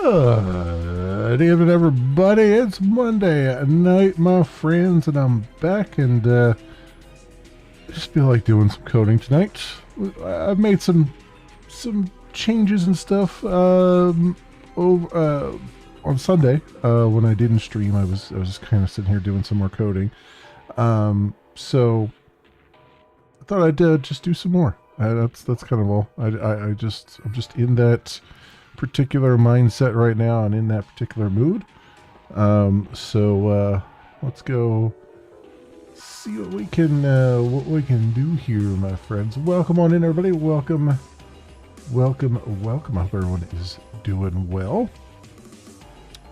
Good evening, everybody. It's Monday at night, my friends, and I'm back and just feel like doing some coding tonight. I've made some changes and stuff over on Sunday when I didn't stream. I was just kind of sitting here doing some more coding. So I thought I'd just do some more. That's kind of all. I'm just in that particular mindset right now and in that particular mood. So let's go see what we can do here, my friends. Welcome on in, everybody. Welcome. I hope everyone is doing well.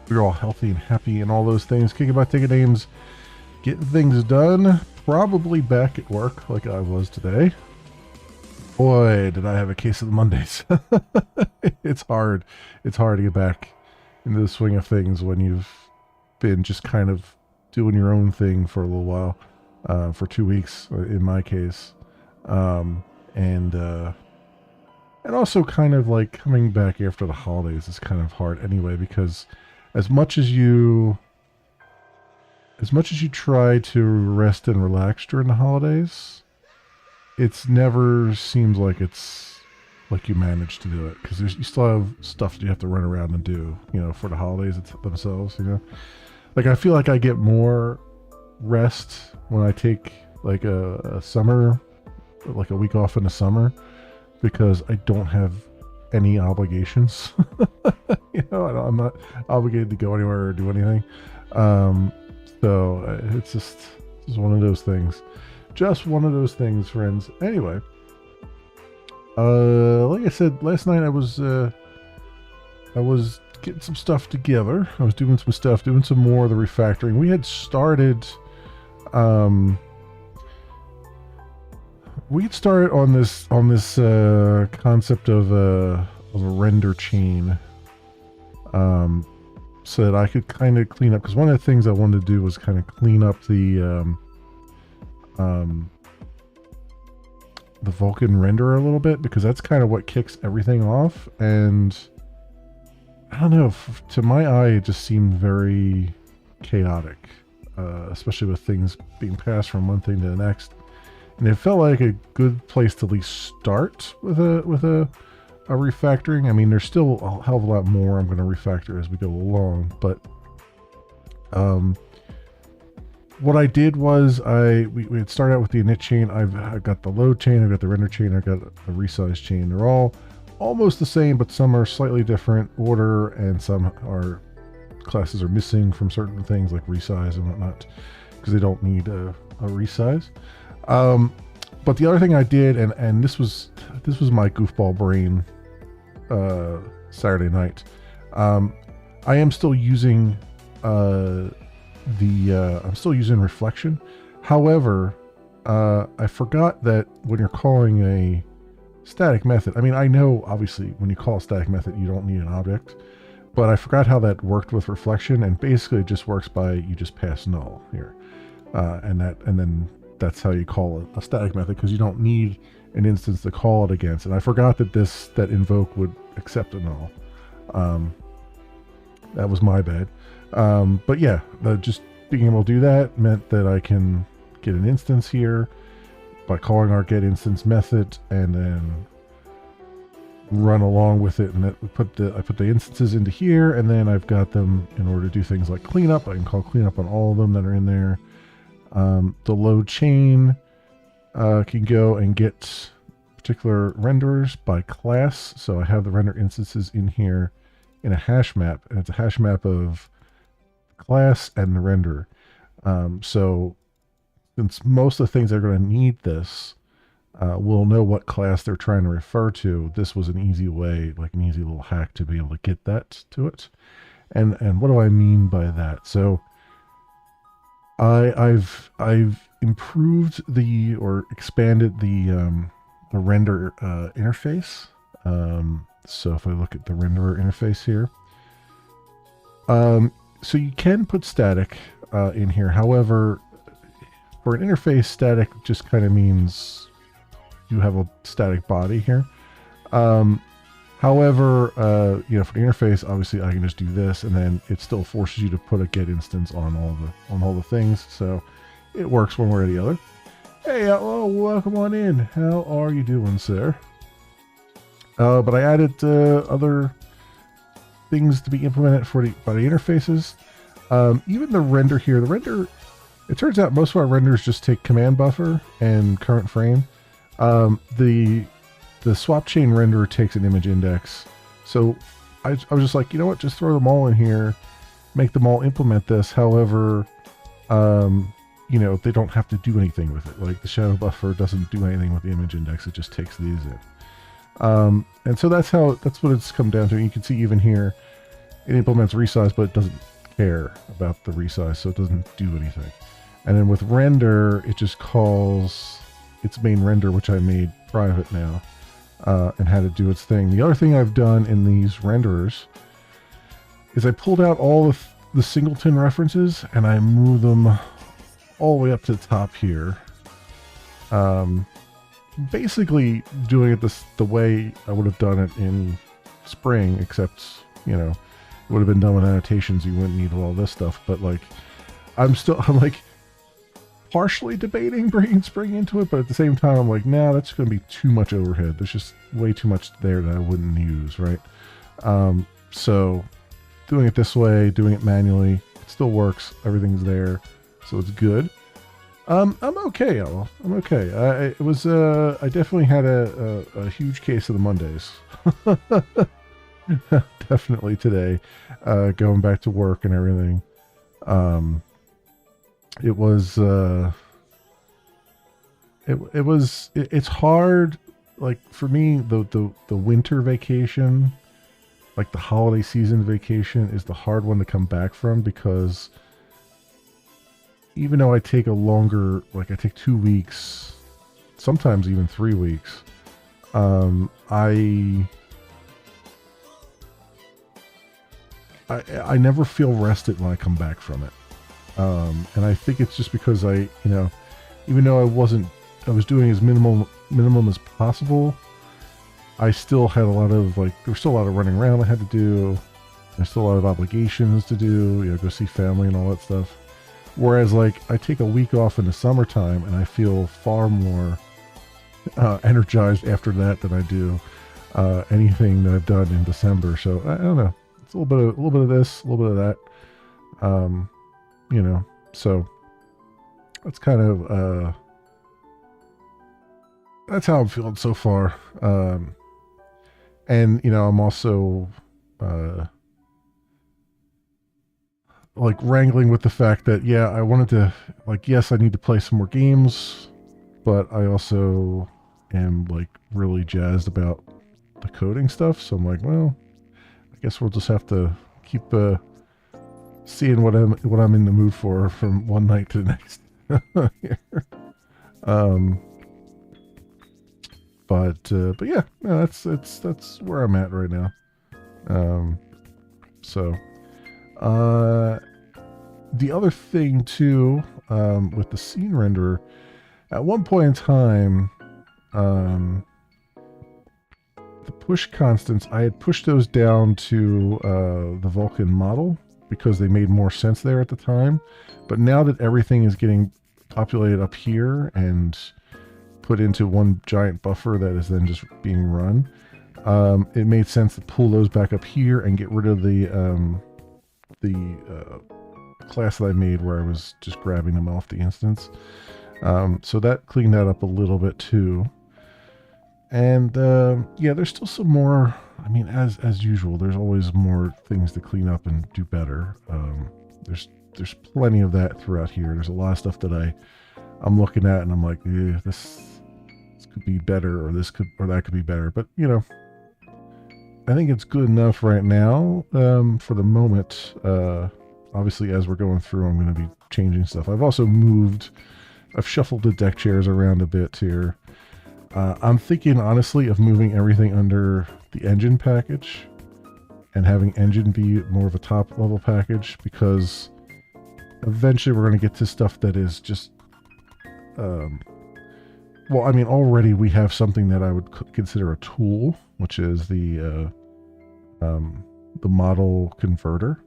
We're all healthy and happy and all those things. Kicking my ticket names, getting things done. Probably back at work like I was today. Boy, did I have a case of the Mondays. It's hard. It's hard to get back into the swing of things when you've been just kind of doing your own thing for a little while, for 2 weeks in my case. And also kind of like coming back after the holidays is kind of hard anyway, because as much as you try to rest and relax during the holidays, it's never seems like it's like you managed to do it, because you still have stuff that you have to run around and do, for the holidays themselves, Like I feel like I get more rest when I take like a summer, like a week off in the summer, because I don't have any obligations. I'm not obligated to go anywhere or do anything. So it's just one of those things. Just one of those things, friends. Anyway, like I said, last night I was getting some stuff together. I was doing some stuff, doing some more of the refactoring. We had started, on this concept of a render chain, so that I could kind of clean up, because one of the things I wanted to do was kind of clean up the Vulkan renderer a little bit, because that's kind of what kicks everything off. And I don't know, to my eye it just seemed very chaotic, especially with things being passed from one thing to the next. And it felt like a good place to at least start with a refactoring. I mean, there's still a hell of a lot more I'm going to refactor as we go along, but what I did was we had started out with the init chain. I've got the load chain, I've got the render chain, I've got the resize chain. They're all almost the same, but some are slightly different order, and some are classes are missing from certain things like resize and whatnot, because they don't need a resize. But the other thing I did, and this was my goofball brain Saturday night. I am still using I'm still using reflection. However, I forgot that when you're calling a static method, I mean, I know obviously when you call a static method you don't need an object, but I forgot how that worked with reflection, and basically it just works by you just pass null here, and then that's how you call a static method, because you don't need an instance to call it against. And I forgot that that invoke would accept a null. That was my bad. But yeah, just being able to do that meant that I can get an instance here by calling our getInstance method, and then run along with it. And I put the instances into here, and then I've got them in order to do things like cleanup. I can call cleanup on all of them that are in there. The load chain can go and get particular renderers by class. So I have the render instances in here in a hash map, and it's a hash map of class and the renderer. So since most of the things that are going to need this will know what class they're trying to refer to, this was an easy way, like an easy little hack to be able to get that to it. And what do I mean by that? So I've improved or expanded the render interface. So if I look at the renderer interface here, so you can put static in here. However, for an interface, static just kind of means you have a static body here. However, you know, for the interface, obviously I can just do this, and then it still forces you to put a get instance on all the things. So it works one way or the other. Hey, hello, welcome on in. How are you doing, sir? But I added other things to be implemented by the interfaces. Even the render here, it turns out most of our renders just take command buffer and current frame. The swap chain renderer takes an image index. So I was just like, you know what, just throw them all in here, make them all implement this. However, you know, they don't have to do anything with it. Like the shadow buffer doesn't do anything with the image index. It just takes these in. And so that's what it's come down to. You can see even here, it implements resize, but it doesn't care about the resize, so it doesn't do anything. And then with render, it just calls its main render, which I made private now, and had to do its thing. The other thing I've done in these renderers is I pulled out all of the singleton references and I moved them all the way up to the top here. Basically doing it the way I would have done it in Spring, except, you know, it would have been done with annotations. You wouldn't need all this stuff, but like, I'm like partially debating bringing Spring into it, but at the same time, I'm like, nah, that's going to be too much overhead. There's just way too much there that I wouldn't use, right? So doing it this way, doing it manually, it still works. Everything's there, so it's good. I'm okay, Ella. I'm okay. I definitely had a huge case of the Mondays. Definitely today, going back to work and everything. It's hard. Like for me, the winter vacation, like the holiday season vacation, is the hard one to come back from, because even though I take I take 2 weeks, sometimes even 3 weeks, I never feel rested when I come back from it. And I think it's just because you know, even though I was doing as minimum as possible, I still had a lot of, there was still a lot of running around I had to do. There's still a lot of obligations to do, you know, go see family and all that stuff. Whereas, I take a week off in the summertime and I feel far more energized after that than I do anything that I've done in December. So I don't know. It's a little bit of this, a little bit of that. You know, so that's kind of that's how I'm feeling so far. And you know, I'm also wrangling with the fact that, yeah, I wanted to, yes, I need to play some more games, but I also am really jazzed about the coding stuff. So I'm like, well, I guess we'll just have to keep seeing what I'm in the mood for from one night to the next. But yeah, no, that's where I'm at right now. The other thing too, with the scene renderer, at one point in time, the push constants, I had pushed those down to the Vulkan model because they made more sense there at the time. But now that everything is getting populated up here and put into one giant buffer that is then just being run, it made sense to pull those back up here and get rid of the class that I made where I was just grabbing them off the instance. So that cleaned that up a little bit too. And yeah, there's still some more. I mean, as usual, there's always more things to clean up and do better. There's plenty of that throughout here. There's a lot of stuff that I'm looking at and I'm like, this could be better, or that could be better. But you know, I think it's good enough right now for the moment. Obviously, as we're going through, I'm going to be changing stuff. I've shuffled the deck chairs around a bit here. I'm thinking, honestly, of moving everything under the engine package and having engine be more of a top-level package, because eventually we're going to get to stuff that is just... well, I mean, already we have something that I would consider a tool which is the model converter.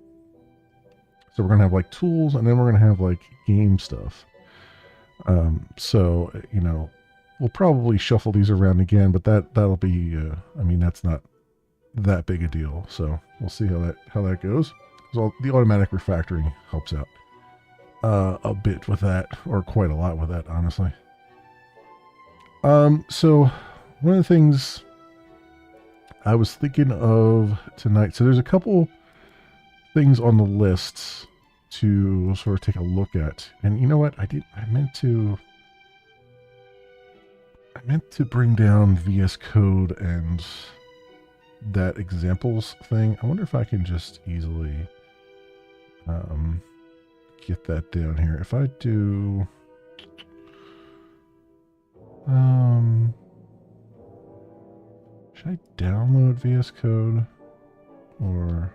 So we're gonna have like tools, and then we're gonna have like game stuff. So you know, we'll probably shuffle these around again, but that'll be. I mean, that's not that big a deal. So we'll see how that goes. So the automatic refactoring helps out a bit with that, or quite a lot with that, honestly. So one of the things I was thinking of tonight. So there's a couple things on the list to sort of take a look at. And you know what? I meant to bring down VS Code and that examples thing. I wonder if I can just easily get that down here. If I do should I download VS Code or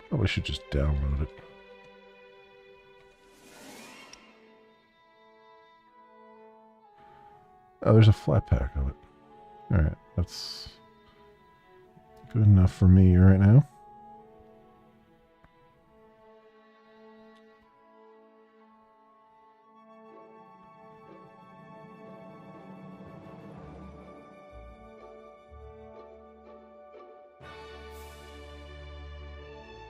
probably should just download it. Oh, there's a Flatpak of it. Alright, that's good enough for me right now.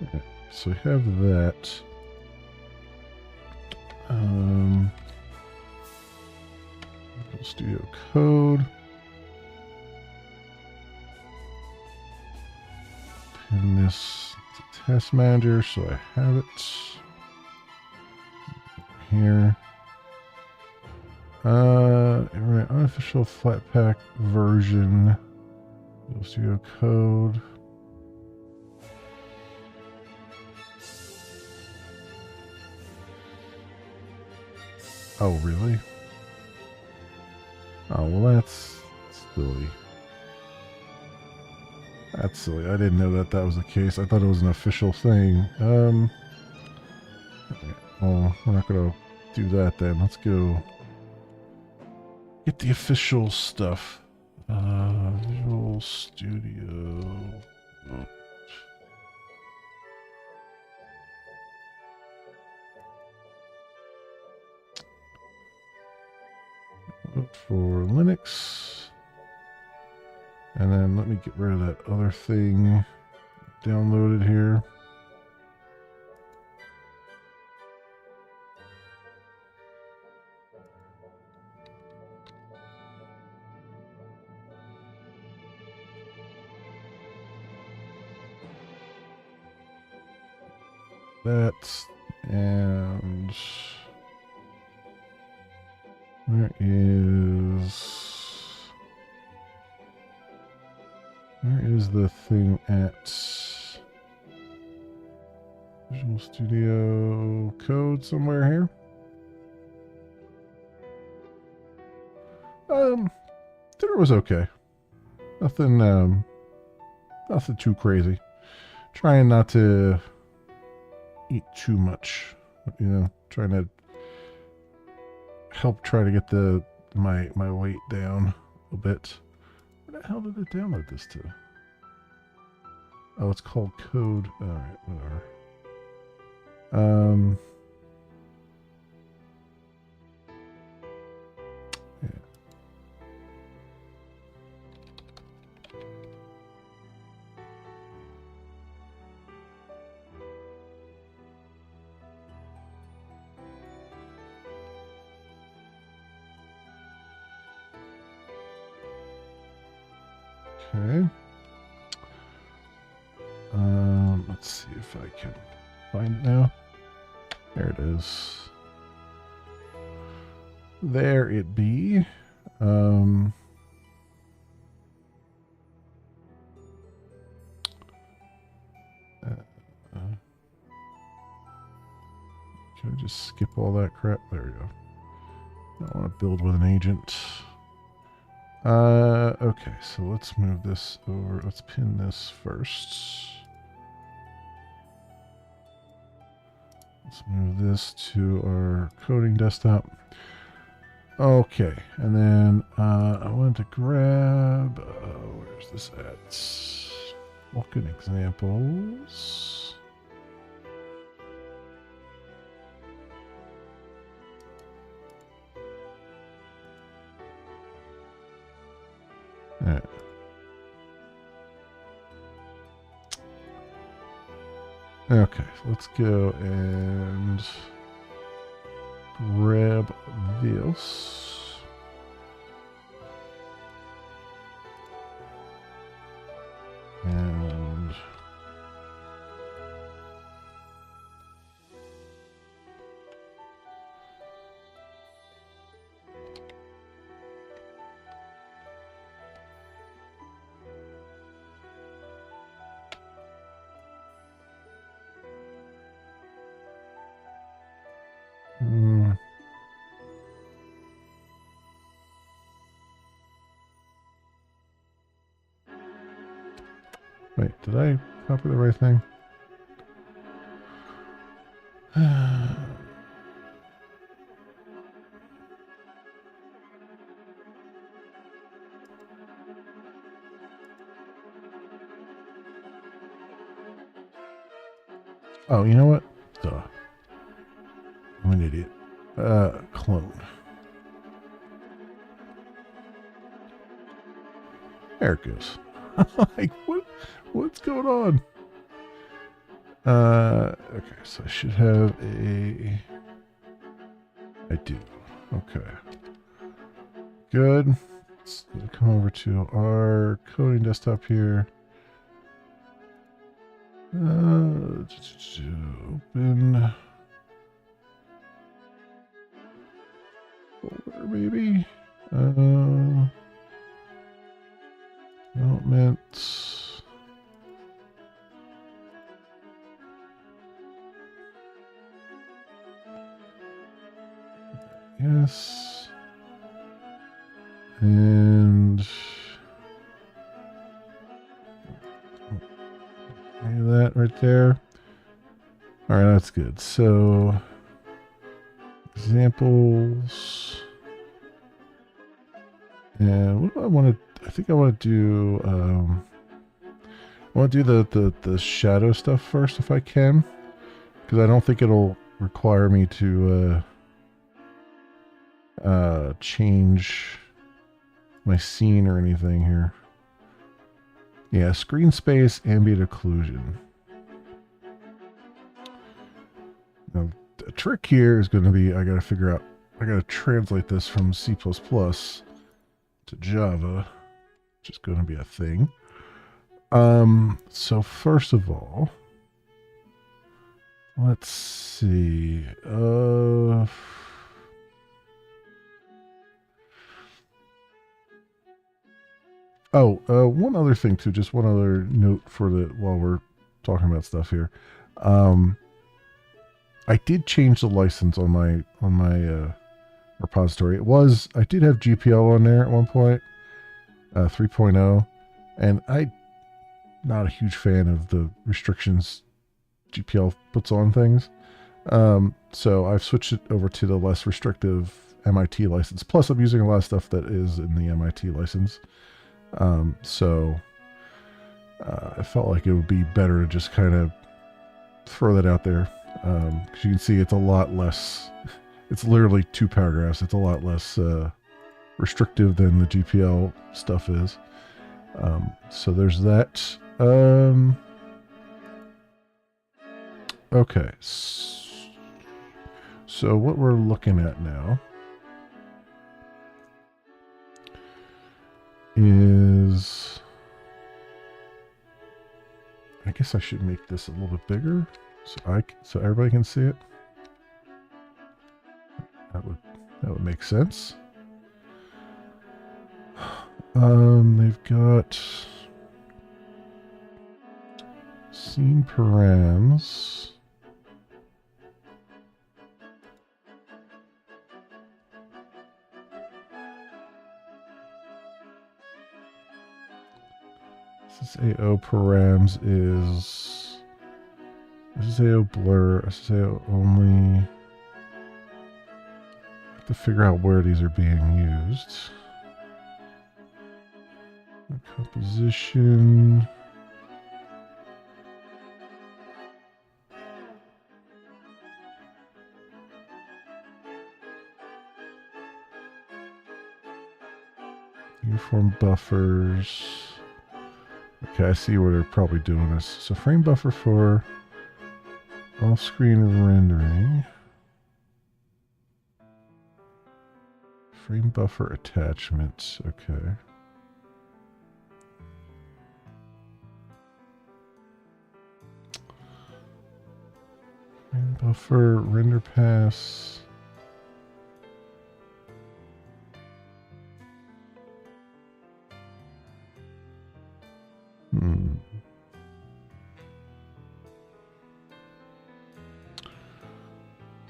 Okay, so we have that. Studio Code. Pin this to Test Manager so I have it here. Right, unofficial Flatpak version. Studio Code. Oh, really? Oh, well, that's silly. That's silly. I didn't know that was the case. I thought it was an official thing. Okay. Well, we're not going to do that then. Let's go get the official stuff. Visual Studio. For Linux. And then let me get rid of that other thing downloaded here. That, and where is the thing at Visual Studio Code somewhere here? Dinner was okay. Nothing too crazy. Trying not to eat too much, you know, trying to help try to get my weight down a bit. Where the hell did it download this to? Oh, it's called Code. All right, whatever. Yeah. Okay. Let's see if I can find it now. There it is. There it be. Can I just skip all that crap? There we go. I don't want to build with an agent. Okay, so let's move this over. Let's pin this first. Let's move this to our coding desktop. Okay, and then I wanted to grab, where's this at? Looking examples. Alright. Okay, so let's go and grab this. And wait, did I copy the right thing? Oh, you know what? Duh. I'm an idiot. Clone. There it goes. Like, what's going on? Okay, so I should have a... I do. Okay. Good. Let's come over to our coding desktop here. Open folder, maybe. Development. Yes. And that right there. All right, that's good. So examples. And what do I want to? I think I want to do. I want to do the shadow stuff first if I can, because I don't think it'll require me to change my scene or anything here. Yeah, screen space, ambient occlusion. Now, the trick here is going to be I got to figure out, I got to translate this from C++ to Java, which is going to be a thing. So first of all, let's see. One other thing too, just one other note for the while we're talking about stuff here. I did change the license on my repository. I did have GPL on there at one point, 3.0, and I'm not a huge fan of the restrictions GPL puts on things. So I've switched it over to the less restrictive MIT license. Plus, I'm using a lot of stuff that is in the MIT license. So I felt like it would be better to just kind of throw that out there. Because you can see it's a lot less, it's literally 2 paragraphs. It's a lot less restrictive than the GPL stuff is. So there's that. Okay. So what we're looking at now is, I guess I should make this a little bit bigger so everybody can see it. That would make sense. They've got scene params. This is AO params is SSAO blur, SSAO only. I have to figure out where these are being used. Composition. Uniform buffers. Okay, I see where they're probably doing this. So frame buffer for off-screen rendering. Frame buffer attachments. Okay. Frame buffer, render pass.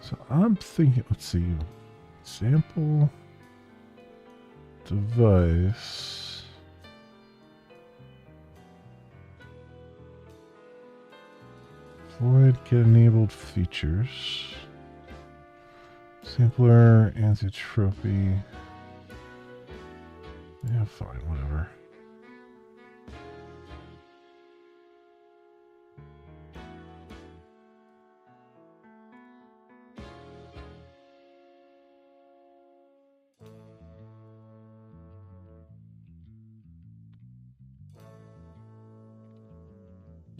So I'm thinking, let's see, sample device. Void get enabled features. Sampler, anisotropy. Yeah, fine, whatever.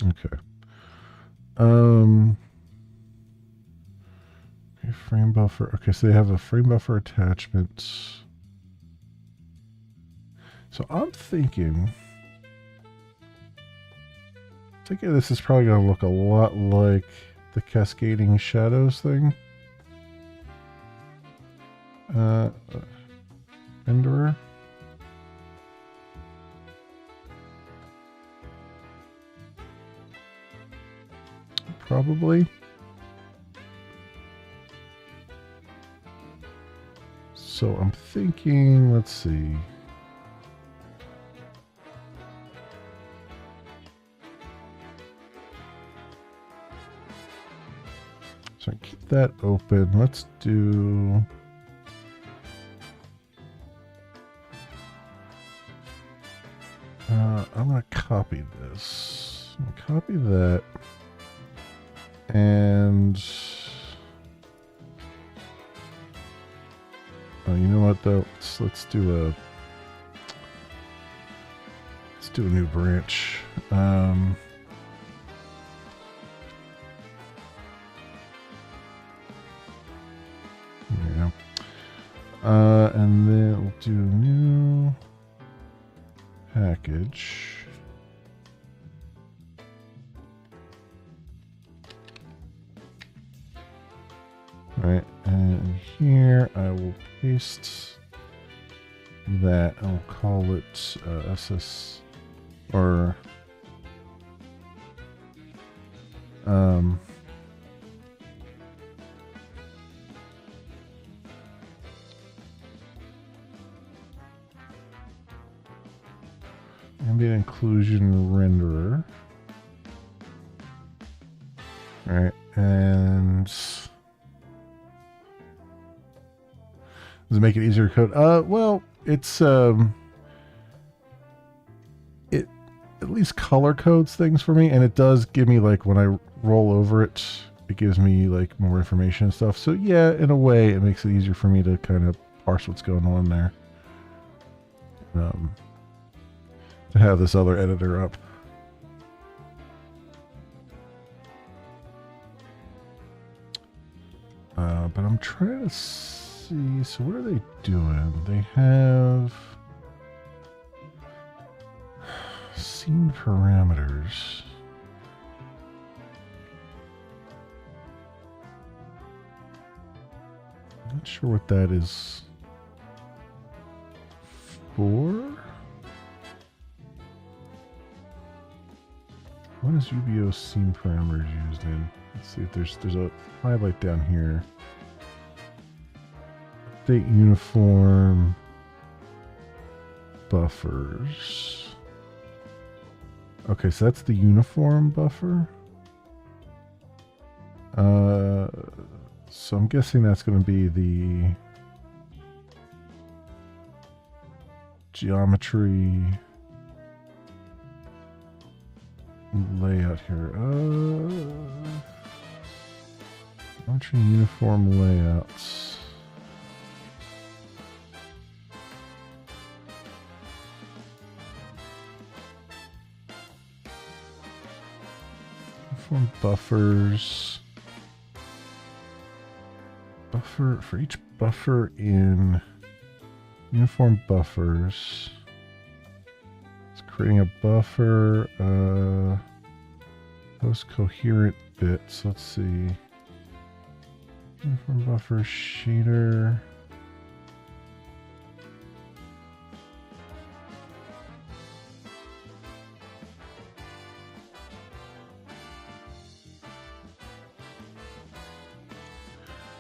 Okay. Frame buffer. Okay, so they have a frame buffer attachment. So I'm thinking this is probably going to look a lot like the cascading shadows thing. Renderer. Probably. So I'm thinking, let's see. So I keep that open. Let's do... I'm going to copy this. Copy that. And... Oh, you know what though? Let's do a new branch. There you go. And then we'll do a new package. Right, and here I will paste that. I'll call it SS or ambient inclusion renderer. All right, and does it make it easier to code? Well, it's it at least color codes things for me, and it does give me, like, when I roll over it, it gives me like more information and stuff. So yeah, in a way, it makes it easier for me to kind of parse what's going on there. To have this other editor up. But I'm trying to see, so what are they doing? They have scene parameters. I'm not sure what that is for. What is UBO scene parameters used in? Let's see if there's a highlight down here. Update uniform buffers. Okay, so that's the uniform buffer. So I'm guessing that's going to be the geometry layout here. Geometry uniform layouts. Uniform buffers. Buffer for each buffer in uniform buffers. It's creating a buffer. Host coherent bits. Let's see. Uniform buffer shader.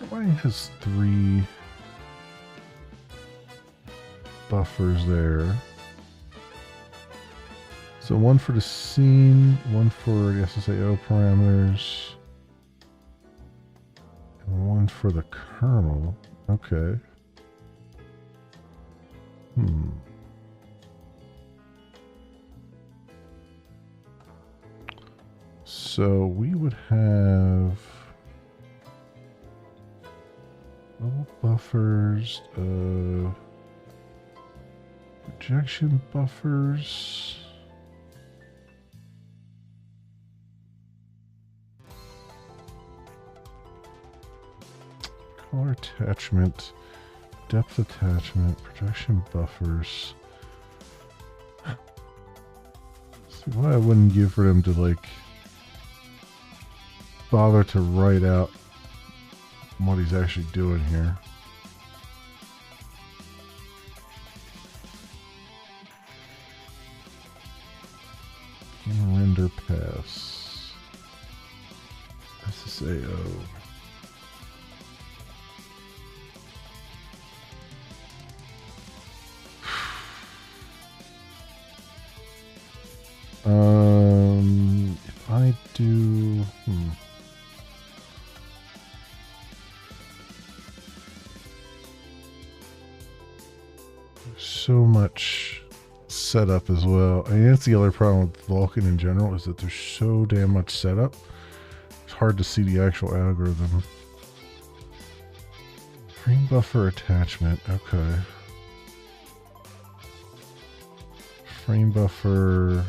Why has 3 buffers there? So one for the scene, one for the SSAO parameters, and one for the kernel. Okay. So we would have little buffers, projection buffers. Color attachment, depth attachment, projection buffers. See why I wouldn't give for them to like bother to write out what he's actually doing here. Can render pass. SSAO. If I do, so much setup as well. I mean, that's the other problem with Vulkan in general, is that there's so damn much setup. It's hard to see the actual algorithm. Frame buffer attachment, okay. Frame buffer.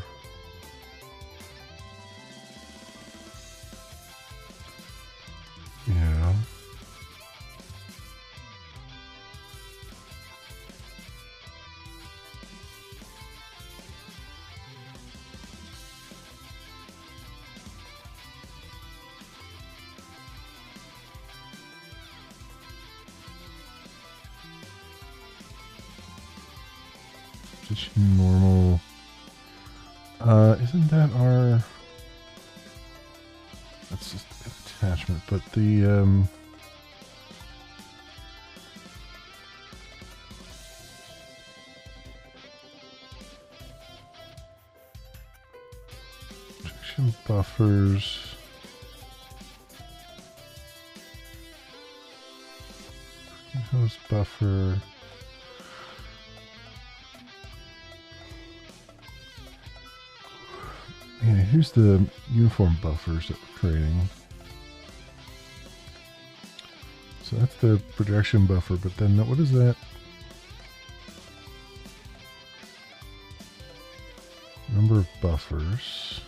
Yeah. Just normal. Isn't that our... That's just attachment, but the projection buffers. Host buffer. Yeah, here's the uniform buffers that we're creating. So that's the projection buffer, but then what is that? Number of buffers.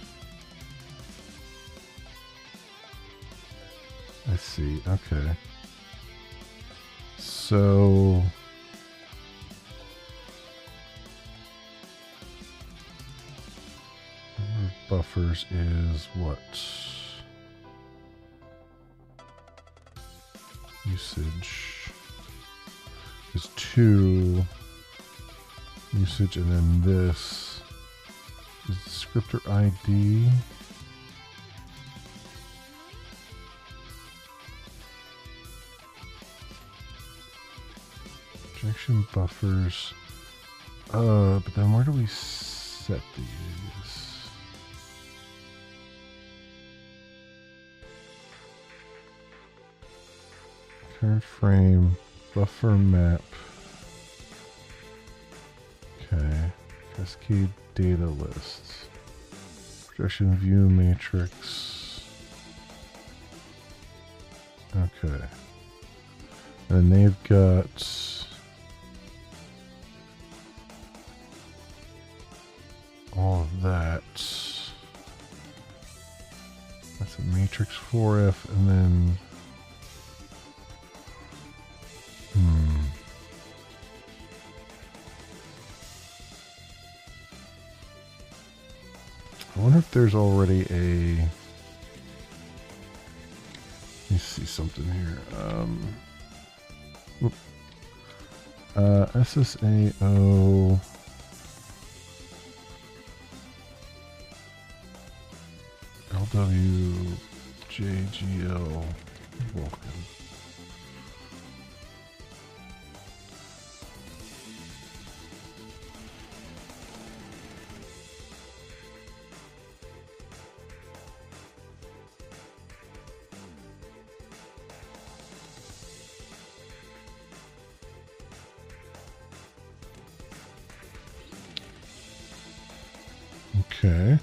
I see, okay. So number of buffers is what? Usage is 2. Usage, and then this is the scripter ID. Projection buffers. But then where do we set these? Current frame, buffer map. Okay. Cascade data lists. Projection view matrix. Okay. And they've got all of that. That's a matrix 4F, and then I wonder if there's already a. Let me see something here. SSAO. LWJGL Vulcan. Okay.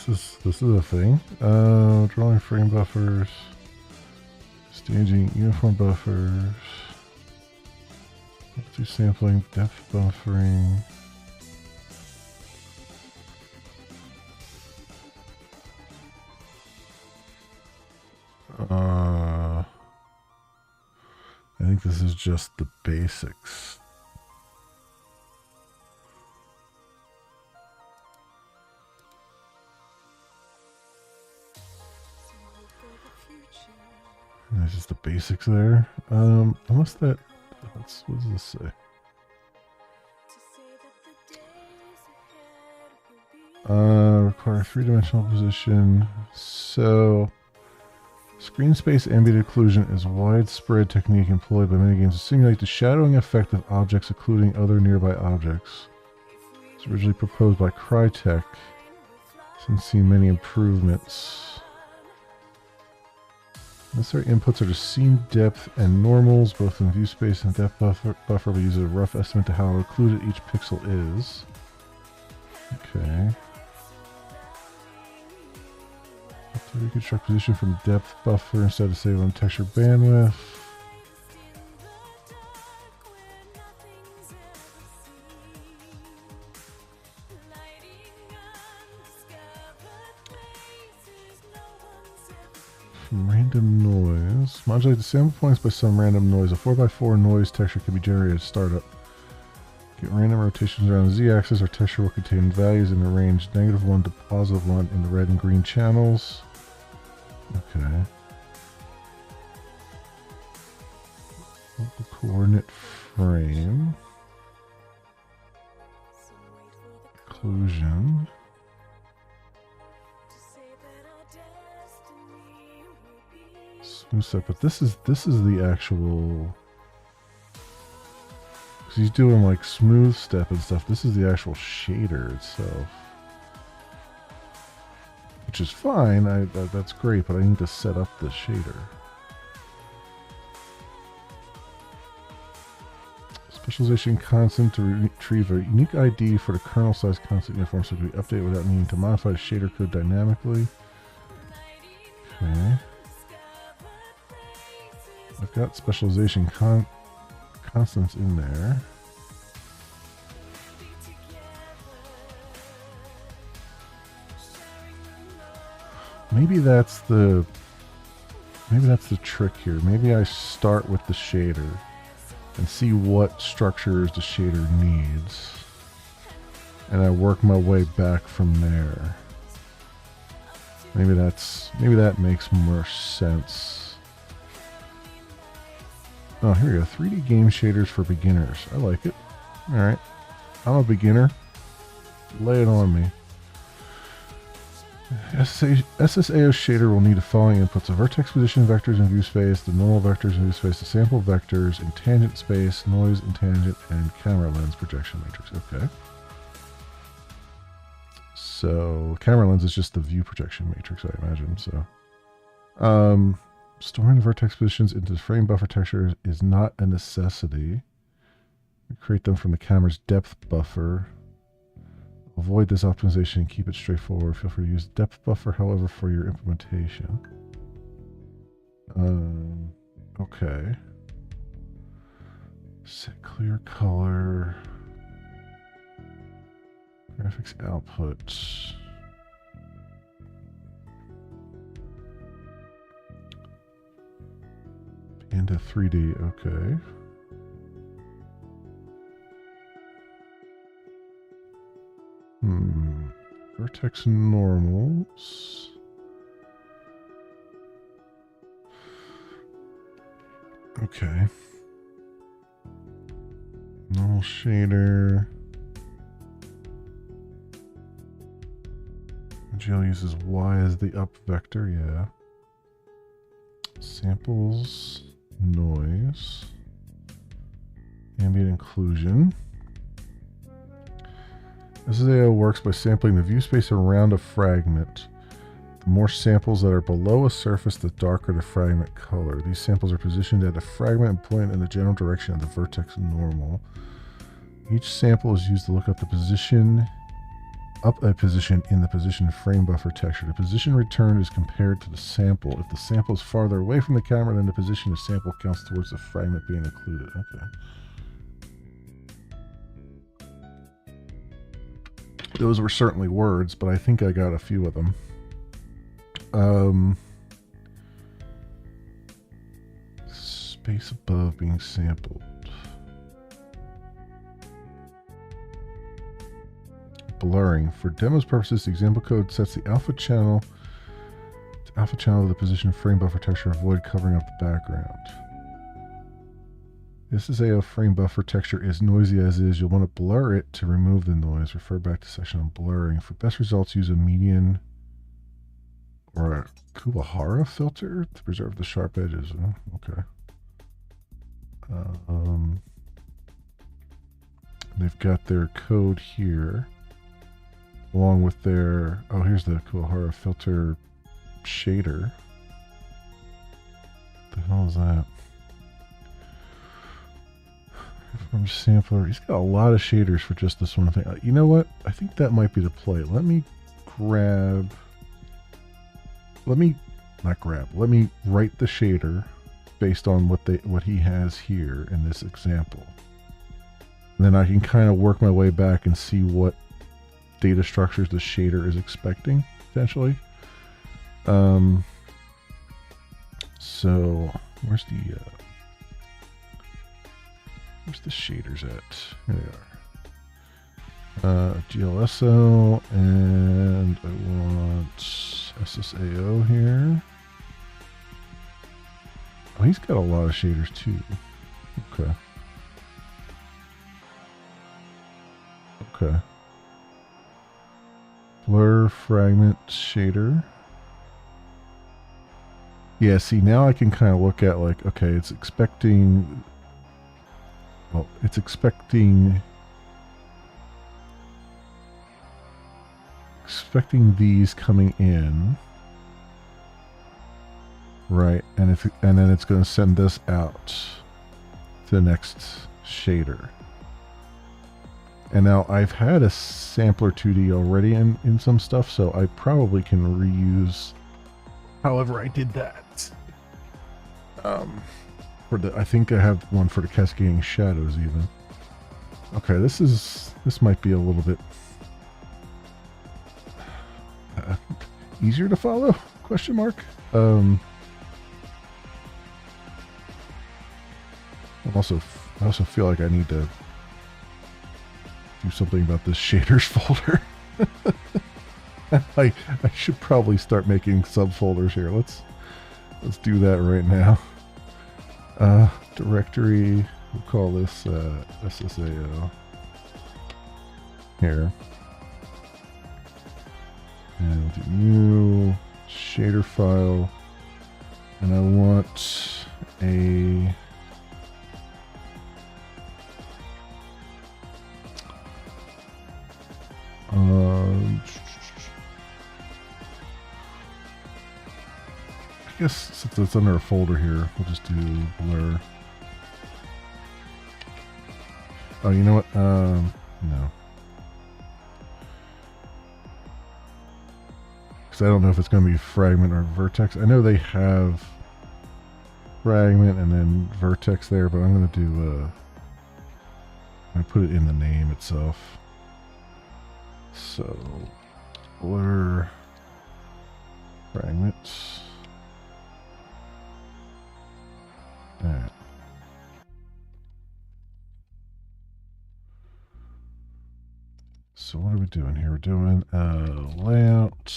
This is a thing. Drawing frame buffers, staging uniform buffers, through sampling, depth buffering. I think this is just the basics. There's just the basics there. Unless that, what does this say? Require three-dimensional position. So, screen space ambient occlusion is a widespread technique employed by many games to simulate the shadowing effect of objects occluding other nearby objects. It was originally proposed by Crytek. Since seen many improvements. Necessary inputs are the scene depth and normals, both in view space and depth buffer. We use a rough estimate to how occluded each pixel is. Okay. Have to reconstruct position from depth buffer instead of save on texture bandwidth. Random noise. Modulate the sample points by some random noise. A 4x4 noise texture can be generated at startup. Get random rotations around the z-axis. Our texture will contain values in the range -1 to +1 in the red and green channels. Okay. Local coordinate frame. Occlusion. Smooth step, but this is the actual. Cause he's doing like smooth step and stuff. This is the actual shader itself, which is fine. That's great, but I need to set up the shader. Specialization constant to retrieve a unique ID for the kernel size constant uniform, so we update without needing to modify the shader code dynamically. Okay. I've got specialization constants in there. Maybe that's the trick here. Maybe I start with the shader and see what structures the shader needs, and I work my way back from there. Maybe that makes more sense. Oh, here we go. 3D game shaders for beginners. I like it. Alright. I'm a beginner. Lay it on me. SSAO shader will need the following inputs: a vertex position vectors in view space, the normal vectors in view space, the sample vectors in tangent space, noise in tangent, and camera lens projection matrix. Okay. So, camera lens is just the view projection matrix, I imagine. So, Storing the vertex positions into frame buffer textures is not a necessity. We create them from the camera's depth buffer. Avoid this optimization and keep it straightforward. Feel free to use depth buffer, however, for your implementation. Okay. Set clear color. Graphics output. Into 3D, okay. Vertex normals. Okay. Normal shader. GL uses Y as the up vector, yeah. Samples, noise, ambient inclusion. SSAO works by sampling the view space around a fragment. The more samples that are below a surface, the darker the fragment color. These samples are positioned at a fragment and point in the general direction of the vertex normal. Each sample is used to look up a position in the position frame buffer texture. The position returned is compared to the sample. If the sample is farther away from the camera, then the position of sample counts towards the fragment being included. Okay. Those were certainly words, but I think I got a few of them. Space above being sampled. Blurring. For demos purposes, the example code sets the alpha channel of the position frame buffer texture. Avoid covering up the background. This is a frame buffer texture is noisy as is. You'll want to blur it to remove the noise. Refer back to section on blurring. For best results, use a median or a Kuwahara filter to preserve the sharp edges. Oh, okay. They've got their code here, along with their, oh, here's the Kuwahara filter shader. What the hell is that? From sampler, he's got a lot of shaders for just this one thing. You know what? I think that might be the play. Let me write the shader based on what he has here in this example. And then I can kind of work my way back and see what data structures the shader is expecting, potentially. So where's the shaders at? Here they are. GLSO, and I want SSAO here. Oh, he's got a lot of shaders too. Okay. Okay. Blur fragment shader. Yeah, see, now I can kind of look at like, okay, it's expecting, well, it's expecting these coming in, right? And then it's going to send this out to the next shader. And now I've had a sampler 2D already in some stuff, so I probably can reuse however I did that. I think I have one for the cascading shadows even. Okay, this might be a little bit easier to follow? Question mark. I also feel like I need to do something about this shaders folder. I should probably start making subfolders here. Let's do that right now. Directory, we'll call this SSAO here. And we'll do new shader file. And I want a guess since it's under a folder here, we'll just do blur. Oh, you know what? No. Because I don't know if it's going to be fragment or vertex. I know they have fragment and then vertex there, but I'm going to do I put it in the name itself. So blur fragment. All right. So what are we doing here? We're doing layout,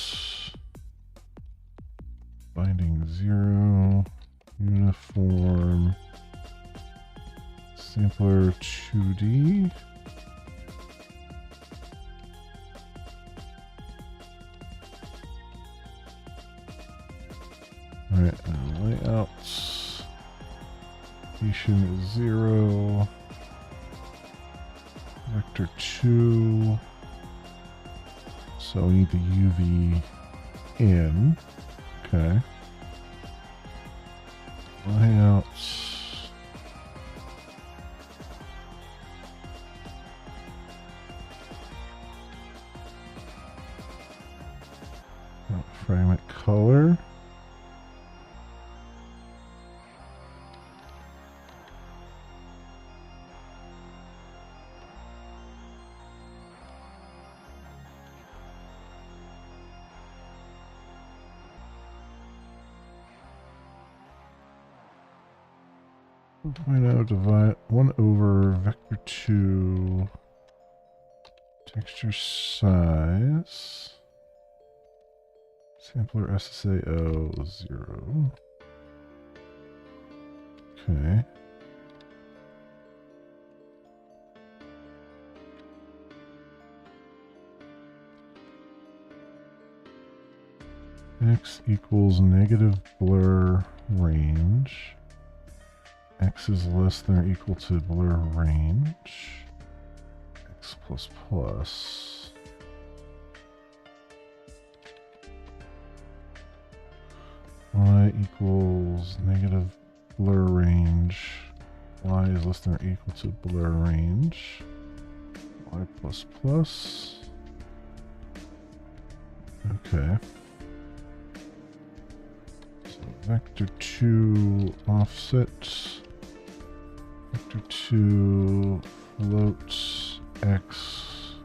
binding 0, uniform, sampler 2D. All right, layout, location 0, vector 2. So we need the UV in. Okay. Layout. Fragment color. Divide 1 over vector 2 texture size sampler SSAO 0. Okay. X equals negative blur range. X is less than or equal to blur range. X plus plus. Y equals negative blur range. Y is less than or equal to blur range. Y plus plus. Okay. So vector 2 offset. Vector 2 float X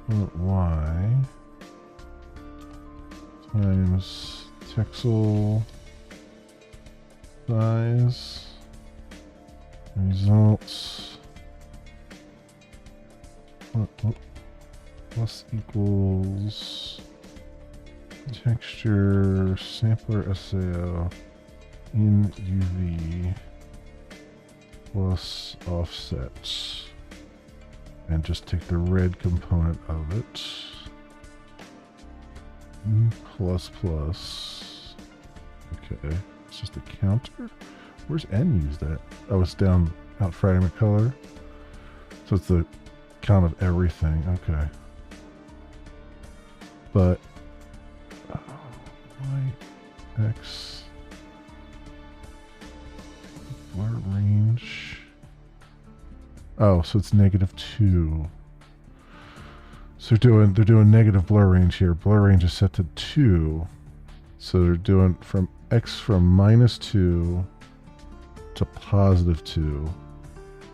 float Y times texel size results plus equals texture sampler SAO in UV plus offsets, and just take the red component of it. Plus plus. Okay, it's just a counter. Where's N used at? Oh, it's down out fragment color. So it's the count of everything. Okay. But Y X blur range. Oh, so it's -2. So they're doing negative blur range here. Blur range is set to 2. So they're doing from X from -2 to +2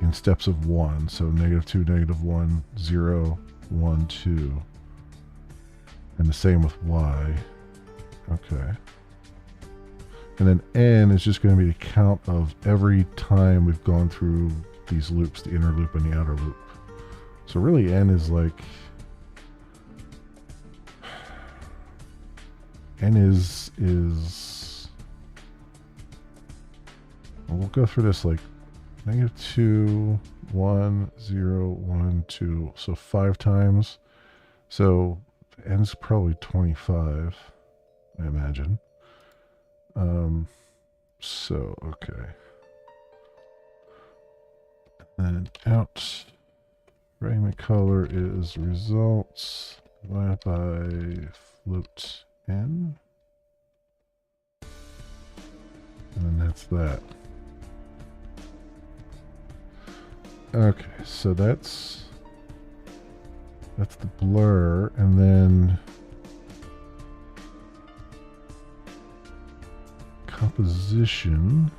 in steps of 1. So -2, -1, 0, 1, 2. And the same with Y. Okay. And then N is just going to be the count of every time we've gone through these loops, the inner loop and the outer loop. So really N is like... N is... Well, we'll go through this like -2, 1, 0, 1, 2. So 5 times. So N's probably 25, I imagine. So, okay. And out fragment color is results divided by float N. that's that. Okay, so that's the blur, and then composition.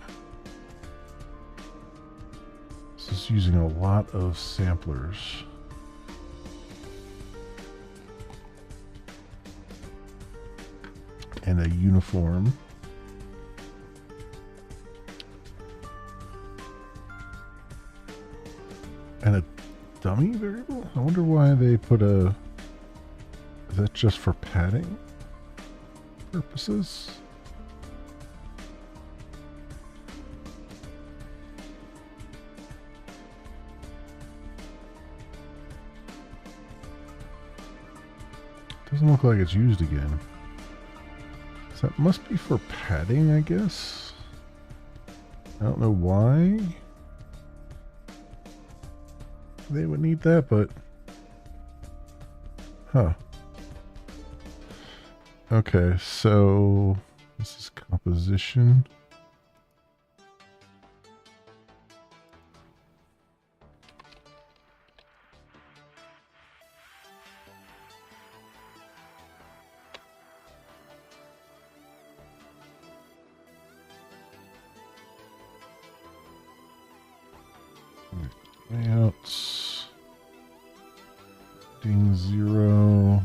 This is using a lot of samplers. And a uniform. And a dummy variable? I wonder why they put a... Is that just for padding purposes? Doesn't look like it's used again. So that must be for padding, I guess. I don't know why they would need that, but huh. Okay, so this is composition. Layouts. Ding 0.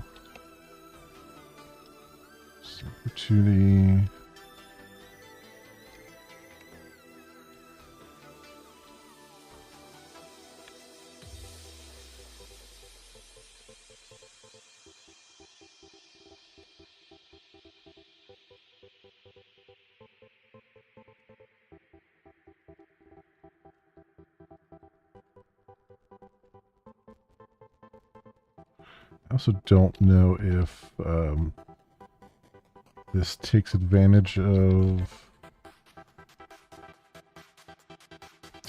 Super 2D. I also don't know if this takes advantage of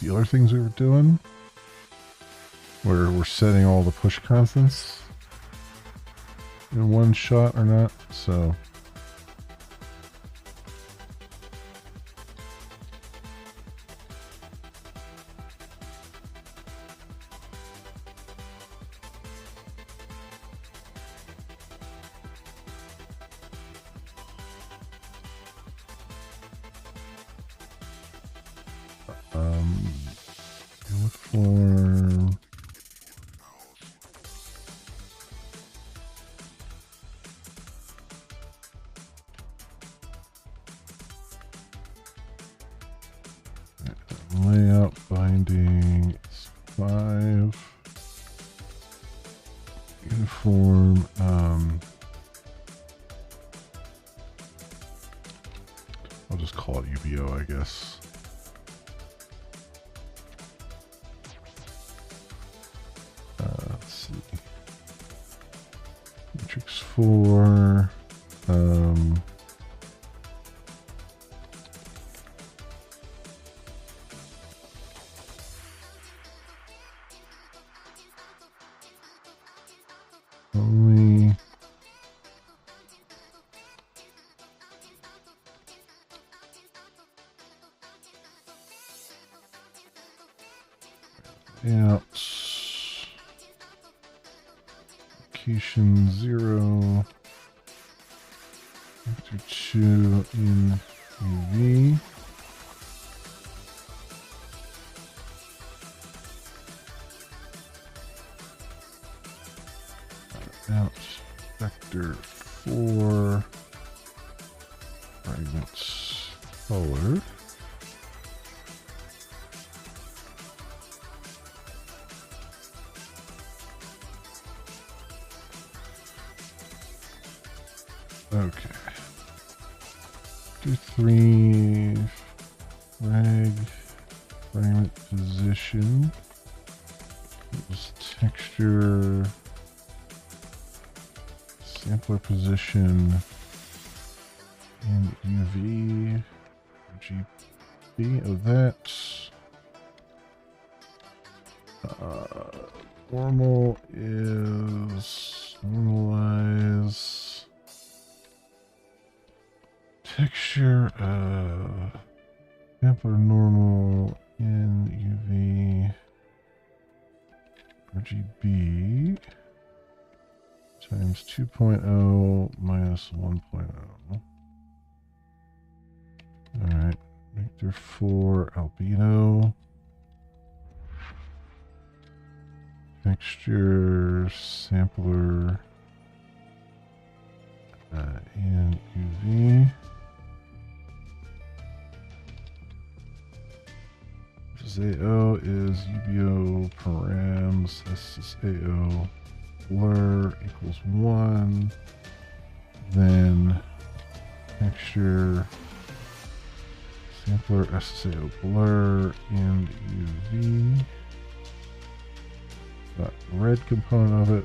the other things we were doing, where we're setting all the push constants in one shot or not, so... Uniform. Layout binding is 5. Uniform. I'll just call it UBO, I guess. Let's see. Matrix 4. Only layouts. Location 0. Vector 2 in UV. Out vector 4 fragments forward. Okay. Do 3 fragment position. This texture. Sampler position in UV, GB, that. Normal is normalize texture. sampler normal in UV RGB times 2.0 minus 1.0. Alright, vector 4 albedo. Texture sampler in UV. SSAO is UBO params SSAO blur equals 1. Then texture sampler SSAO blur in UV. Got red component of it,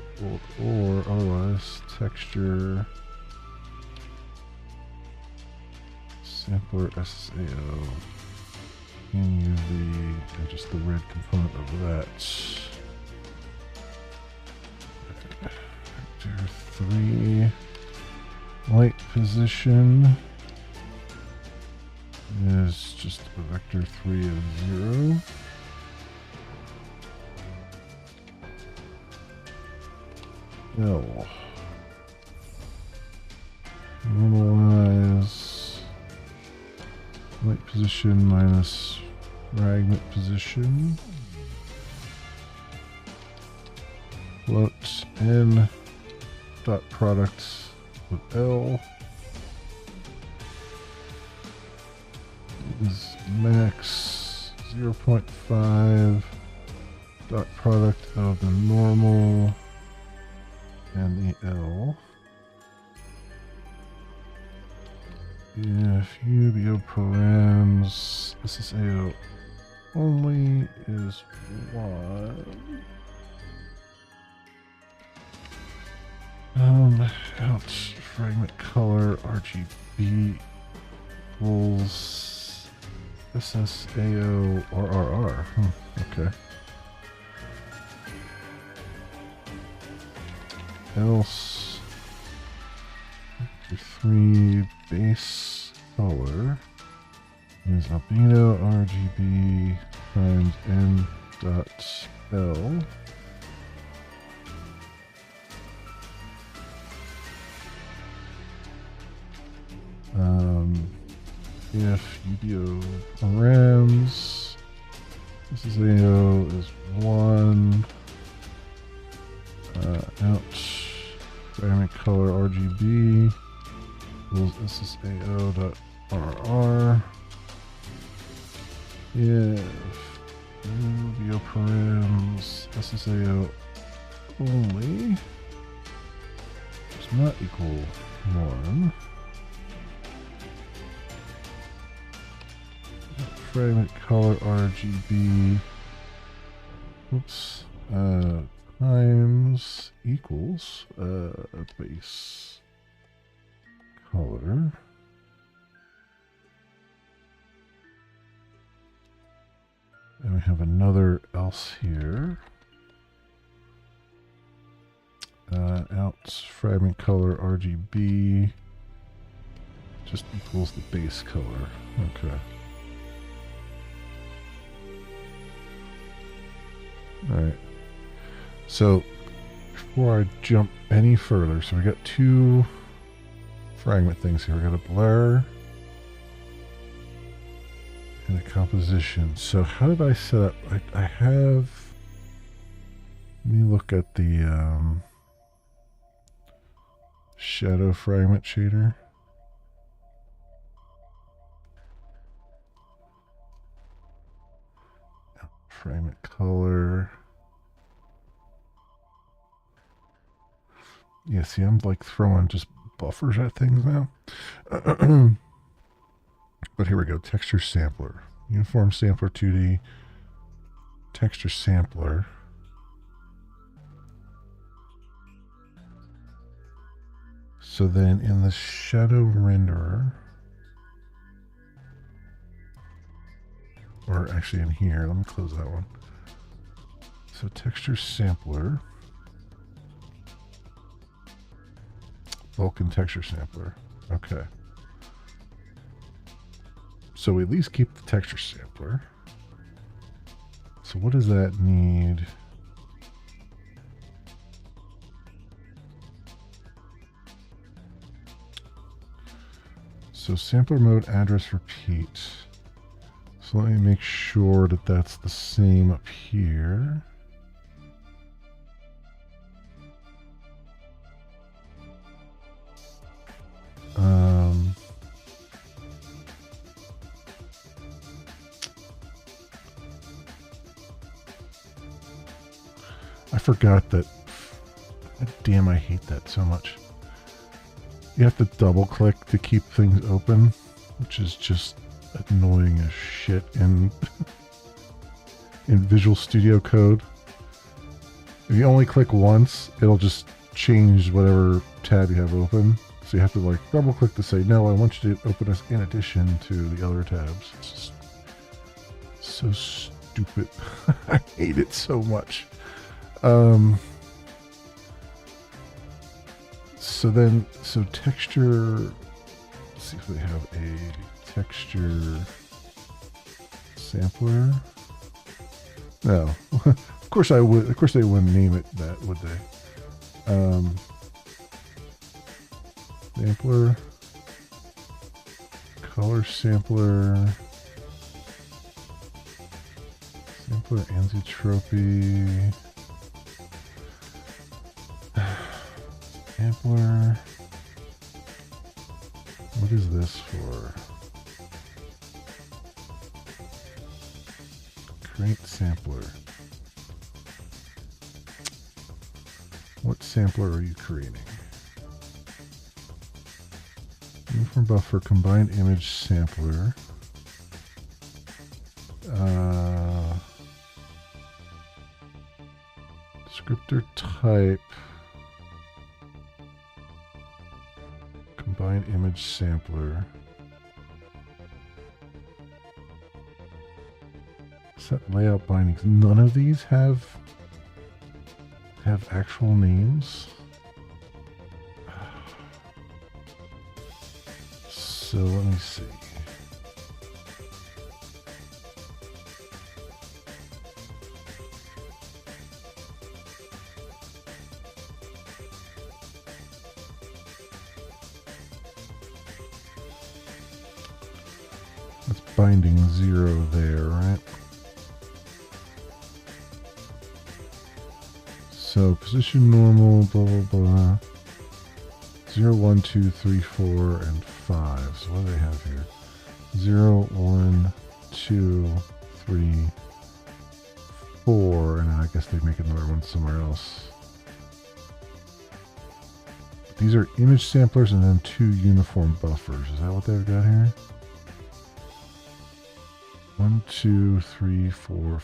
or otherwise texture sampler SSAO in UV, and just the red component of that. Vector 3 light position is just a vector 3 of 0. L. Normalize light position minus fragment position. Float N dot product with L is max 0.5 dot product of the normal and the L. If UBO params SSAO only is 1. Ouch. Fragment color RGB equals SSAO RRR. Okay. Else vector 3 base color is albedo RGB times N dot L. If UBO params SSAO is 1. Ouch. Fragment color RGB equals SSAO dot RR. If UBO params SSAO only does not equal 1. Fragment color RGB times equals base color. And we have another else here. Outs fragment color RGB just equals the base color. Okay. Alright, so before I jump any further, so we got two fragment things here. We got a blur and a composition. So how did I set up? I have, let me look at the shadow fragment shader. Fragment color. Yeah, see, I'm like throwing just buffers at things now. But here we go. Texture sampler. Uniform sampler 2D. Texture sampler. So then in the shadow renderer, or actually in here, let me close that one. So texture sampler, Vulkan texture sampler. Okay. So we at least keep the texture sampler. So what does that need? So sampler mode address repeat. So let me make sure that that's the same up here. I forgot that. Damn, I hate that so much. You have to double click to keep things open, which is just annoying as shit in Visual Studio Code. If you only click once, it'll just change whatever tab you have open. So you have to like double click to say, no, I want you to open this in addition to the other tabs. It's just so stupid. I hate it so much. So texture, let's see if we have a texture sampler. No, of course I would. Of course they wouldn't name it that, would they? Sampler, color sampler, sampler anisotropy, sampler. What is this for? Create sampler. What sampler are you creating? Uniform buffer, combined image sampler. Descriptor type. Combined image sampler. Set layout bindings. None of these have actual names. So let me see. That's binding 0 there, right? So position normal, blah, blah, blah. 0, 1, 2, 3, 4, and 5. So what do they have here? 0, 1, 2, 3, 4. And then I guess they make another one somewhere else. These are image samplers and then 2 uniform buffers. Is that what they've got here? 1, 2, 3, 4,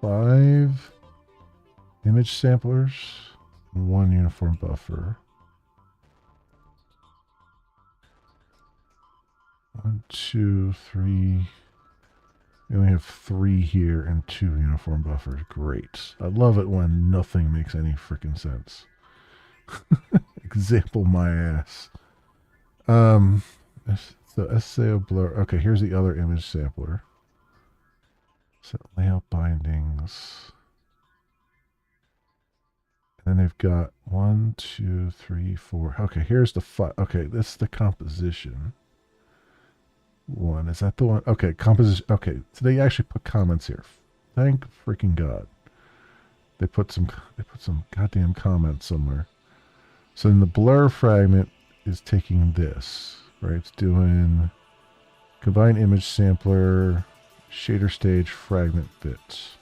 5 image samplers and 1 uniform buffer. 1, 2, 3. We only have 3 here and 2 uniform buffers. Great. I love it when nothing makes any freaking sense. Example my ass. So SAO blur. Okay, here's the other image sampler. Set layout bindings. And then they've got 1, 2, 3, 4. Okay, here's the okay, this is the composition one. Is that the one? Okay, composition. Okay, so they actually put comments here. Thank freaking God. They put some goddamn comments somewhere. So then the blur fragment is taking this, right? It's doing combine image sampler, shader stage, fragment bits.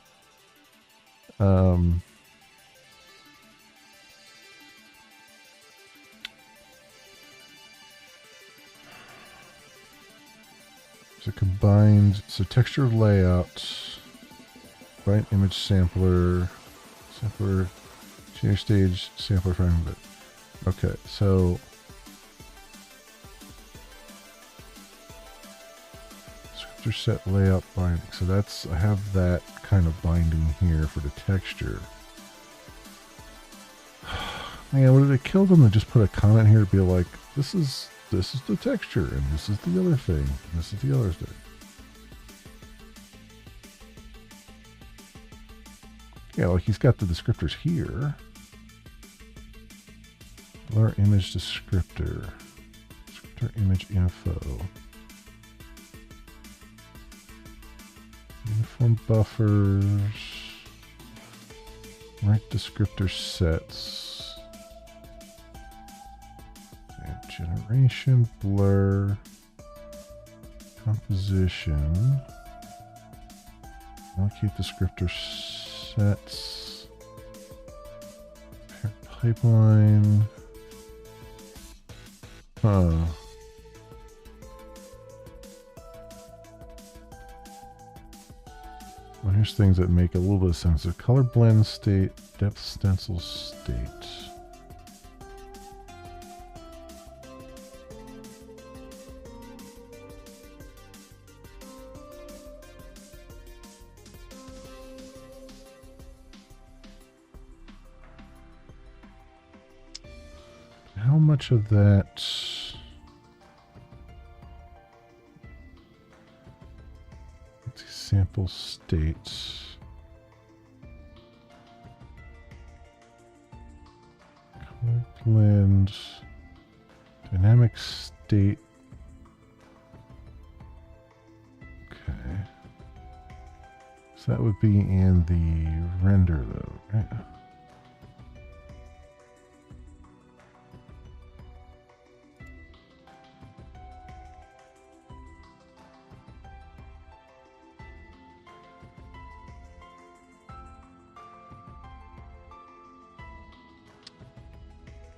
So combined, so texture layout, combined image sampler, shader stage, sampler, fragment bit. Okay, so scriptor set layout binding. So that's, I have that kind of binding here for the texture. Man, would it have killed them to just put a comment here to be like, this is the texture, and this is the other thing, and this is the other thing. Yeah, like he's got the descriptors here. Blur image descriptor. Descriptor image info. Uniform buffers. Right descriptor sets. And generation, blur, composition. Allocate descriptor sets. Pair pipeline. Huh. Well, here's things that make a little bit of sense. The color blend state, depth stencil state. How much of that... Let's see, sample states. Color blend. Dynamic state. Okay. So that would be in the render though, right?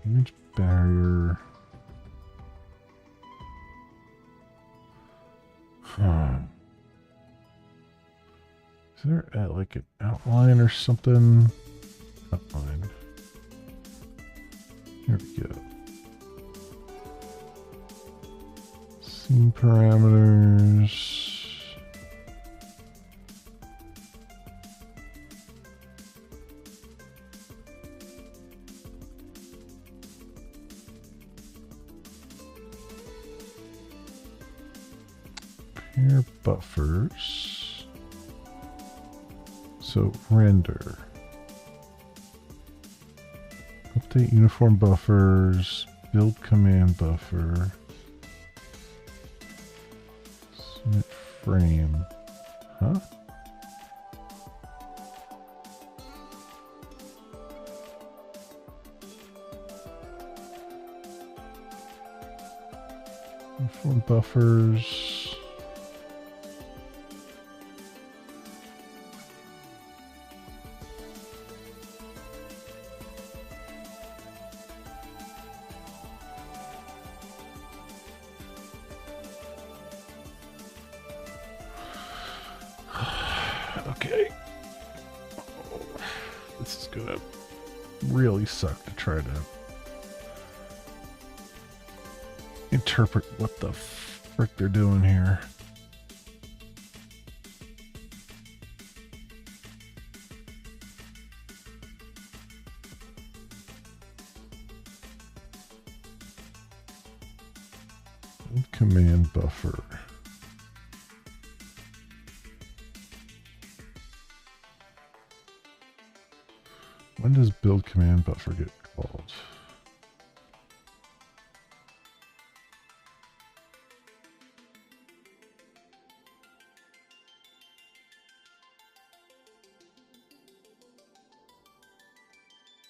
Image barrier. Is there like an outline or something? Outline. Here we go. Scene parameters. Pair buffers. So render. Update uniform buffers. Build command buffer. Submit frame. Huh? Uniform buffers. Okay. Oh, this is gonna really suck to try to interpret what the frick they're doing here. Command buffer. When does build command buffer get called?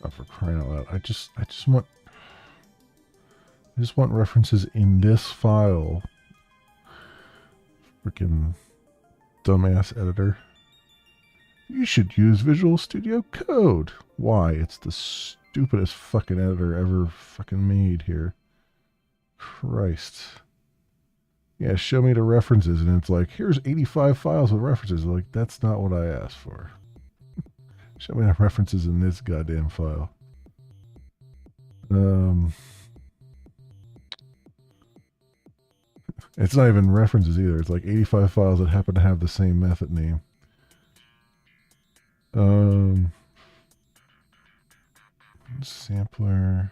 Oh, for crying out loud. I just want references in this file. Freaking dumbass editor. You should use Visual Studio Code. Why? It's the stupidest fucking editor ever fucking made here. Christ. Yeah, show me the references, and it's like, here's 85 files with references. Like, that's not what I asked for. Show me the references in this goddamn file. It's not even references either. It's like 85 files that happen to have the same method name. Sampler.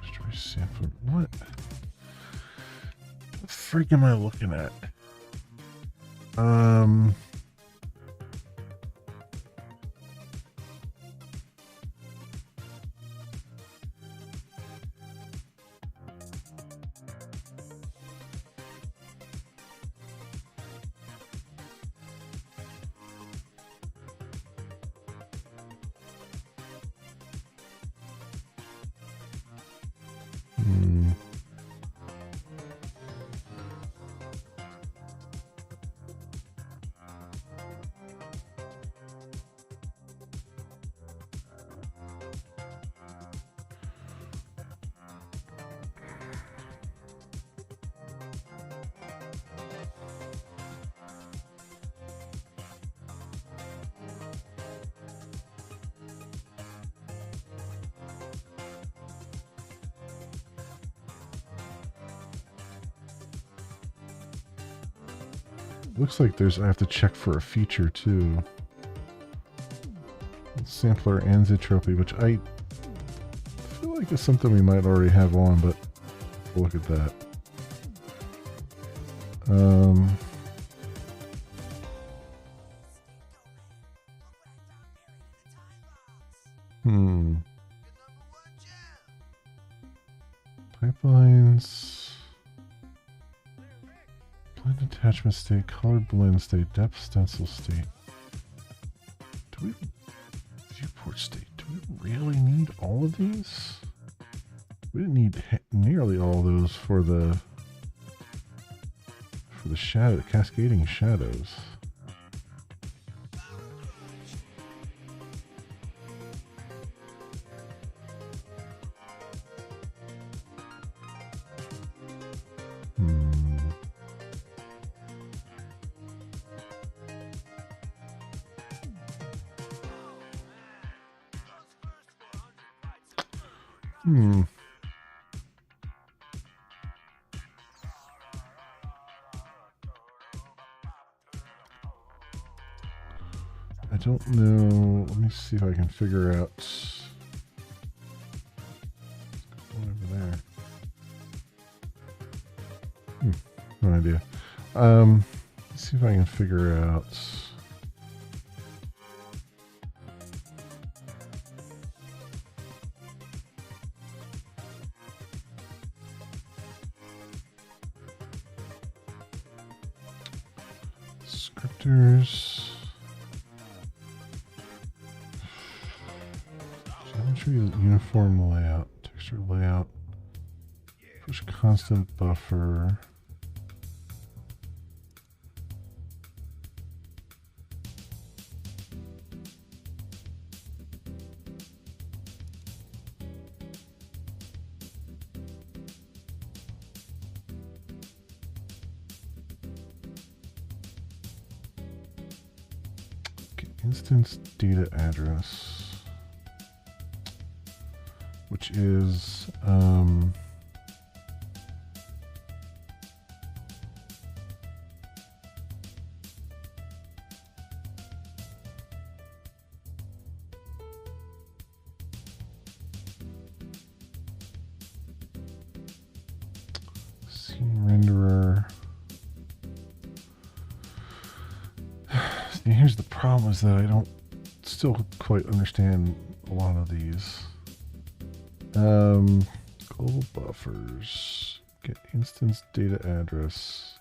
Destroy sampler. What? What the freak am I looking at? Um, hmm. Looks like I have to check for a feature too. Sampler and Zentropy, which I feel like is something we might already have on, but we'll look at that. Pipelines. Blend attachment state, color blend state, depth stencil state. Do we viewport state? Do we really need all of these? We didn't need nearly all of those for the shadow, cascading shadows. I don't know. Let me see if I can figure out what's going over there. No idea. Let's see if I can figure out. Scripters. Uniform layout, texture layout, push constant buffer. Okay, instance data address. Which is scene renderer. See, here's the problem is that I don't still quite understand a lot of these. Global buffers, get instance data address.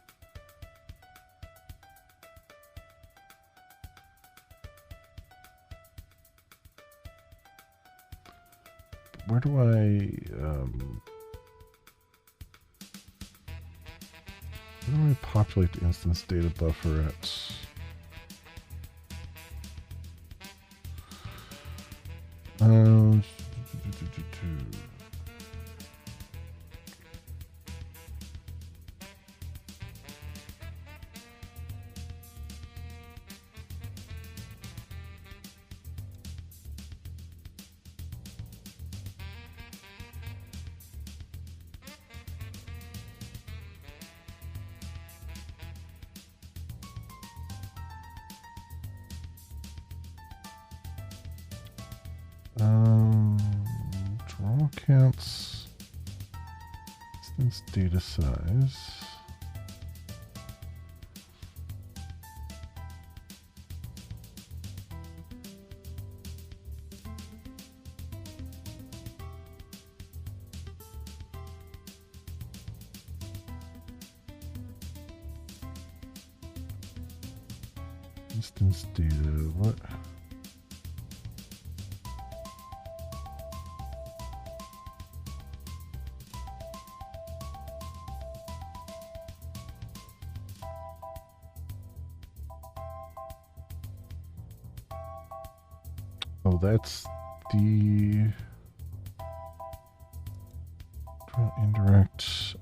Where do I populate the instance data buffer at? Draw counts, instance data size. Instance data, what? Oh, that's the indirect.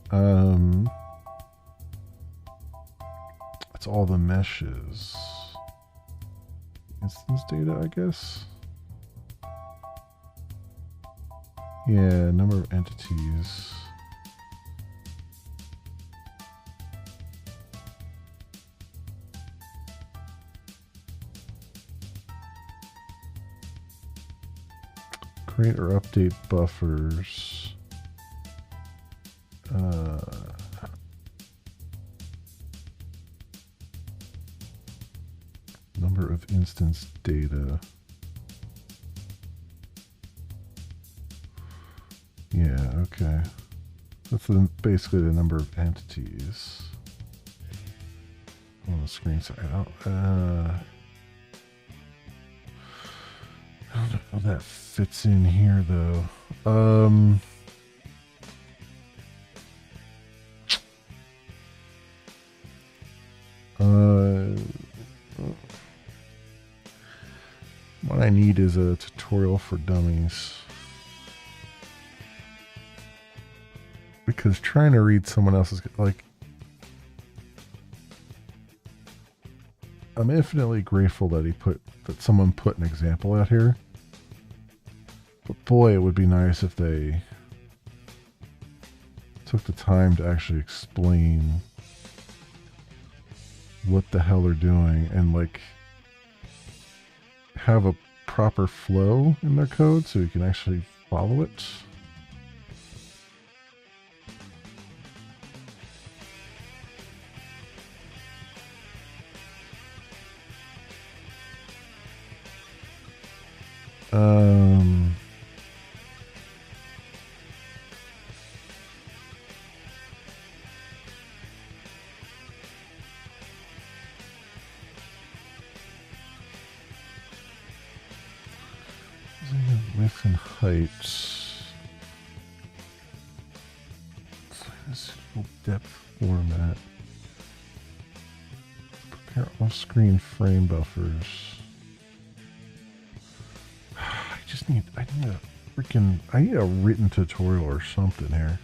That's all the meshes. Instance data, I guess. Yeah, number of entities. Create or update buffers. Number of instance data. Yeah, okay. That's basically the number of entities on the screen. Sorry, I don't know how that fits in here, though. What I need is a tutorial for dummies. Because trying to read someone else's, like, I'm infinitely grateful that someone put an example out here. But boy, it would be nice if they took the time to actually explain what the hell they're doing and, like, have a proper flow in their code so you can actually follow it. Width and height. This depth format. Prepare off-screen frame buffers. I need a written tutorial or something here.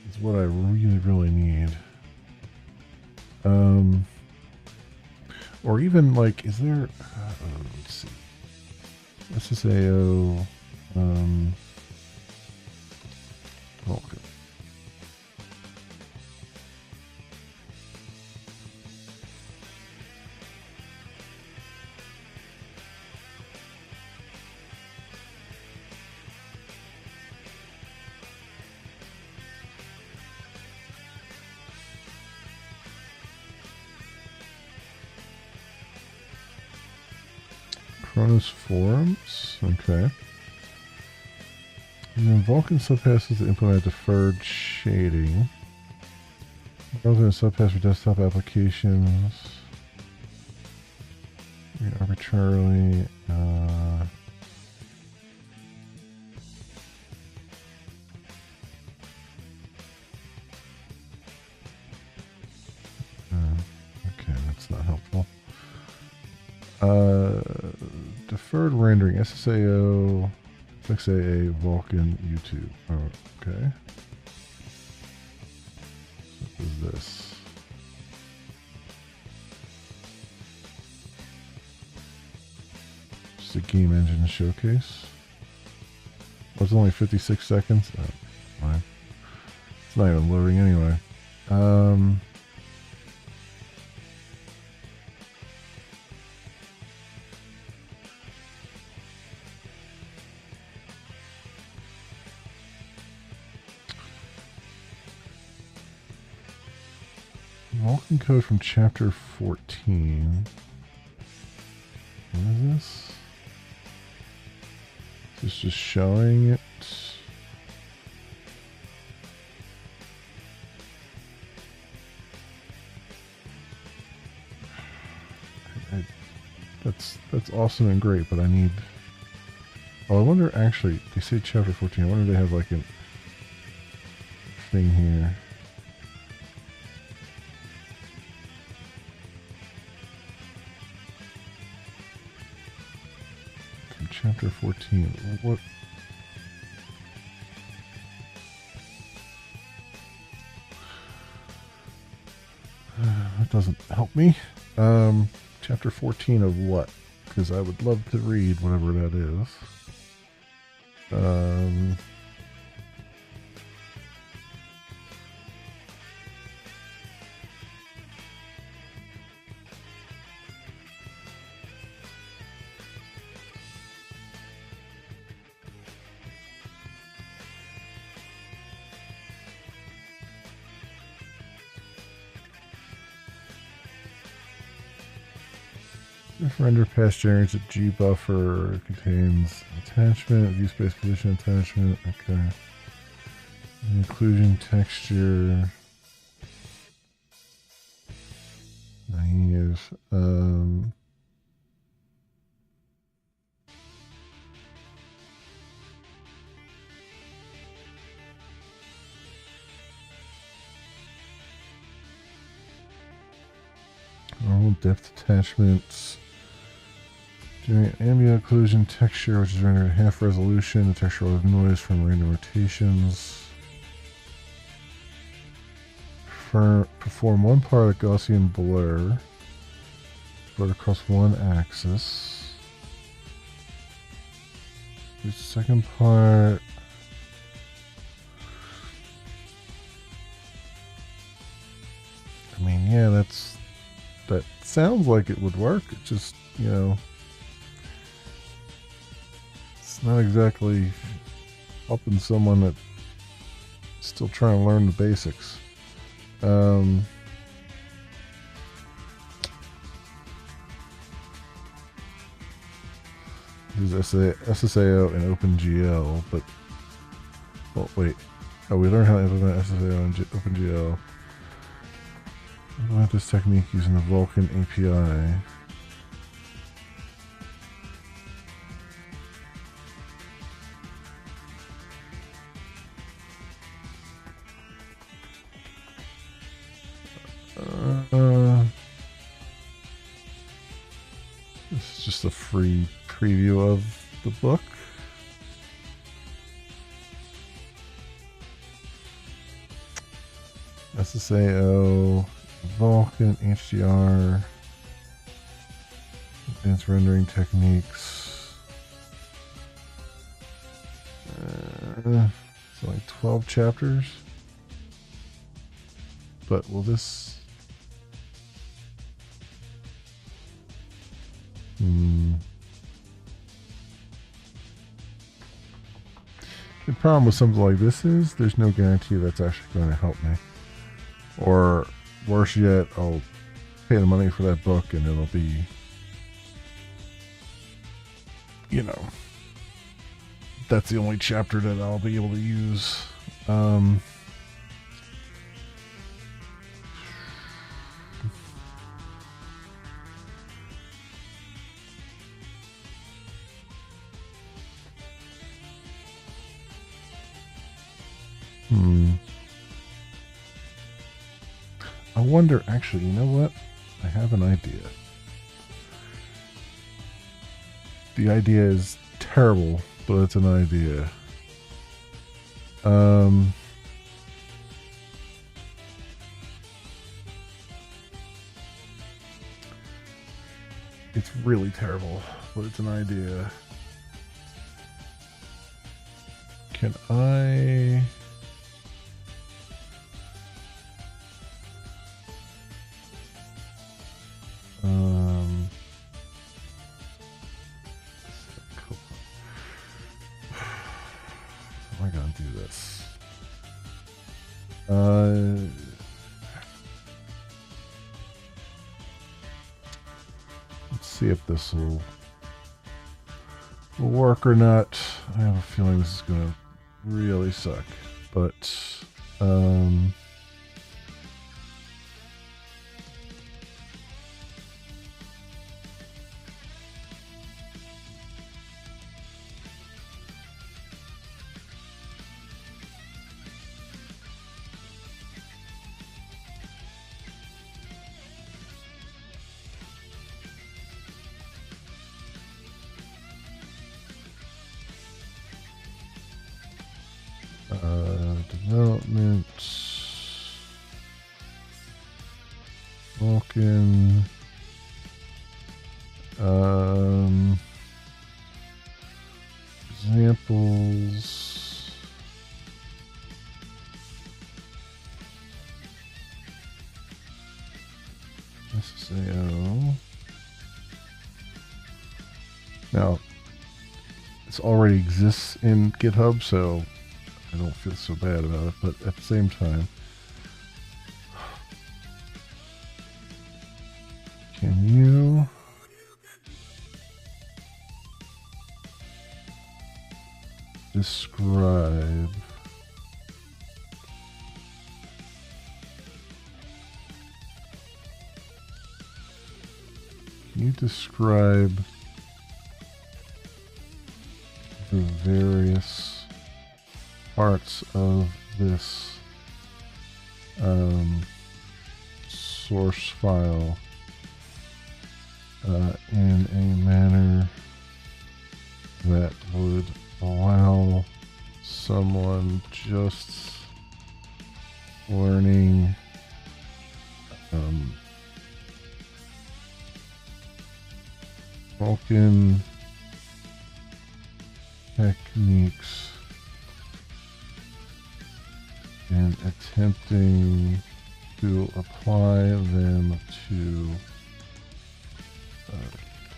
It's what I really, really need. Or even, like, is there, let's see, SSAO, okay. Chronos forums, okay. And then Vulkan subpasses to implement deferred shading. Browser and subpass for desktop applications. Arbitrarily. Okay, that's not helpful. Deferred rendering, SSAO, XAA, Vulkan, YouTube. Oh, okay. What is this? Just a game engine showcase. Oh, it's only 56 seconds? Oh, fine. It's not even loading anyway. Vulkan code from chapter 14. What is this? Is this just showing it? That's awesome and great, but I need... Oh, I wonder, actually, they say chapter 14. I wonder if they have like a thing here. From chapter 14. What? That doesn't help me. Chapter 14 of what? Because I would love to read whatever that is. If render pass generates a G buffer, contains attachment, view space position attachment, okay. Inclusion texture. Naive. Normal depth attachments. Generate ambient occlusion texture, which is rendered at half resolution. The texture will have noise from random rotations. Perform one part of Gaussian blur. Blur across one axis. The second part. I mean, yeah, that sounds like it would work. It just, you know, it's not exactly helping someone that's still trying to learn the basics. There's SSAO and OpenGL, but well, wait. Oh, we learned how to implement SSAO and OpenGL. Implement this technique using the Vulkan API. This is just a free preview of the book. SSAO, Vulkan, HDR, advanced rendering techniques. It's like 12 chapters. But will this... The problem with something like this is there's no guarantee that's actually going to help me. Or worse yet, I'll pay the money for that book and it'll be, you know, that's the only chapter that I'll be able to use. I wonder, actually, you know what? I have an idea. The idea is terrible, but it's an idea. It's really terrible, but it's an idea. Can I... How am I gonna do this? Let's see if this will work or not. I have a feeling this is gonna really suck, but development, Vulkan, examples, SSAO. Now, this already exists in GitHub, so I don't feel so bad about it, but at the same time, can you describe the various parts of this source file in a manner that would allow someone just learning Vulkan techniques and attempting to apply them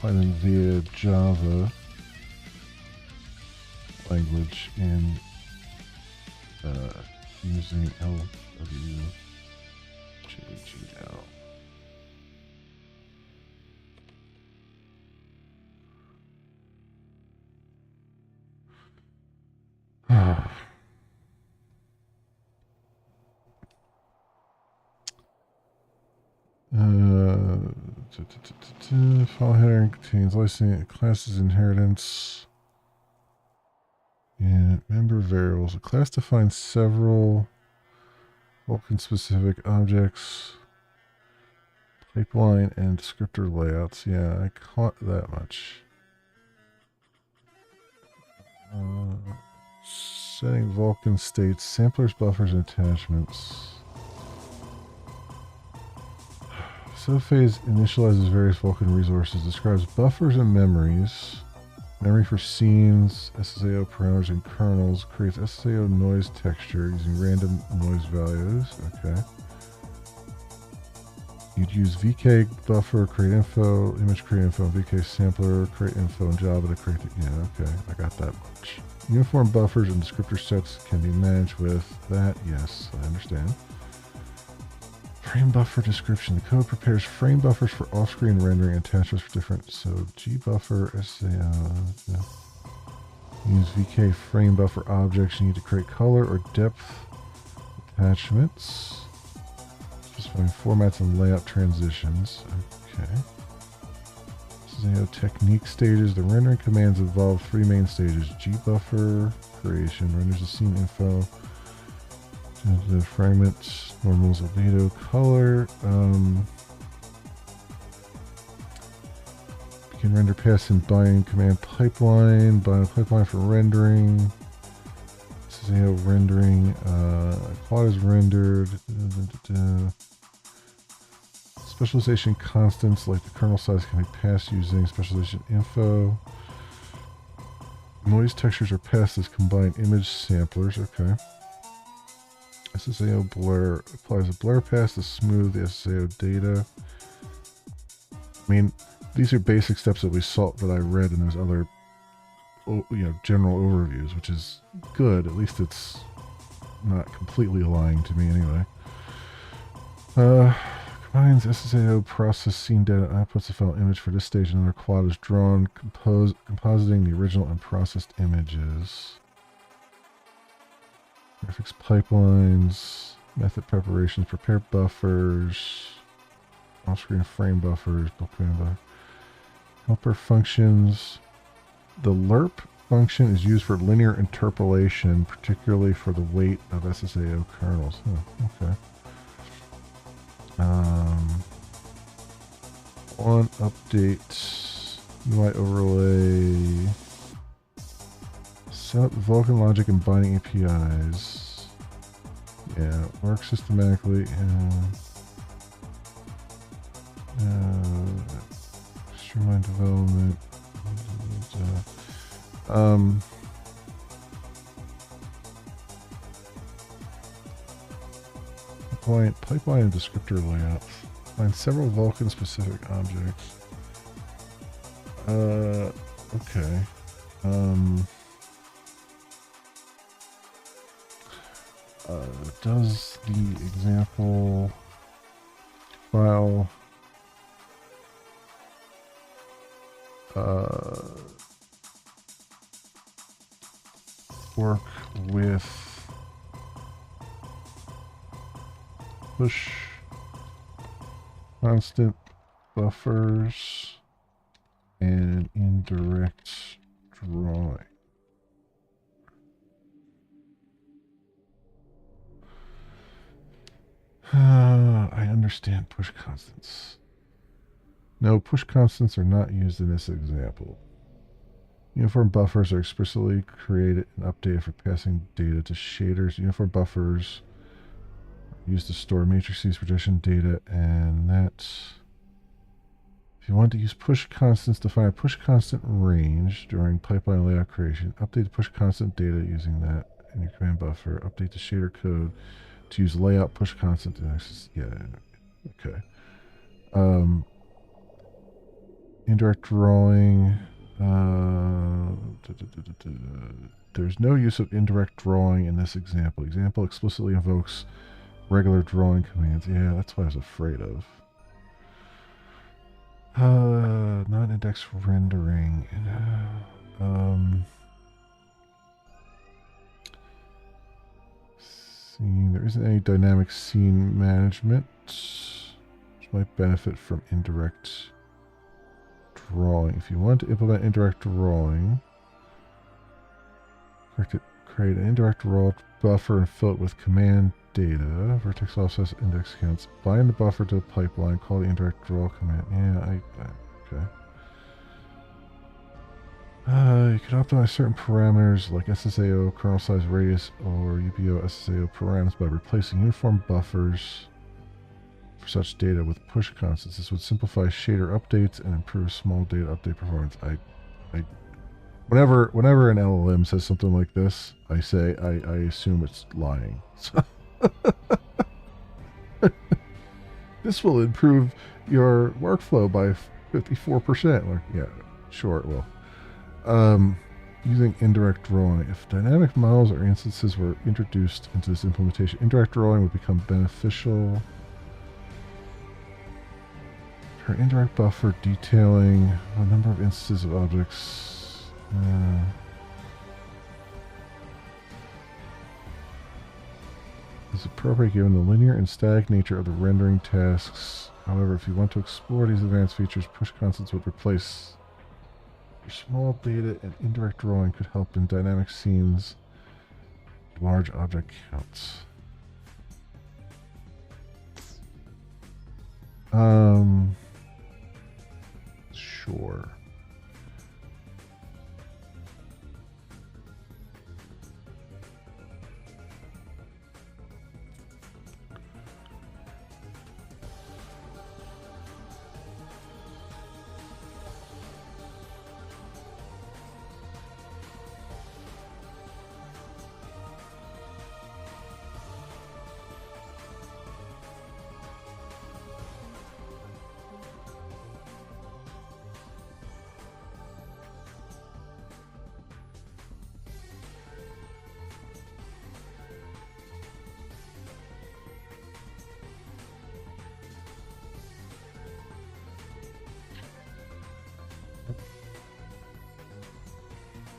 via Java language in using LWJGL. File header contains licensing classes inheritance and member variables. A class defines several Vulkan specific objects, pipeline and descriptor layouts. Yeah, I caught that much. Setting Vulkan states, samplers, buffers, and attachments. Subphase initializes various Vulkan resources, describes buffers and memories, memory for scenes, SSAO parameters and kernels, creates SSAO noise texture using random noise values. Okay. You'd use VK buffer, create info, image create info, VK sampler, create info in Java to create the, yeah, okay, I got that much. Uniform buffers and descriptor sets can be managed with that, yes, I understand. Frame buffer description. The code prepares frame buffers for off-screen rendering and attachments for different, so gbuffer, SSAO, yeah. Use VK frame buffer objects. You need to create color or depth attachments. Specifying formats and layout transitions. Okay. SSAO technique stages. The rendering commands involve three main stages. gbuffer creation renders the scene info. The fragments, normals, albedo, color. You can render past and bind command pipeline, bind a pipeline for rendering. SSAO rendering, quad is rendered. Specialization constants like the kernel size can be passed using specialization info. Noise textures are passed as combined image samplers. Okay. SSAO blur applies a blur pass to smooth the SSAO data. I mean, these are basic steps that we saw that I read in those other, general overviews, which is good. At least it's not completely lying to me anyway. Combines SSAO process scene data outputs the file image for this stage. Another quad is drawn, compositing the original and processed images. Graphics pipelines, method preparations, prepare buffers, off-screen frame buffers, helper functions. The lerp function is used for linear interpolation, particularly for the weight of SSAO kernels. Oh, okay. On update, UI overlay. Set up Vulkan logic and binding APIs. Yeah, work systematically and streamline development. Pipeline and descriptor layouts. Find several Vulkan specific objects. Okay. Does the example file work with push constant buffers and indirect drawing? I understand push constants. No, push constants are not used in this example. Uniform buffers are explicitly created and updated for passing data to shaders. Uniform buffers are used to store matrices, projection data, and that's... If you want to use push constants, define a push constant range during pipeline layout creation. Update the push constant data using that in your command buffer. Update the shader code to use layout push constant to access. Yeah, okay. Indirect drawing. There's no use of indirect drawing in this example. Example explicitly invokes regular drawing commands. Yeah, that's what I was afraid of. Non-index rendering. Scene. There isn't any dynamic scene management, which might benefit from indirect drawing. If you want to implement indirect drawing, create an indirect draw buffer and fill it with command data, vertex offsets, index counts, bind the buffer to the pipeline, call the indirect draw command. Yeah, okay. You can optimize certain parameters like SSAO, kernel size radius, or UPO SSAO parameters by replacing uniform buffers for such data with push constants. This would simplify shader updates and improve small data update performance. Whenever an LLM says something like this, I assume it's lying. So this will improve your workflow by 54%. Like, yeah, sure it will. Using indirect drawing. If dynamic models or instances were introduced into this implementation, indirect drawing would become beneficial. For indirect buffer detailing a number of instances of objects. Is appropriate given the linear and static nature of the rendering tasks. However, if you want to explore these advanced features, push constants would replace your small data, and indirect drawing could help in dynamic scenes, large object counts. Sure.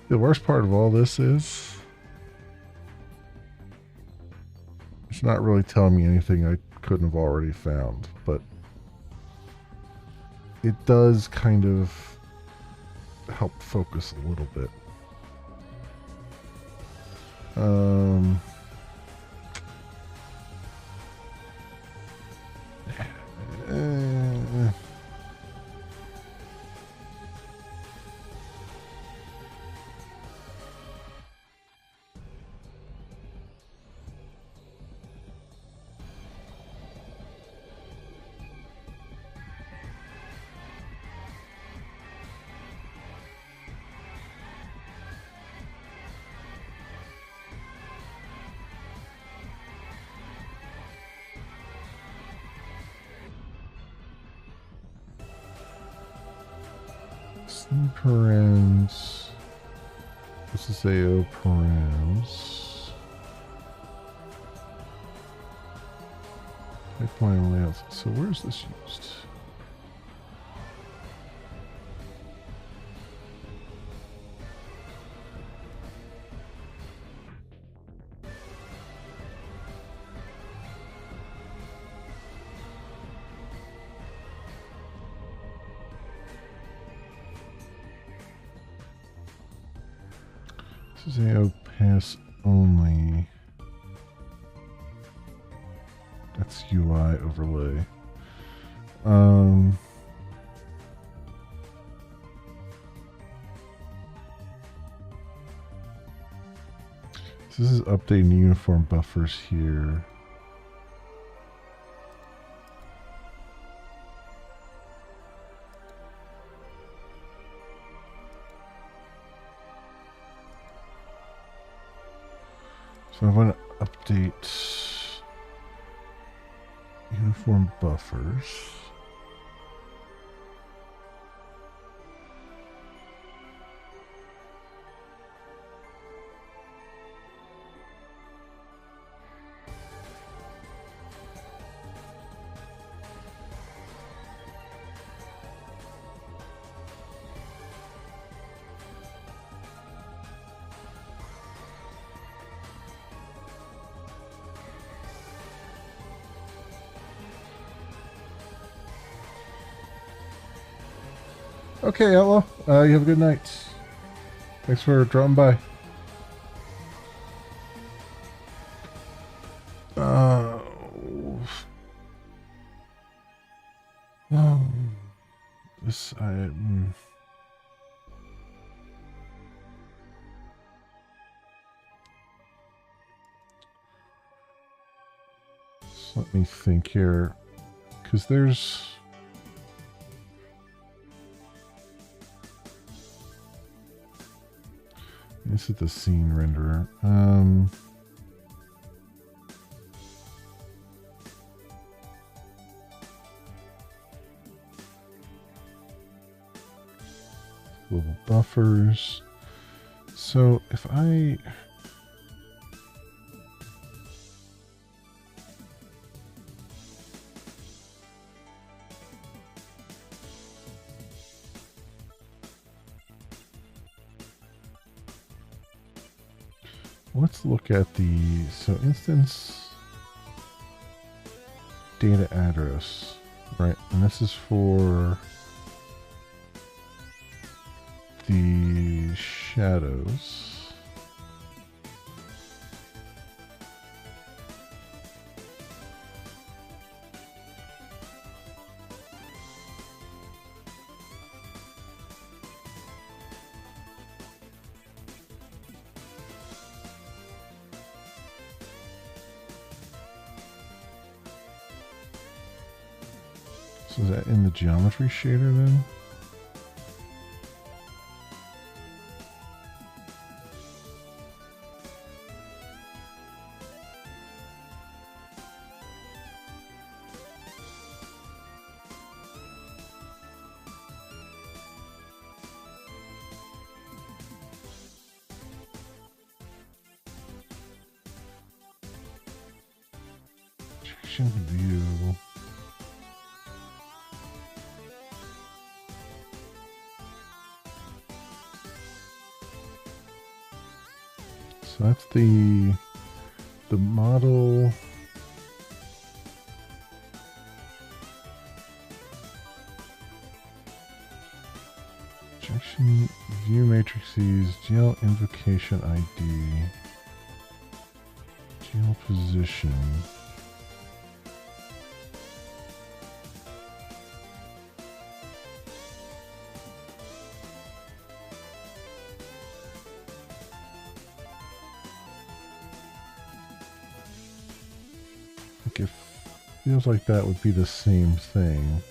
The worst part of all this is it's not really telling me anything I couldn't have already found, but it does kind of help focus a little bit. Parens. This is AO parens. Pipeline layouts. So where's this used? This is AO pass only. That's UI overlay. This is updating uniform buffers here. So I want to update uniform buffers. Okay, Outlaw. You have a good night. Thanks for dropping by. This let me think here, because there's. This is the scene renderer. Global buffers. So if I let's look at the instance data address, right? And this is for the shadows. So is that in the geometry shader then? Section view. So that's the model. Injection view matrices, GL invocation ID, GL position. It feels like that would be the same thing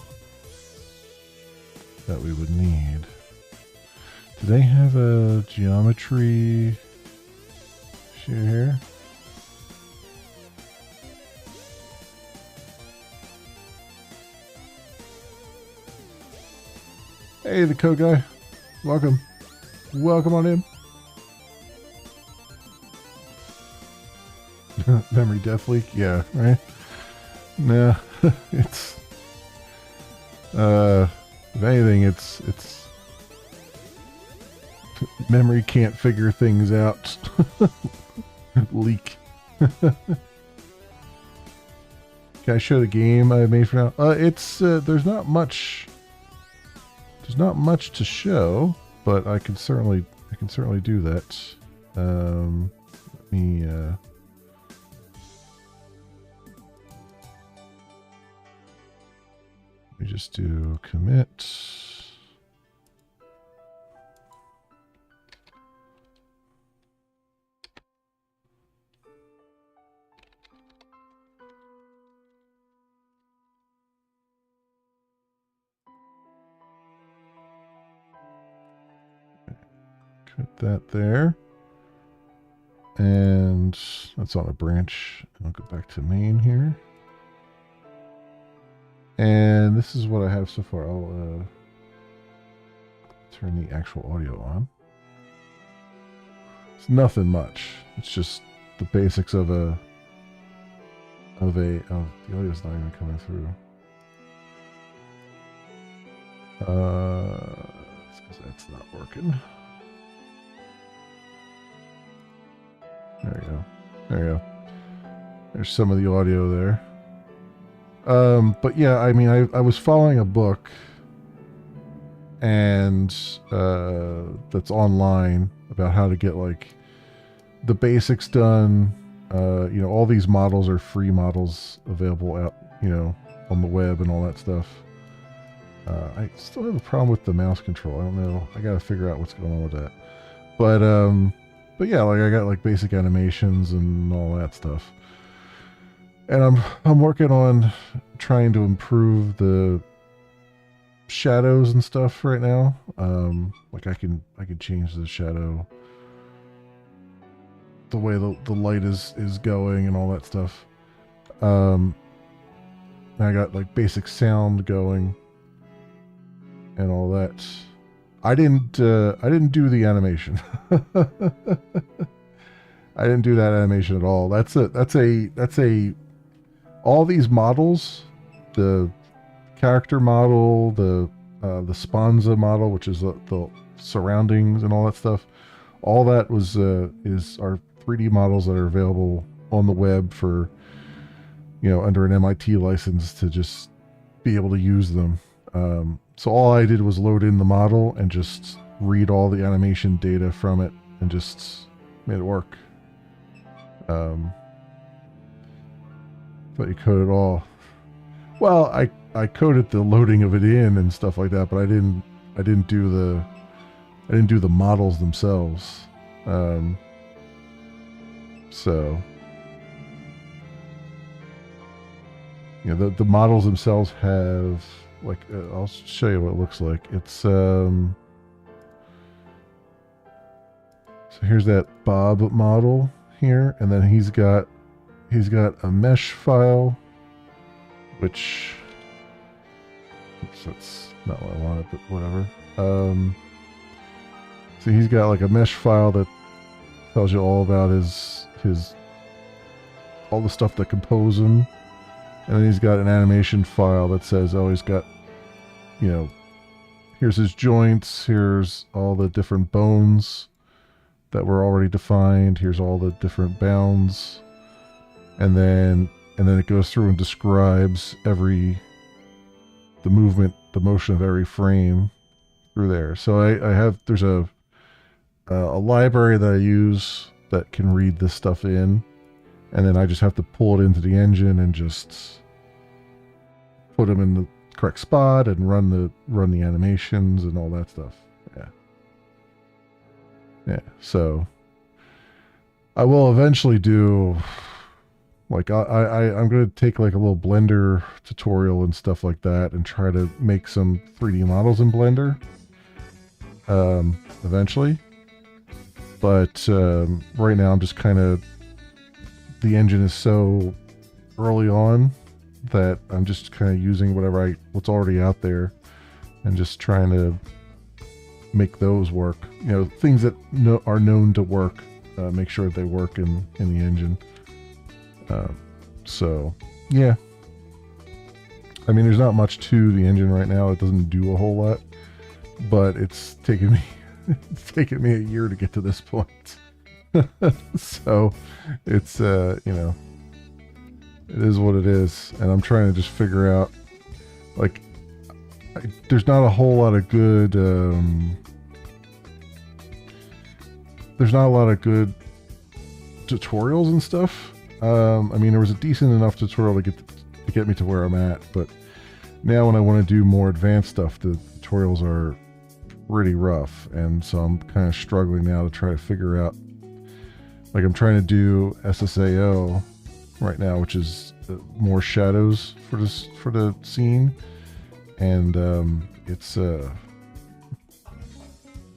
that we would need. Do they have a geometry share here? Hey, the code guy. Welcome. Welcome on in. Memory death leak? Yeah, right? Nah, it's... if anything, it's... memory can't figure things out. Leak. Can I show the game I made for now? It's there's not much to show, but I can certainly do that. Let me just do commit. Put that there. And that's on a branch. I'll go back to main here. And this is what I have so far. I'll turn the actual audio on. It's nothing much. It's just the basics of the audio's not even coming through. It's because that's not working. There you go. There you go. There's some of the audio there. But yeah, I mean, I was following a book, and that's online about how to get like the basics done. You know, all these models are free models available out, you know, on the web and all that stuff. I still have a problem with the mouse control. I don't know. I gotta figure out what's going on with that. But yeah, like I got like basic animations and all that stuff. And I'm working on trying to improve the shadows and stuff right now. Like I can change the shadow, the way the light is going and all that stuff. I got like basic sound going and all that. I didn't do the animation. I didn't do that animation at all. That's a all these models, the character model, the Sponza model, which is the surroundings and all that stuff. All that was is our 3D models that are available on the web for, you know, under an MIT license to just be able to use them. So all I did was load in the model and just read all the animation data from it and just made it work. Thought you coded all. Well, I coded the loading of it in and stuff like that, but I didn't do the models themselves. So yeah, the models themselves have like I'll show you what it looks like. It's so here's that Bob model here, and then he's got a mesh file, which oops, that's not what I wanted, but whatever. So he's got like a mesh file that tells you all about his all the stuff that compose him. And then he's got an animation file that says, oh, he's got, you know, here's his joints, here's all the different bones that were already defined, here's all the different bounds, and then it goes through and describes the motion of every frame through there. So there's a library that I use that can read this stuff in. And then I just have to pull it into the engine and just put them in the correct spot and run the animations and all that stuff. Yeah. So I will eventually do like I'm going to take like a little Blender tutorial and stuff like that and try to make some 3D models in Blender eventually. But right now I'm just kind of, the engine is so early on that I'm just kind of using what's already out there and just trying to make those work. You know, things that are known to work, make sure that they work in the engine. So yeah, I mean, there's not much to the engine right now. It doesn't do a whole lot, but it's taken me a year to get to this point. So it's you know, it is what it is, and I'm trying to just figure out, like, there's not a whole lot of good there's not a lot of good tutorials and stuff. I mean, there was a decent enough tutorial to get me to where I'm at, but now when I want to do more advanced stuff, the tutorials are pretty rough, and so I'm kind of struggling now to try to figure out, like, I'm trying to do SSAO right now, which is more shadows for the scene, and it's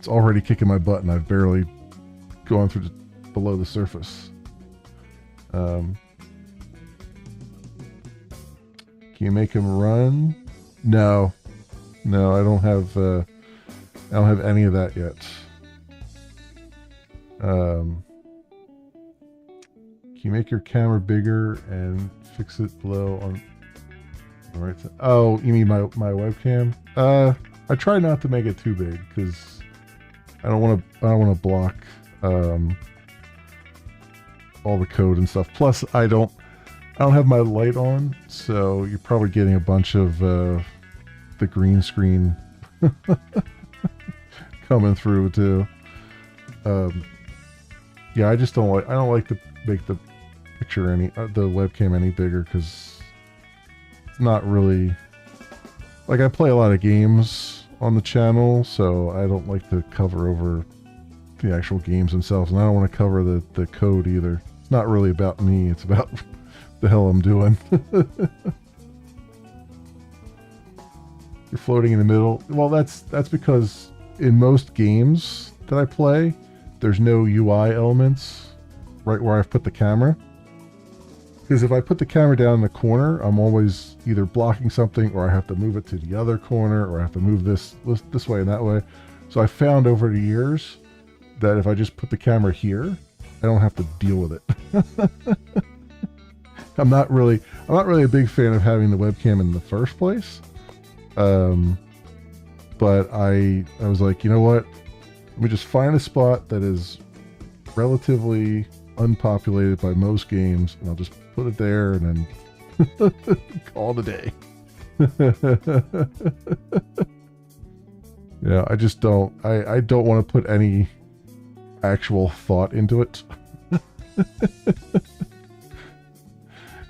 already kicking my butt, and I've barely gone through below the surface. Can you make him run? No, I don't have any of that yet. Can you make your camera bigger and fix it below on the right side? Oh, you mean my webcam? I try not to make it too big because I don't want to block all the code and stuff. Plus, I don't have my light on, so you're probably getting a bunch of the green screen coming through too. Yeah, I don't like to make the picture the webcam any bigger, because it's not really, like, I play a lot of games on the channel, so I don't like to cover over the actual games themselves, and I don't want to cover the code either. It's not really about me, it's about the hell I'm doing. You're floating in the middle. Well, that's because in most games that I play, there's no UI elements right where I've put the camera. Because if I put the camera down in the corner, I'm always either blocking something, or I have to move it to the other corner, or I have to move this way and that way. So I found over the years that if I just put the camera here, I don't have to deal with it. I'm not really a big fan of having the webcam in the first place. But I was like, you know what? Let me just find a spot that is relatively unpopulated by most games, and I'll just put it there and then call it a day. Yeah, I just don't. I don't want to put any actual thought into it.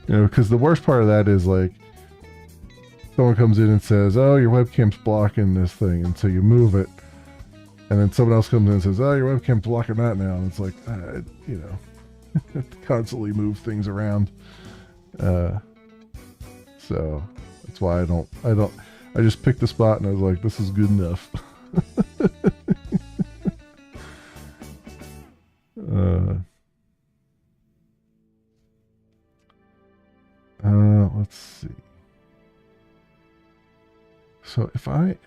You know, because the worst part of that is, like, someone comes in and says, "Oh, your webcam's blocking this thing," and so you move it, and then someone else comes in and says, "Oh, your webcam's blocking that now," and it's like, you know, constantly move things around. So that's why I just picked the spot, and I was like, this is good enough. Let's see. So if I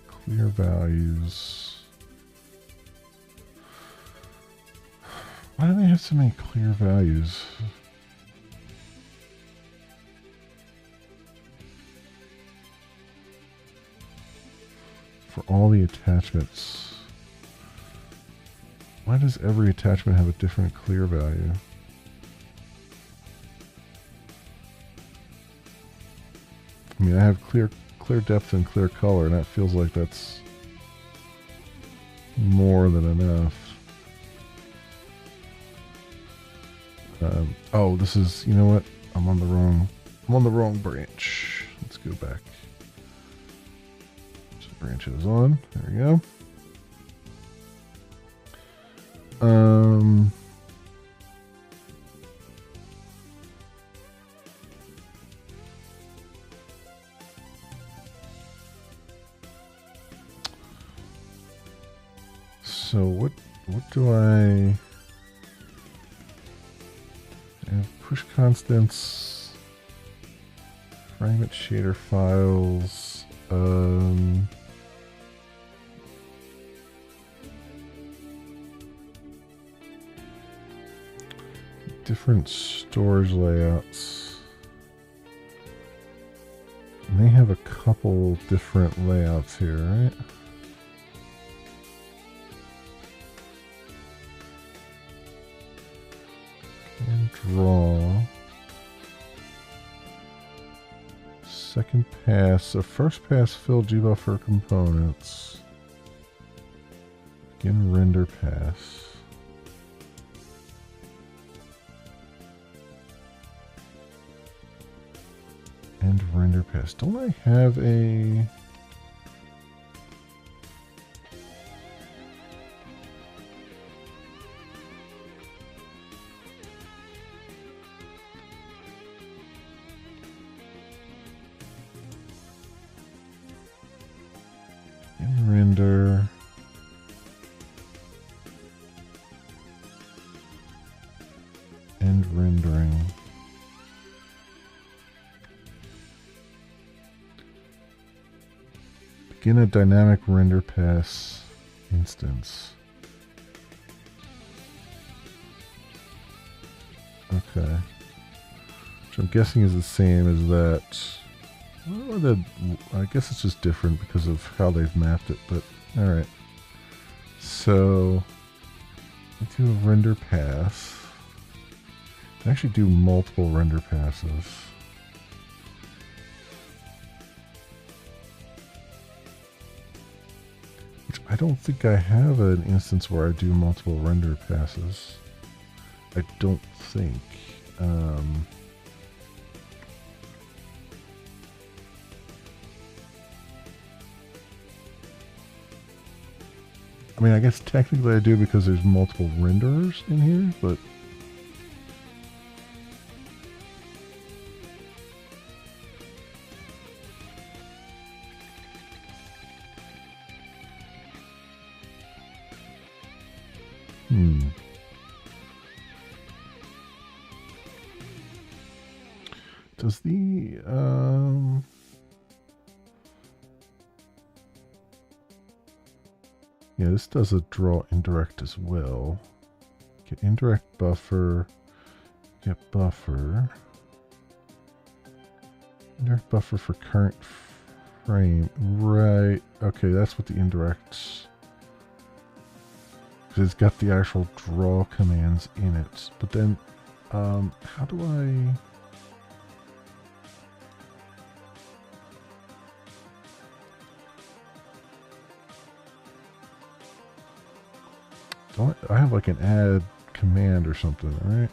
clear values, why do they have so many clear values? For all the attachments. Why does every attachment have a different clear value? I mean, I have clear depth and clear color, and that feels like that's more than enough. Oh, this is, you know what? I'm on the wrong branch. Let's go back. So branches on. There we go. So what do I... And push constants, fragment shader files, different storage layouts. And they have a couple different layouts here, right? And draw. Second pass. So first pass fill gbuffer components. Begin render pass. And render pass. Don't I have a... and render. And rendering. Begin a dynamic render pass instance. Okay. Which I'm guessing is the same as that. I guess it's just different because of how they've mapped it, but alright. So, I do a render pass. I can actually do multiple render passes. I don't think I have an instance where I do multiple render passes. I don't think. I mean, I guess technically I do because there's multiple renderers in here, but... Does the, yeah, this does a draw indirect as well. Get indirect buffer, get buffer. Indirect buffer for current frame. Right, okay, that's what the indirects... Because it's got the actual draw commands in it. But then, how do I... I have like an add command or something, right?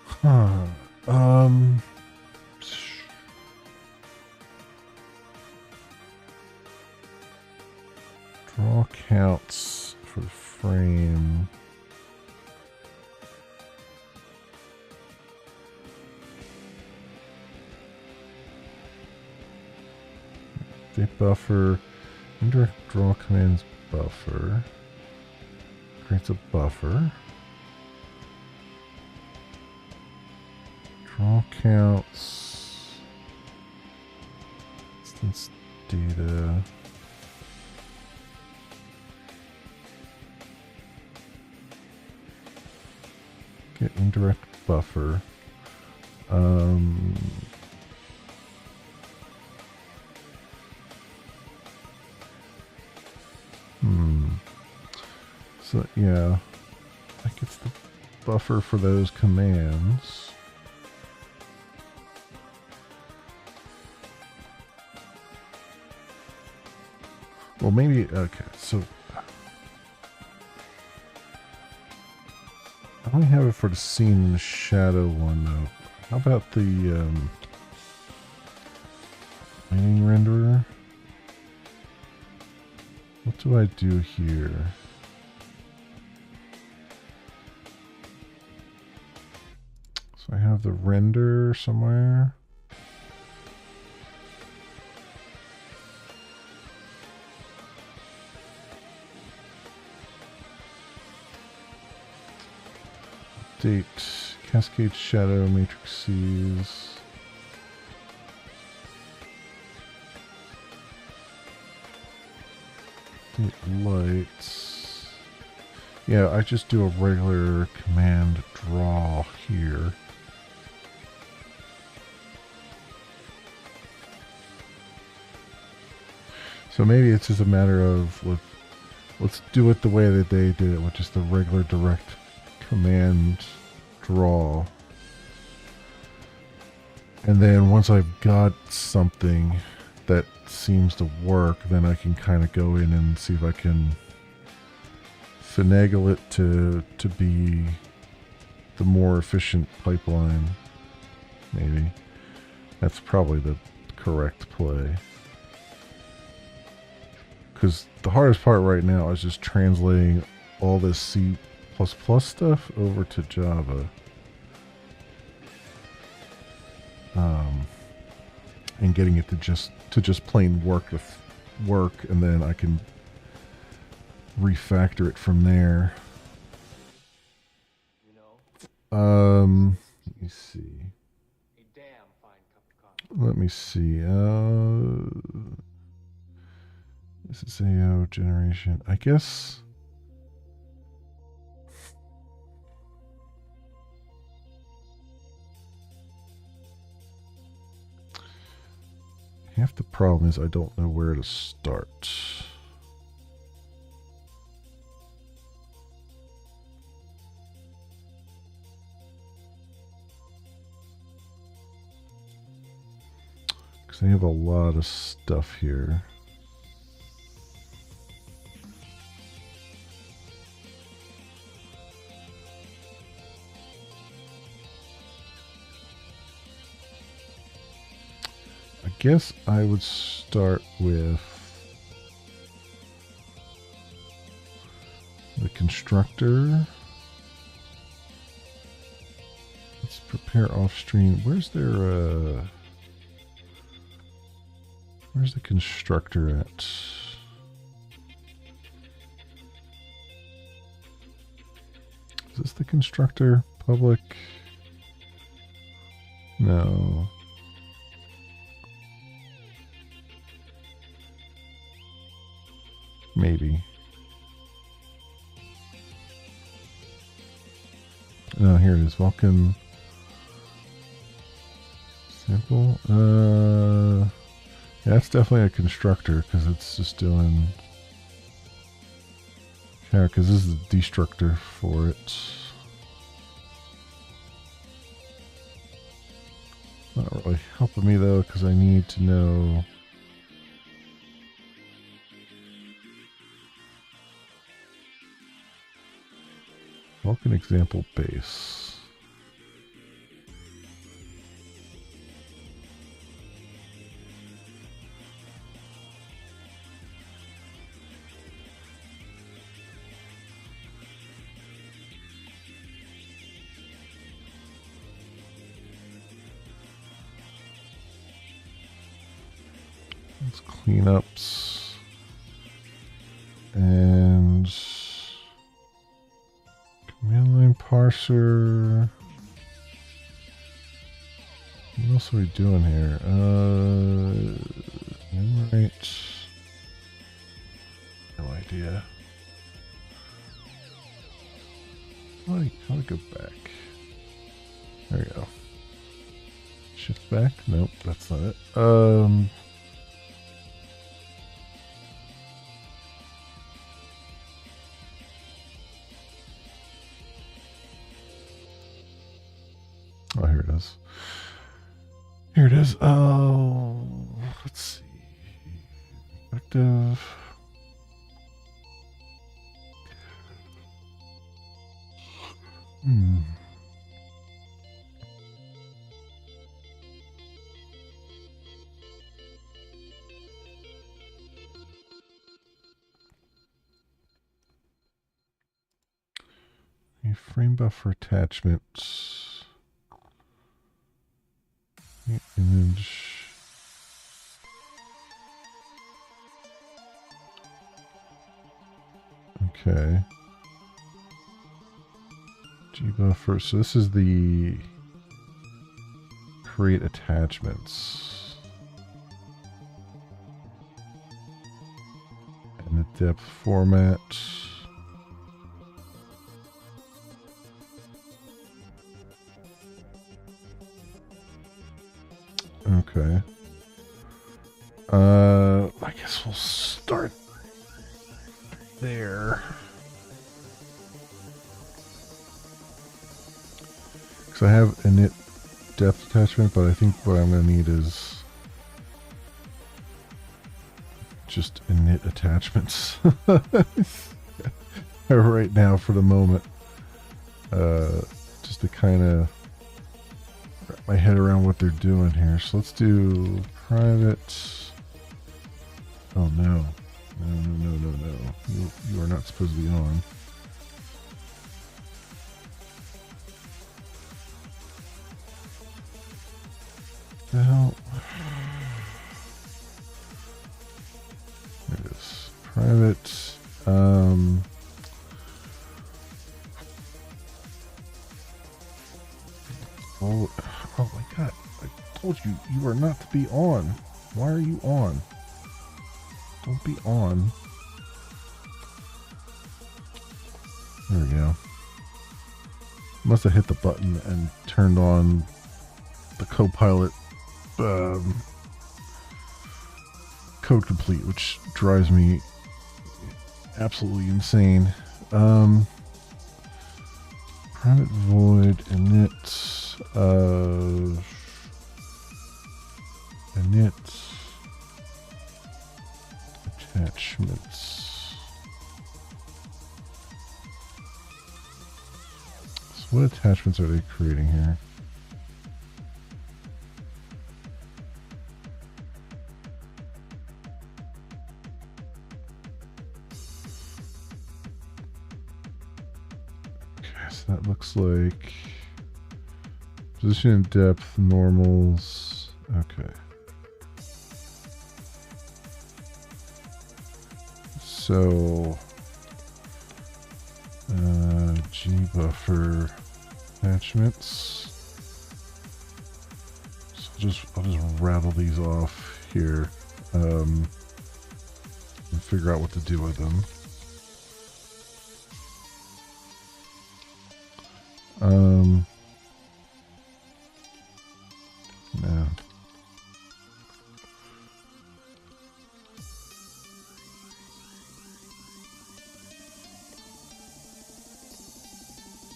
Huh. Draw counts for the frame. They buffer, indirect draw commands buffer, creates a buffer, draw counts, instance data, get indirect buffer, So, yeah, that gets the buffer for those commands. Well, maybe, okay, so I only have it for the scene in the shadow one, though. How about the lighting renderer? What do I do here? So I have the render somewhere. State, cascade shadow, matrices. State lights. Yeah, I just do a regular command draw here. So maybe it's just a matter of let's do it the way that they did it, which is the regular direct command draw. And then once I've got something that seems to work, then I can kind of go in and see if I can finagle it to be the more efficient pipeline. Maybe. That's probably the correct play. Because the hardest part right now is just translating all this C++ stuff over to Java. And getting it to just plain work, and then I can refactor it from there. Let me see. A damn fine cup of coffee. Let me see. This is AO generation. I guess. Half the problem is I don't know where to start. Because I have a lot of stuff here. I guess I would start with the constructor. Let's prepare off stream. Where's the constructor at? Is this the constructor? Public? No. Maybe. Oh, here it is. Welcome. Sample. Yeah, that's definitely a constructor because it's just doing. Yeah, because this is the destructor for it. Not really helping me though because I need to know. Vulkan example base. Let's cleanups and command line parser. What else are we doing here? Enumerate. No idea. How do I go back? There we go. Shift back? Nope, that's not it. Oh, here it is. Here it is. Oh, let's see. Active. A frame buffer attachment. Image. Okay. Gbuffer. So this is the create attachments. And the depth format. Okay. I guess we'll start there. Because I have init depth attachment, but I think what I'm going to need is just init attachments right now for the moment. Just to kind of wrap my head around what they're doing here. So let's do private. Oh no. No. You are not supposed to be on. The hell? There it is. Private. Oh my god. I told you, you are not to be on. Why are you on? Don't be on. There we go. Must have hit the button and turned on the Copilot code complete, which drives me absolutely insane. Private void init attachments. So what attachments are they creating here? So that looks like position and depth, normals. Okay. So Gbuffer attachments. So I'll just rattle these off here and figure out what to do with them. No.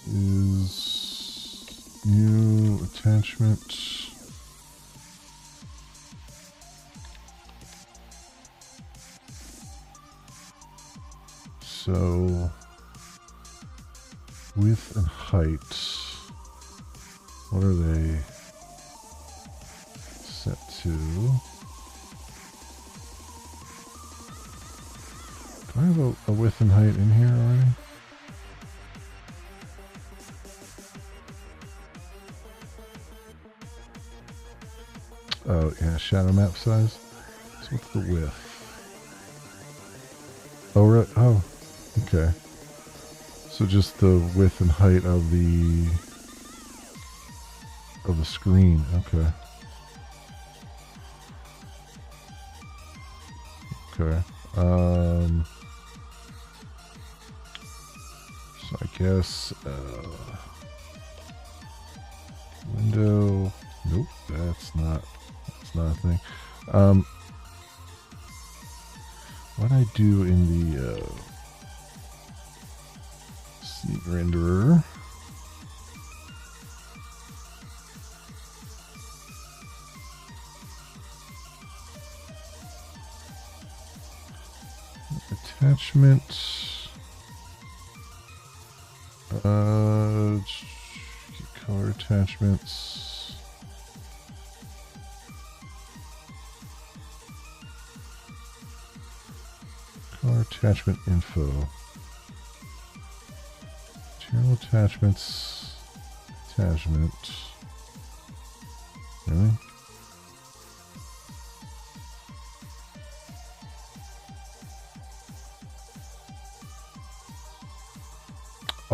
Is new attachment. So width and height. What are they set to? Do I have a width and height in here already? Oh, yeah, shadow map size. So what's the width? Oh, really? Oh, okay. So just the width and height of the screen. Okay. Okay. So I guess window. Nope, that's not a thing. What I do in the scene renderer. Attachment. Color attachments. Color attachment info. Material attachments. Attachment. Really?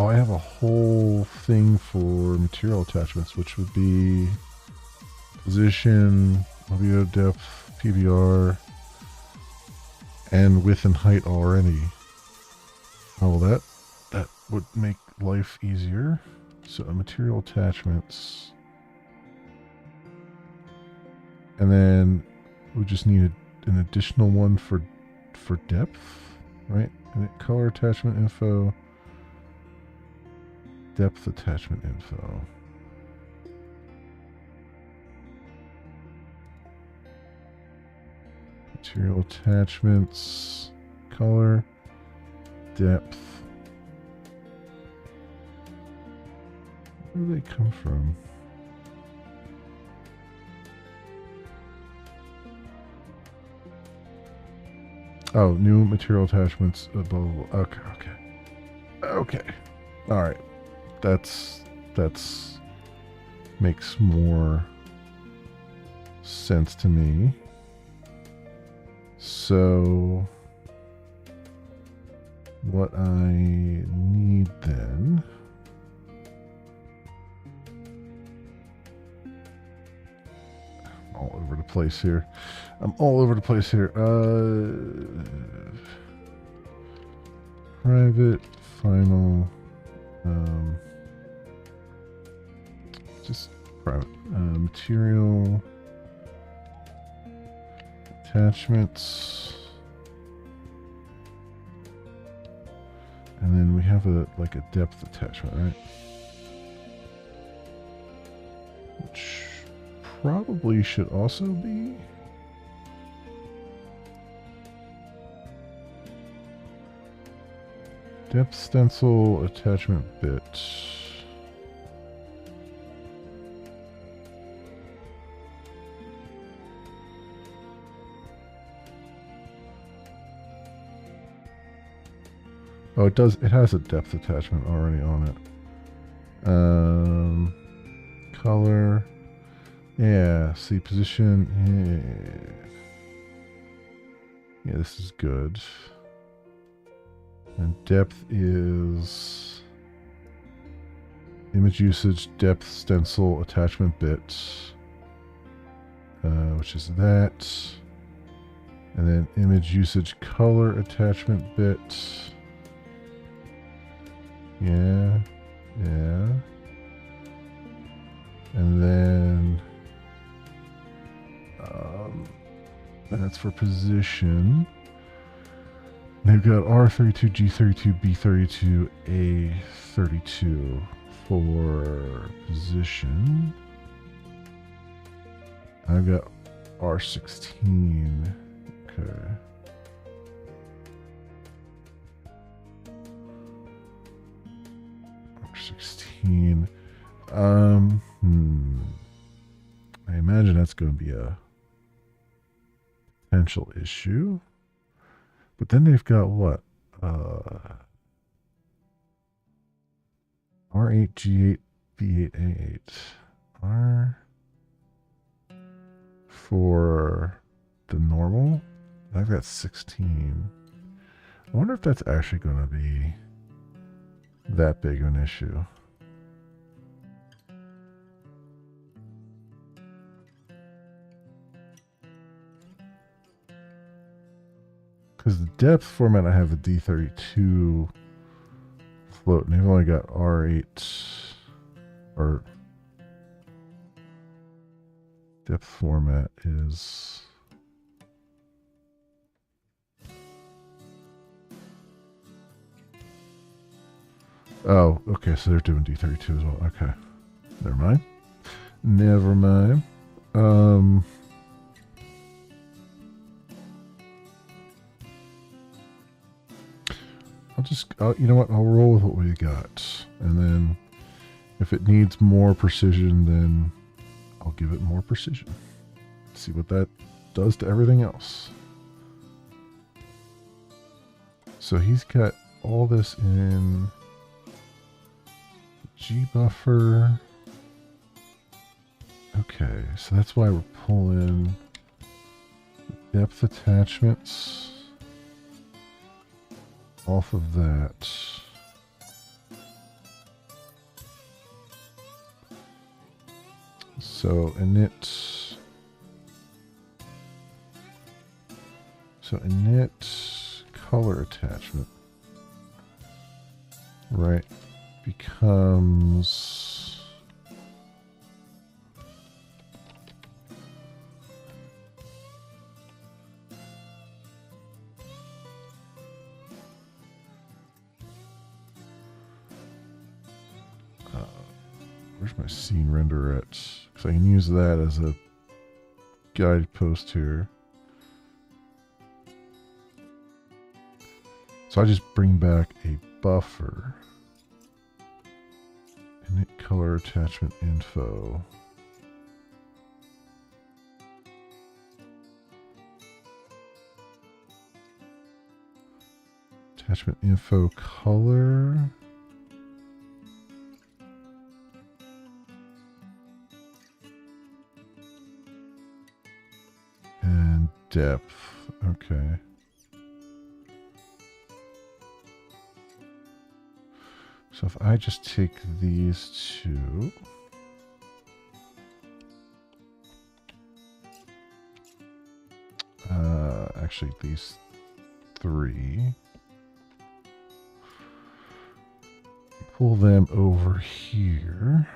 Oh, I have a whole thing for material attachments, which would be position, audio depth, PBR, and width and height already. Oh, well, that would make life easier. So material attachments. And then we just need an additional one for depth, right? And color attachment info, depth attachment info. Material attachments, color, depth. Where do they come from? Oh, new material attachments. Okay. All right. That's makes more sense to me. So what I need then all over the place here. I'm all over the place here. Private, final, just private, material, attachments, and then we have a depth attachment, right? Which probably should also be depth stencil attachment bit. Oh, it does. It has a depth attachment already on it. Color. Yeah, see position. Yeah, this is good. And depth is image usage, depth stencil attachment bit, which is that. And then image usage color attachment bit. Yeah. And then that's for position. They've got R32, G32, B32, A32 for position. I've got R16. Okay. R16. I imagine that's going to be a potential issue. But then they've got what? R8, G8, B8, A8. R for the normal. I've got 16. I wonder if that's actually going to be that big of an issue. Because the depth format, I have a D32 float, and they've only got R8, or depth format is... Oh, okay, so they're doing D32 as well. Okay. Never mind. You know what? I'll roll with what we got. And then if it needs more precision, then I'll give it more precision. See what that does to everything else. So he's got all this in G buffer. Okay, so that's why we're pulling depth attachments off of that. So init. So init color attachment, right, becomes where's my scene renderer at? Because I can use that as a guidepost here. So I just bring back a buffer. Init color attachment info. Attachment info color. And depth. Okay. So if I just take these two, actually these three, pull them over here.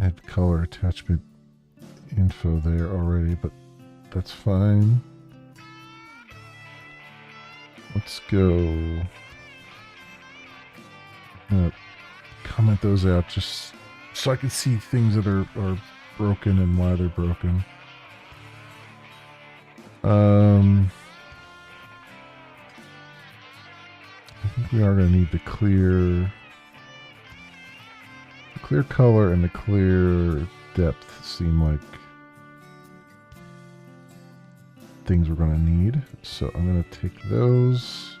Add color attachment info there already, but that's fine. Let's go. Comment those out just so I can see things that are broken and why they're broken. I think we are going to need the clear color and the clear depth seem like things we're going to need. So I'm going to take those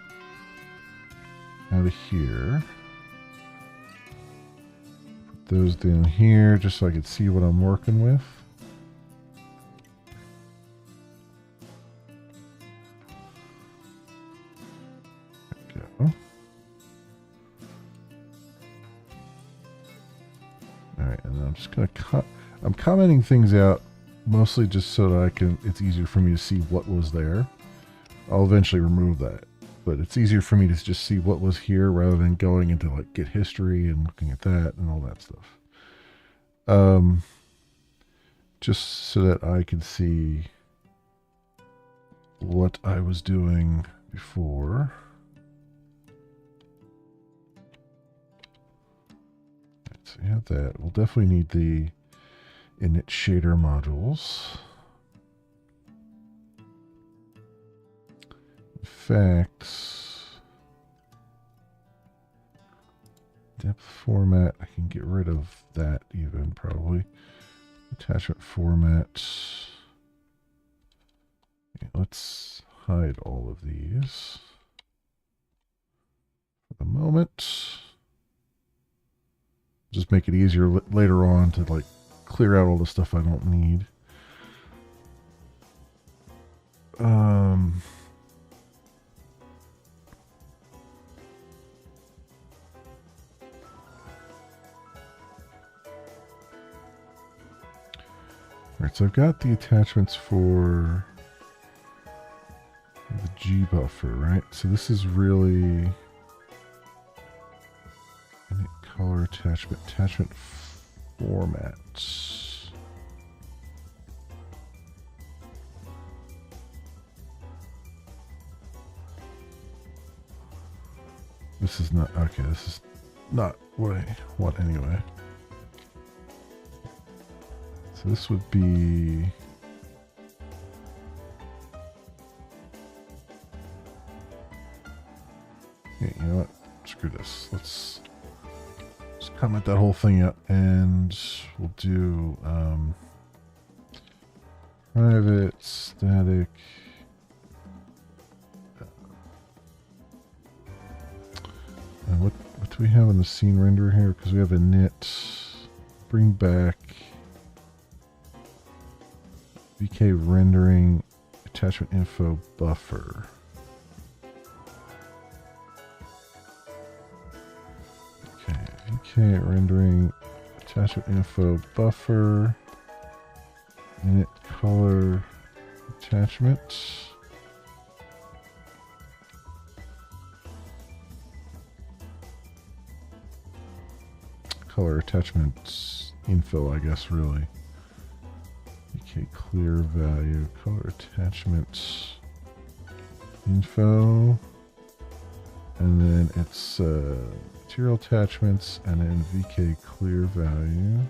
out of here. Put those down here just so I can see what I'm working with. There we go. Alright, and then I'm just going to I'm commenting things out mostly just so that it's easier for me to see what was there. I'll eventually remove that, but it's easier for me to just see what was here rather than going into like get history and looking at that and all that stuff. Just so that I can see what I was doing before. So you have that. We'll definitely need the init shader modules. In fact, depth format, I can get rid of that even probably. Attachment format. Okay, let's hide all of these for the moment. Just make it easier later on to like clear out all the stuff I don't need. Alright, so I've got the attachments for the G buffer, right? So this is really color attachment format. This is not okay. This is not what I want anyway. So this would be okay, you know what? Screw this. Let's just comment that whole thing out, and we'll do private static. And what do we have in the scene renderer here? Because we have init, bring back VK rendering attachment info buffer. Okay, VK rendering attachment info buffer, init color attachment. Color attachment info, I guess, really. Okay, clear value, color attachment info, and then it's material attachments, and then VK clear value.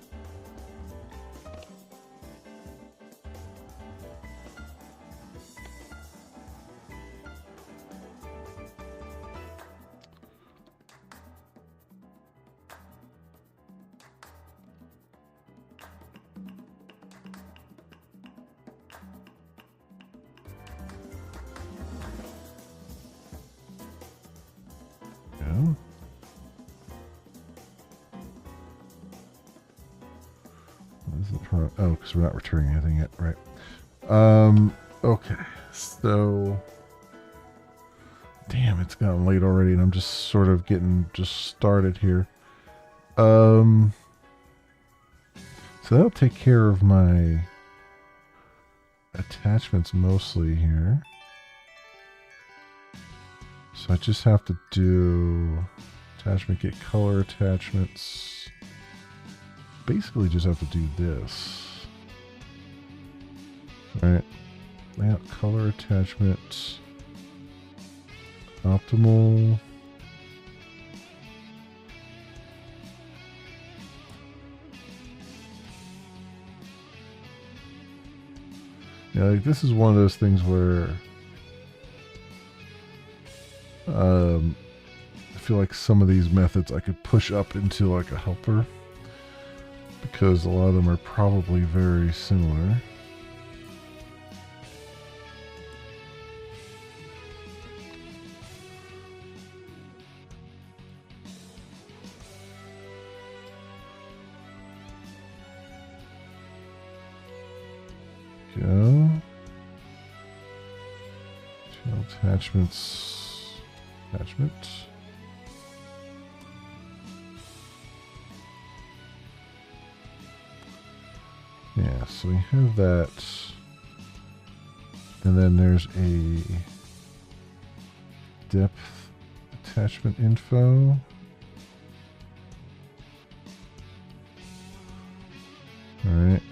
Oh, because we're not returning anything yet, right? Okay, so damn, it's gotten late already, and I'm just sort of getting started here. So that'll take care of my attachments mostly here. So I just have to do attachment get color attachments. Basically just have to do this. Right. Layout color attachment. Optimal. Yeah, like this is one of those things where I feel like some of these methods I could push up into like a helper, because a lot of them are probably very similar. Go. Attachments. Attachment. Yeah, so we have that. And then there's a depth attachment info. All right.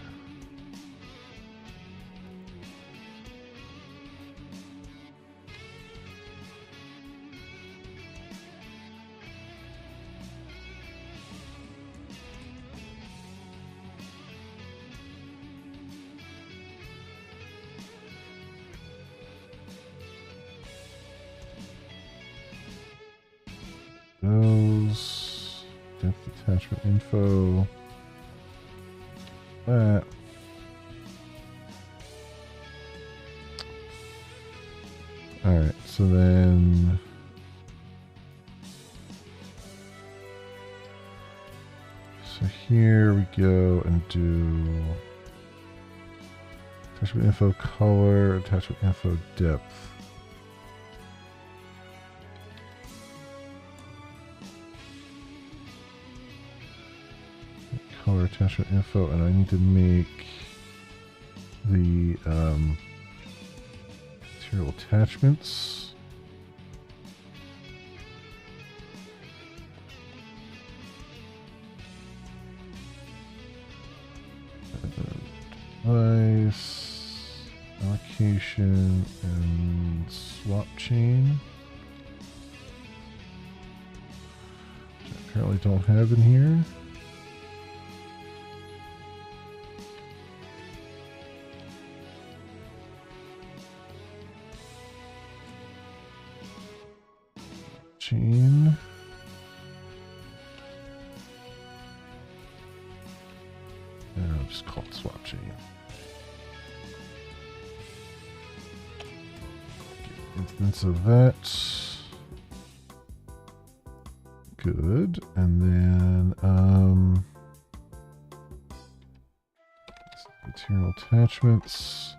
Those depth attachment info. That. All right, so then here we go and do attachment info color, attachment info depth. Color attachment info, and I need to make the material attachments. Device, allocation, and swap chain. Which I apparently don't have in here. Chain. And I'll just call it swap chain. Get instance of that. good. And then material attachments.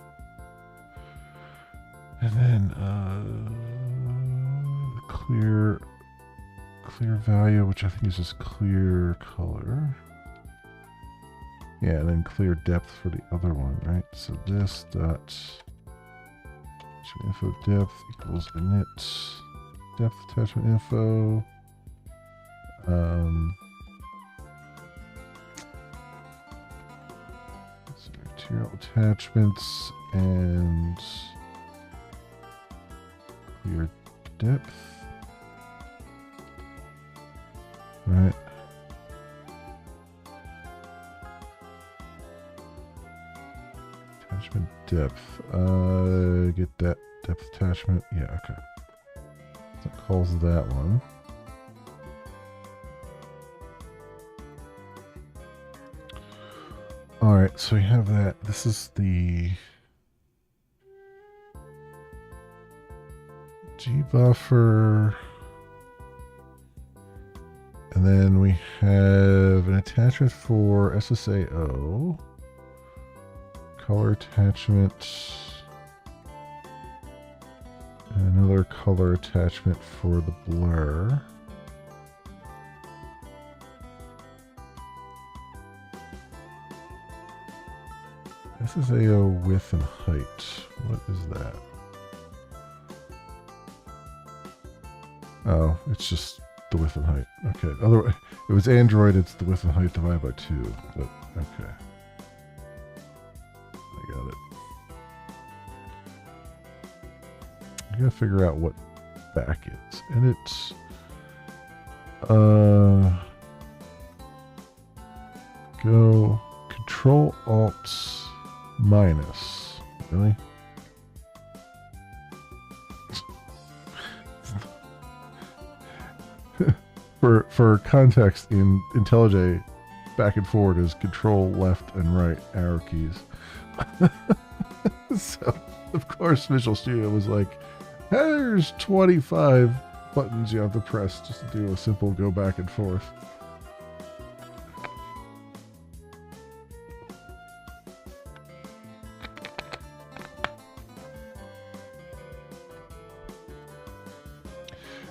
And then clear value, which I think is just clear color. Yeah, and then clear depth for the other one, right? So this dot info depth equals init depth attachment info. So material attachments and clear depth. Right. Attachment depth. Get that depth attachment. Yeah, okay. So it calls that one. Alright, so we have that. This is the G buffer. And then we have an attachment for SSAO. Color attachment. And another color attachment for the blur. SSAO width and height. What is that? Oh, it's just the width and height. Okay. Otherwise, it was Android, it's the width and height divided by 2. But, okay. I got it. I gotta figure out what back is. And it's... Go... Control Alt minus. Really? For context, in IntelliJ, back and forward is control left and right arrow keys. So, of course, Visual Studio was like, there's 25 buttons you have to press just to do a simple go back and forth.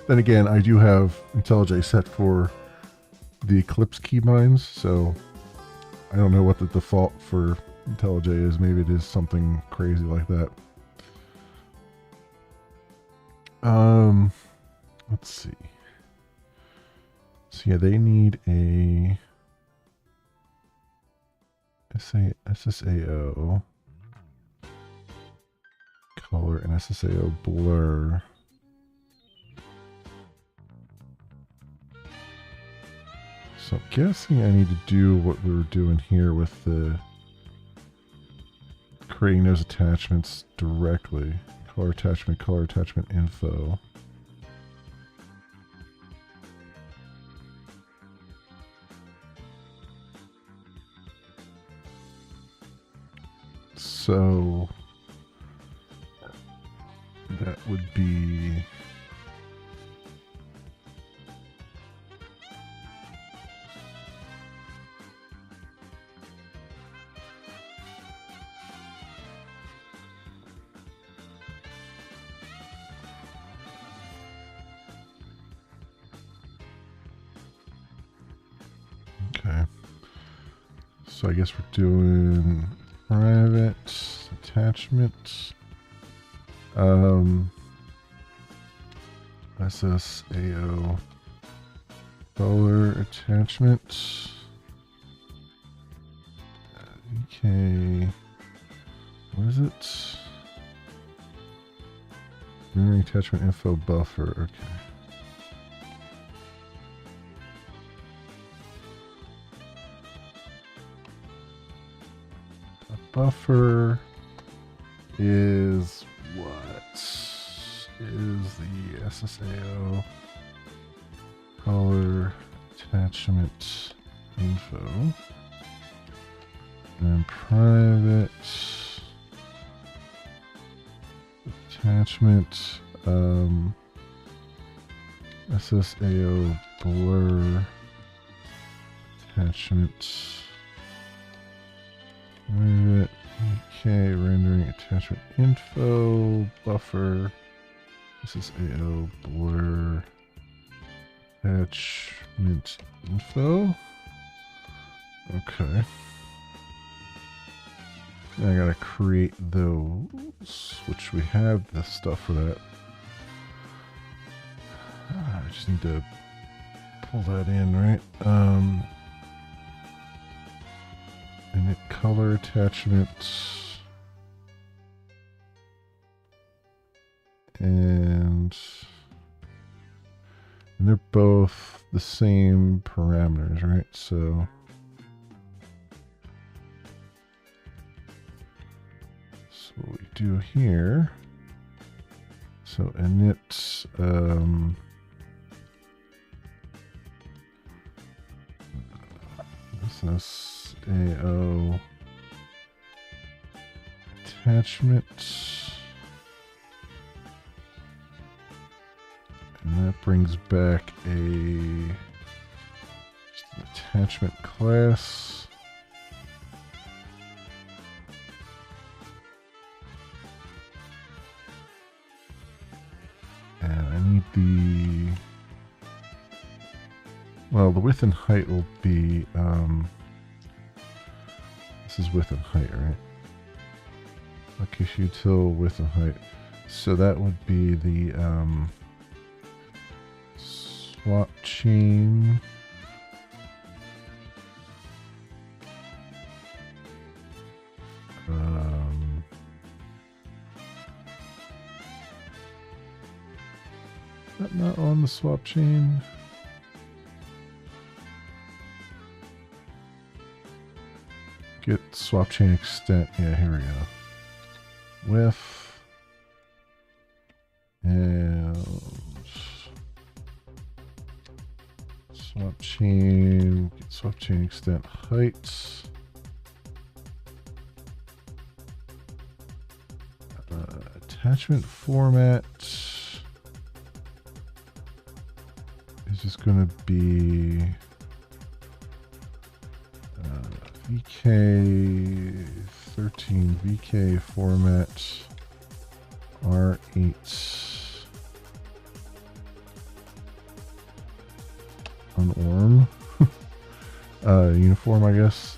Then again, I do have IntelliJ set for the Eclipse keybinds, so I don't know what the default for IntelliJ is. Maybe it is something crazy like that. Let's see. So yeah, they need a SSAO color and SSAO blur. So I'm guessing I need to do what we were doing here with the creating those attachments directly. Color attachment info. So that would be okay. So I guess we're doing private attachment, SSAO color attachment, okay, what is it? Memory attachment info buffer, okay. Buffer is what is the SSAO color attachment info, and private attachment SSAO blur attachment. Move it. Okay, rendering attachment info buffer. SSAO blur attachment info. Okay. I gotta create those, which we have the stuff for that. I just need to pull that in, right? Init color attachments. And they're both the same parameters, right? So what we do here, so init SSAO attachment, and that brings back just an attachment class. And I need the width and height will be, this is width and height, right? Okay, util width and height. So that would be the, swap chain. Is that not on the swap chain? Get swap chain extent. Yeah, here we go. Width and swap chain. Get swap chain extent height. Attachment format is just going to be VK13 VK format R8 unorm uniform, I guess.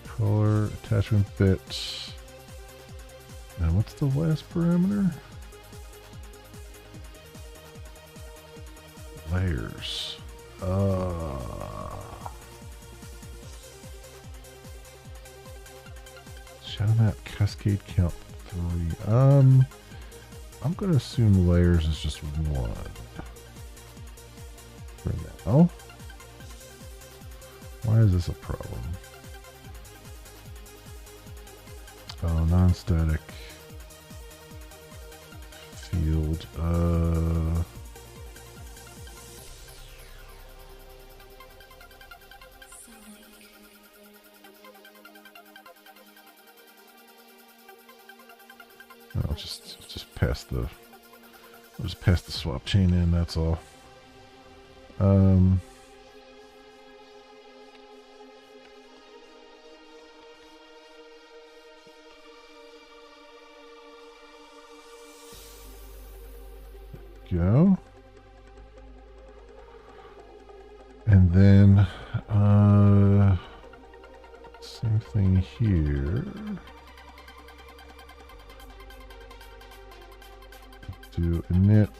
Color attachment bit. And what's the last parameter? Layers. Shadow map cascade count 3. I'm gonna assume layers is just 1 for now. Why is this a problem? Oh, non-static field. I'll just pass the swap chain in, that's all. Go. And then same thing here. Do init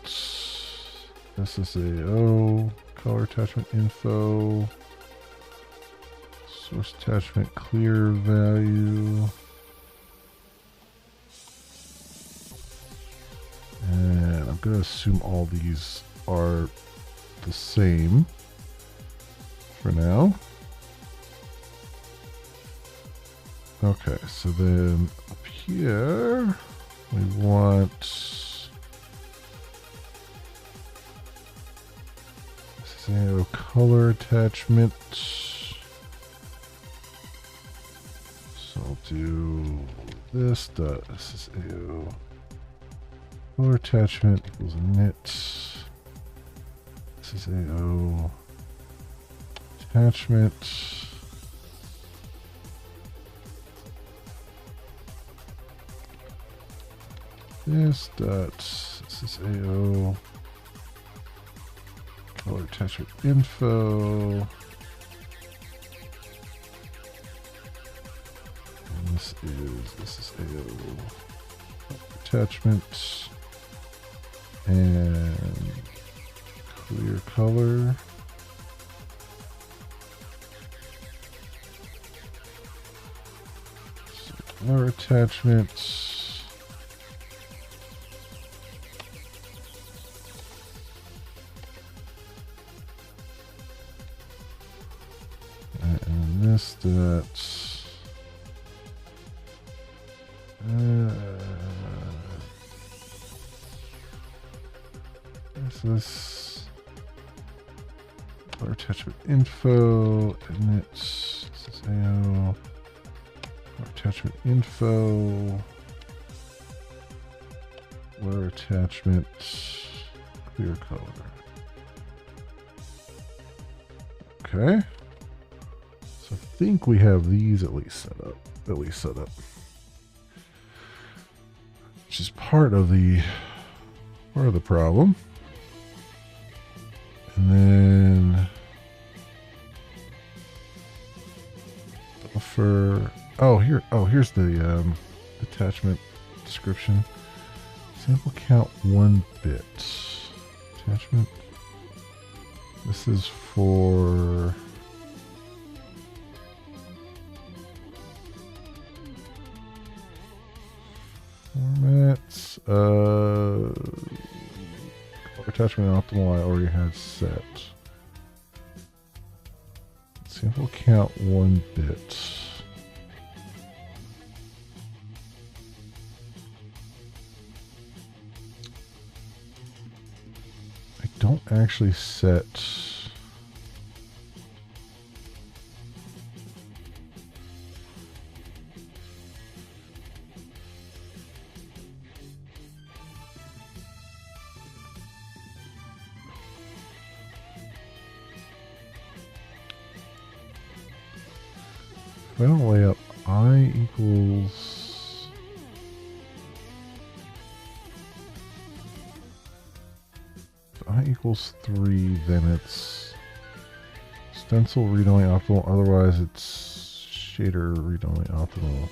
SSAO color attachment info source attachment clear value, and I'm going to assume all these are the same for now. Okay, so then up here we want color attachment. So I'll do this dot SSAO color attachment equals init This is AO attachment. This is AO color attachment info. And this is AO attachment and clear color. Color attachments. And this, this color attachment info, and this is AO attachment info, color attachment, clear color. Okay. So I think we have these at least set up. Which is part of the problem. And then buffer. Here's the attachment description. Sample count 1 bit. Attachment. This is for formats. Attachment optimal I already had set. Sample count 1 bit. I don't actually set if I don't lay up I equals if I equals 3, then it's stencil read-only optimal, otherwise it's shader read-only optimal.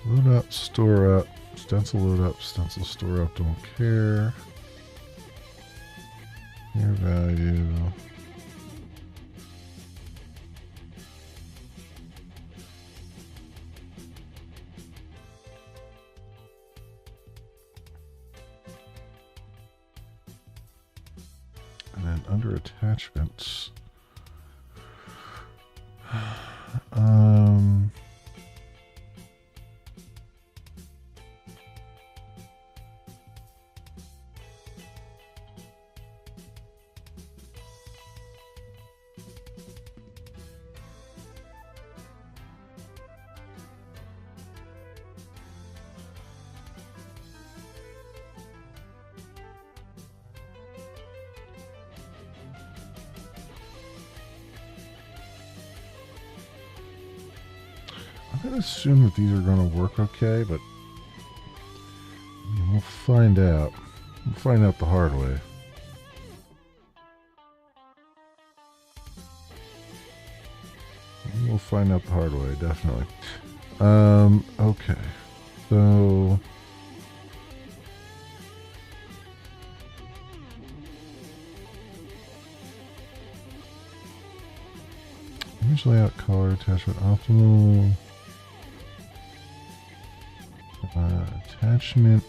Load up, store up, stencil load up, stencil store up, don't care. Your value. And then under attachments, I'm going to assume that these are going to work okay, but I mean, we'll find out. We'll find out the hard way. We'll find out the hard way, definitely. Okay. So image layout, color, attachment optimal. Attachment.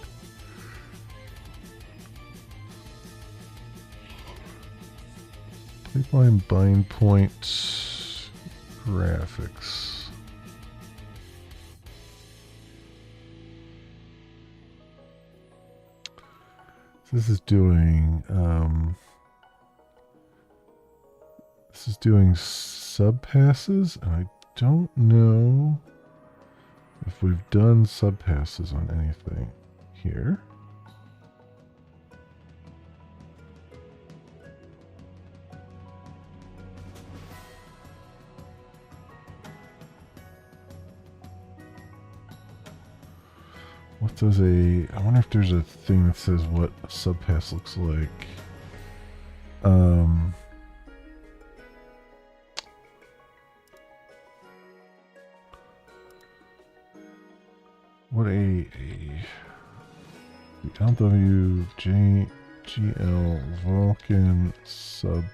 Pipeline bind points. Graphics. This is doing subpasses, and I don't know if we've done subpasses on anything here. What does I wonder if there's a thing that says what a subpass looks like. What a LWJGL Vulcan subpass.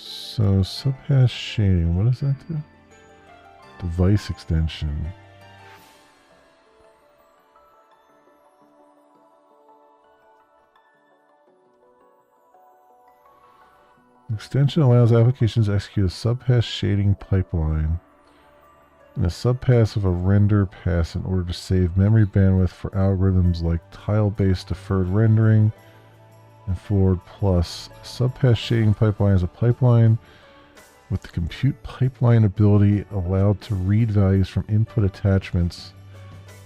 So subpass shading, what does that do? Device extension. Extension allows applications to execute a subpass shading pipeline in a subpass of a render pass in order to save memory bandwidth for algorithms like tile-based deferred rendering and forward plus. A subpass shading pipeline is a pipeline with the compute pipeline ability allowed to read values from input attachments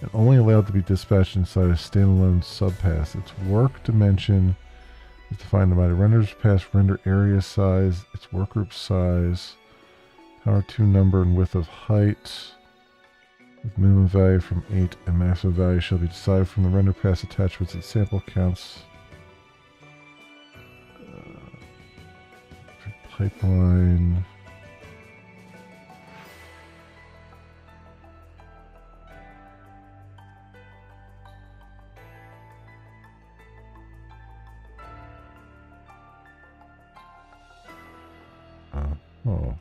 and only allowed to be dispatched inside a standalone subpass. Its work dimension is defined by the render's pass render area size, its workgroup size, power 2 number and width of height, with minimum value from 8 and maximum value shall be decided from the render pass attachments and sample counts. Pipeline. Oh.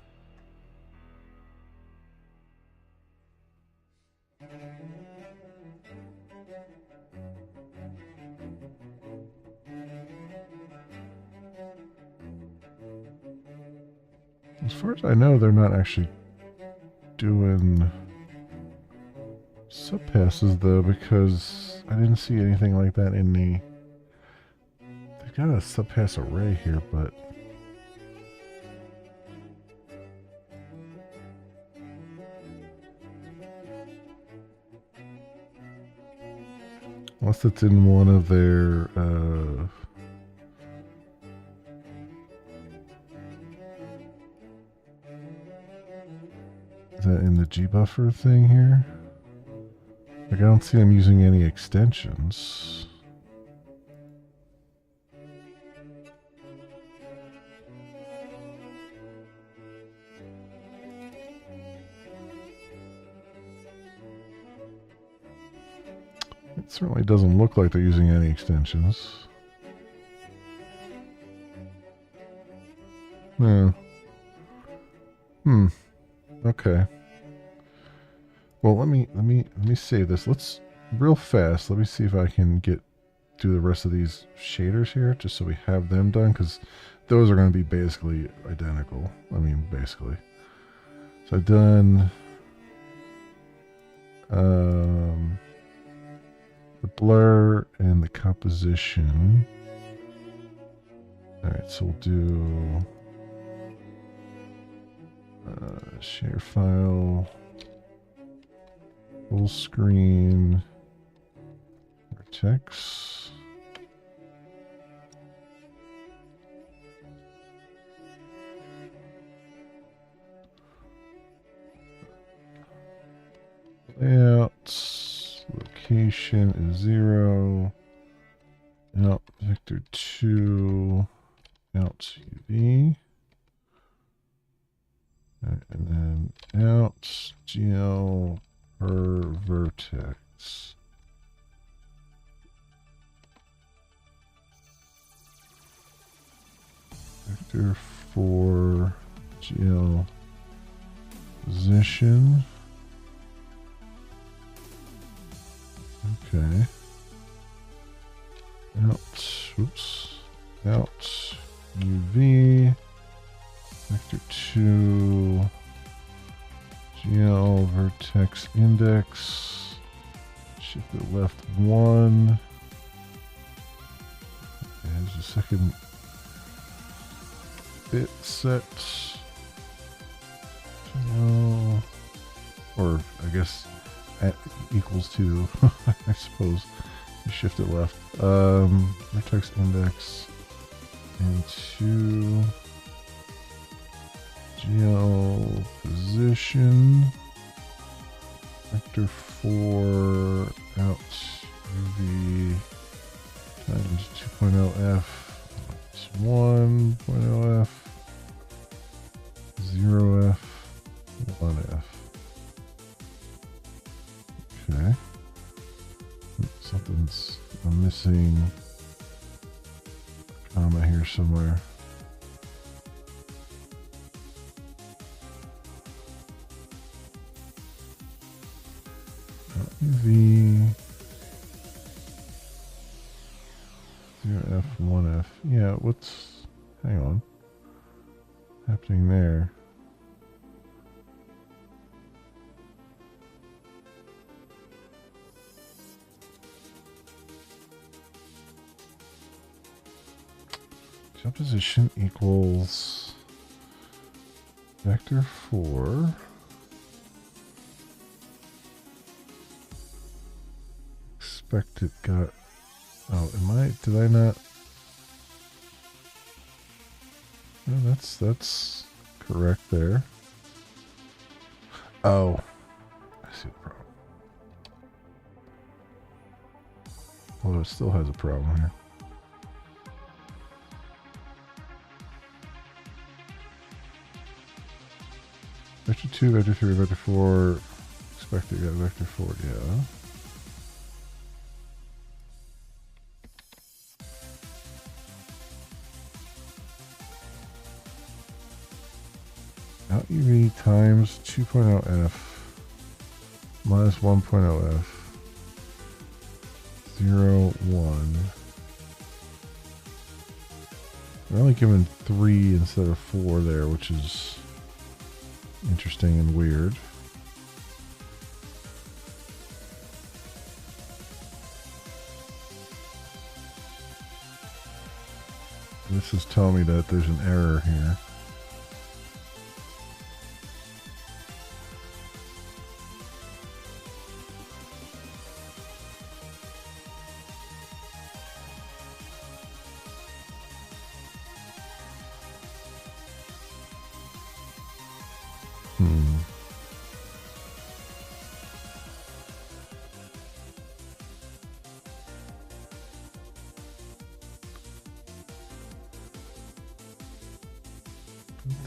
As far as I know, they're not actually doing subpasses though, because I didn't see anything like that in the... They've got a subpass array here, but... Unless it's in one of their, is that in the gbuffer thing here? Like, I don't see them using any extensions. It certainly doesn't look like they're using any extensions. No. Okay. Well, let me save this. Let's real fast. Let me see if I can do the rest of these shaders here, just so we have them done, because those are going to be basically identical. I mean, basically. So I've done the blur and the composition. All right, so we'll do share file, full screen, text. Layouts, location is 0. Out vector 2, out UV. And then out GL per vertex. Vector for GL position. Okay. Out UV vector 2 GL vertex index, shift it left 1. There's a second bit set. GL, or I guess at equals 2, I suppose. You shift it left. Vertex index into GL position. Vector 4 out UV times 2.0f 1.0f 0f 1f. Okay. I'm missing a comma here somewhere. UV 0f 1f. Yeah, hang on, happening there? Jump position equals vector 4 expected got, did I not? No, that's correct there. Oh, I see the problem. Well, it still has a problem here. Vector 2, vector 3, vector 4, expected got vector 4, yeah. Out UV times 2.0f minus 1.0f 0, 1. We're only given 3 instead of 4 there, which is interesting and weird. This is telling me that there's an error here.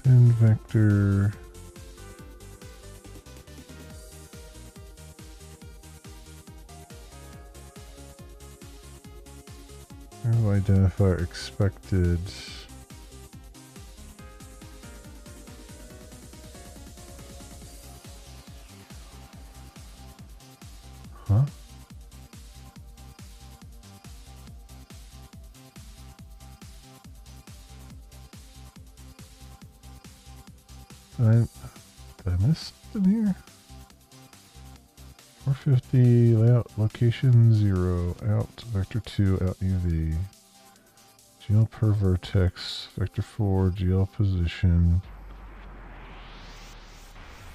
Then vector identifier expected. Huh? Did I miss something here? 450 layout location 0 out vector 2 out UV GL per vertex vector 4 GL position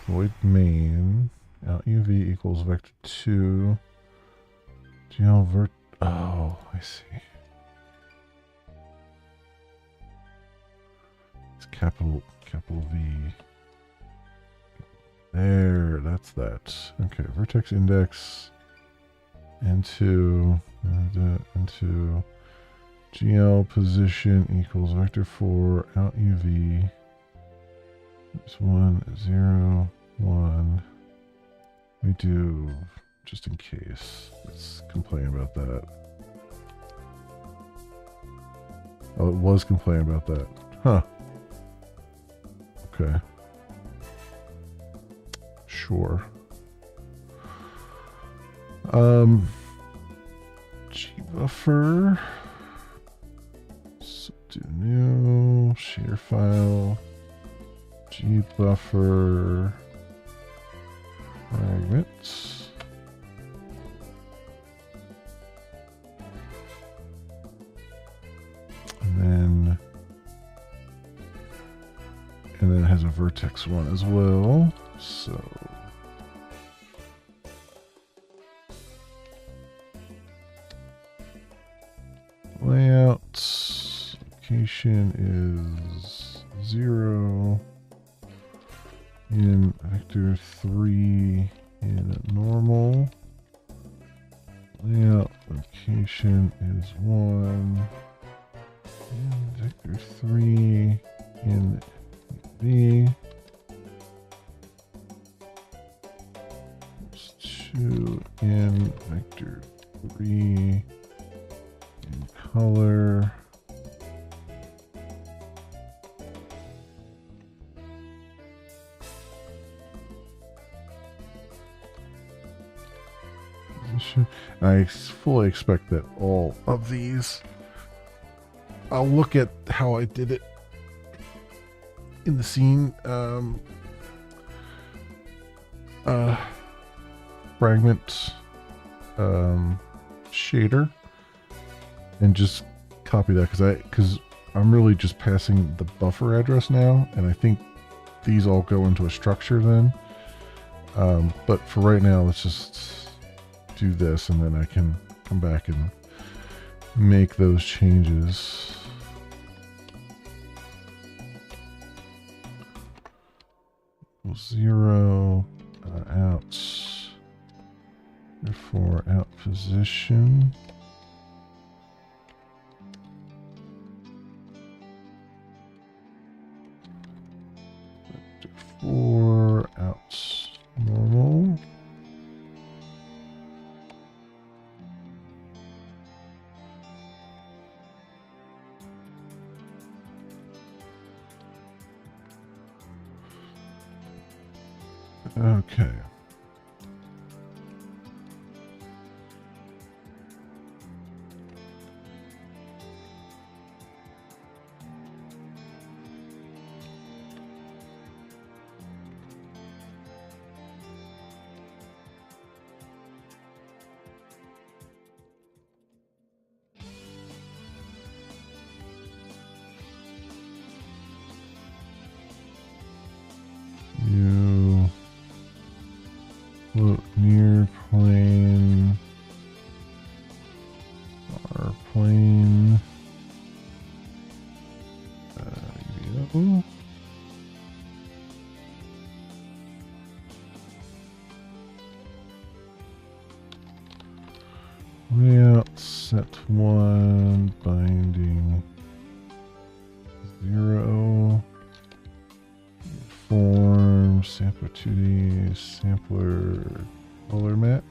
void main out UV equals vector 2 GL vert. Oh, I see. It's capital V. There, that's that. Okay, vertex index into GL position equals vector 4 out UV. It's 1, 0, 1. We do, just in case. Let's complain about that. Oh, it was complaining about that. Huh. Okay. Sure. Gbuffer. Do new share file. Gbuffer fragments. And then it has a vertex one as well. So layout location is 0 in vector 3 in normal. Layout location is 1 in vector 3 in V. 2 in vector 3 in color. I fully expect that all of these, I'll look at how I did it in the scene fragment shader and just copy that because I'm really just passing the buffer address now, and I think these all go into a structure then. But for right now, let's just do this, and then I can come back and make those changes. Zero out, therefore out position. Vector 4 out normal. Okay. You float near plane, our plane, UBO. Layout set 1, binding 0. Form, sampler 2D, sampler color map.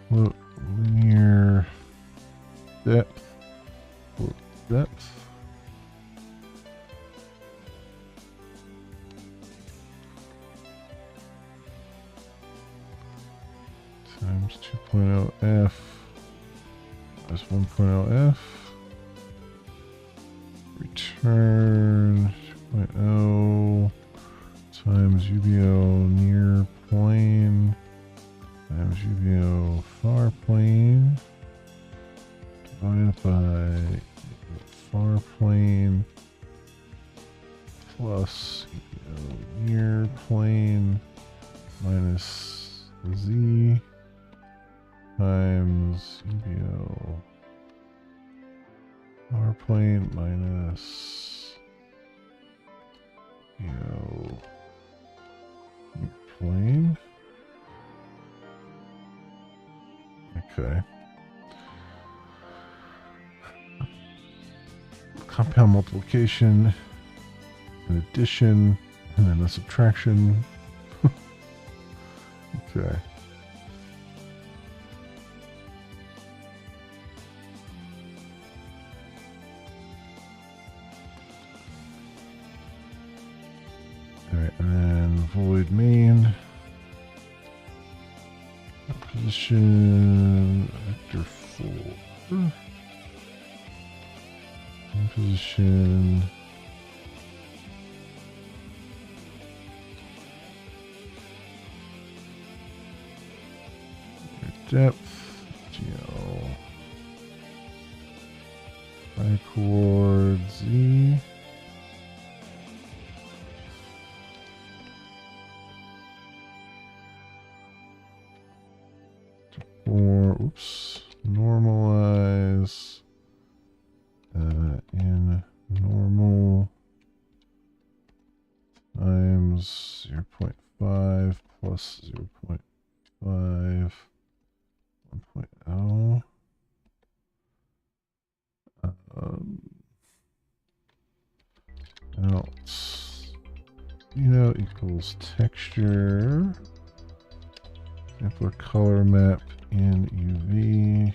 Float linear depth, float depth. Times 2.0 F plus 1.0 F. Return 2.0 times UBO near plane times UBO far plane divided by far plane plus UBO near plane minus Z times UBO far plane minus plane. Okay. Compound multiplication an addition, and then a subtraction. Okay. Alright, and then void main. Position vector 4. Position. Depth. GL. I chord Z. Or, oops, normalize in normal times 0.5 plus 0.5 1.0 else equals texture sampler color map in UV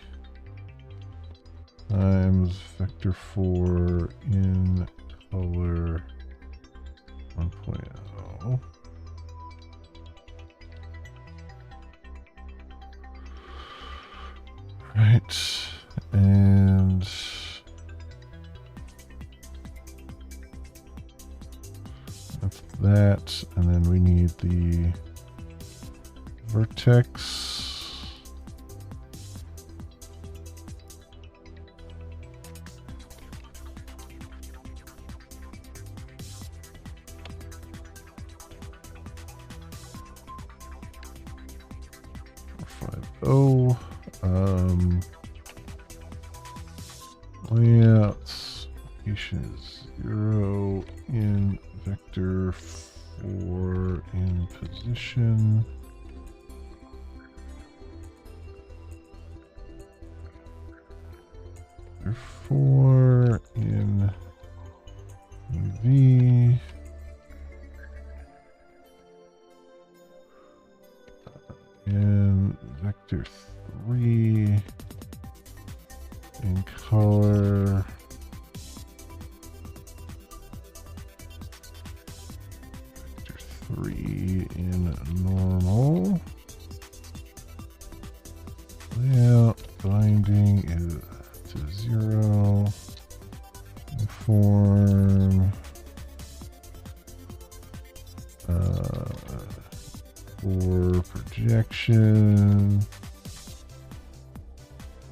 times vector 4 in color 1.0. Right, and that's that, and then we need the vertex. Layouts location is 0 in vector 4 in position. Vector 4 in UV. And vector 3 in color. Vector 3 in normal. Layout binding is to 0. Inform. For projection,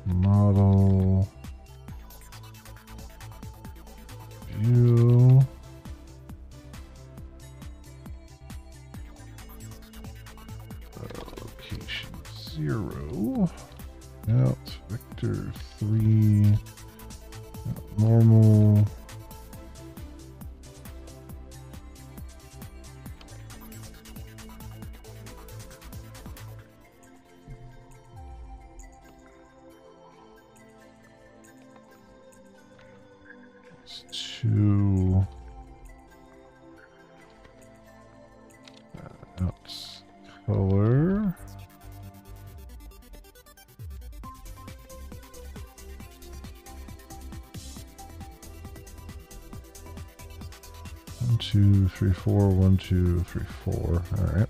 model, view, location 0, out, vector 3, normal, to out color. One, two, three, four. 1, 2, 3, 4. All right.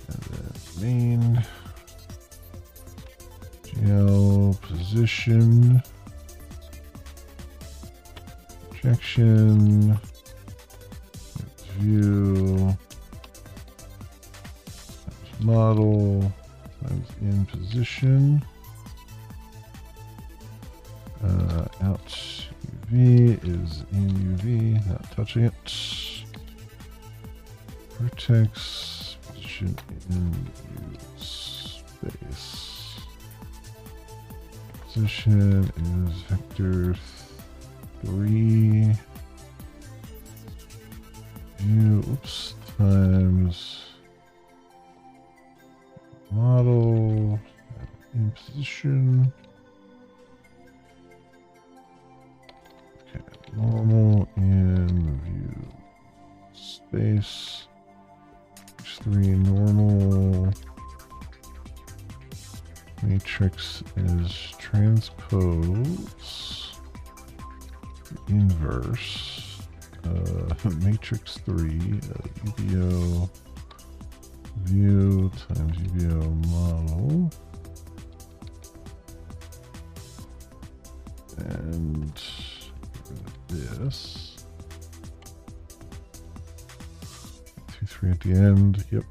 And then main GL position. Projection, view, model, times in position, out UV is in UV, not touching it, vertex, position in U space, position is vector 3 view, oops, times model in position. Okay. Normal and view space. H3 normal. Matrix is transpose inverse matrix 3 UBO view times UBO model and this 2 3 at the end. Yep.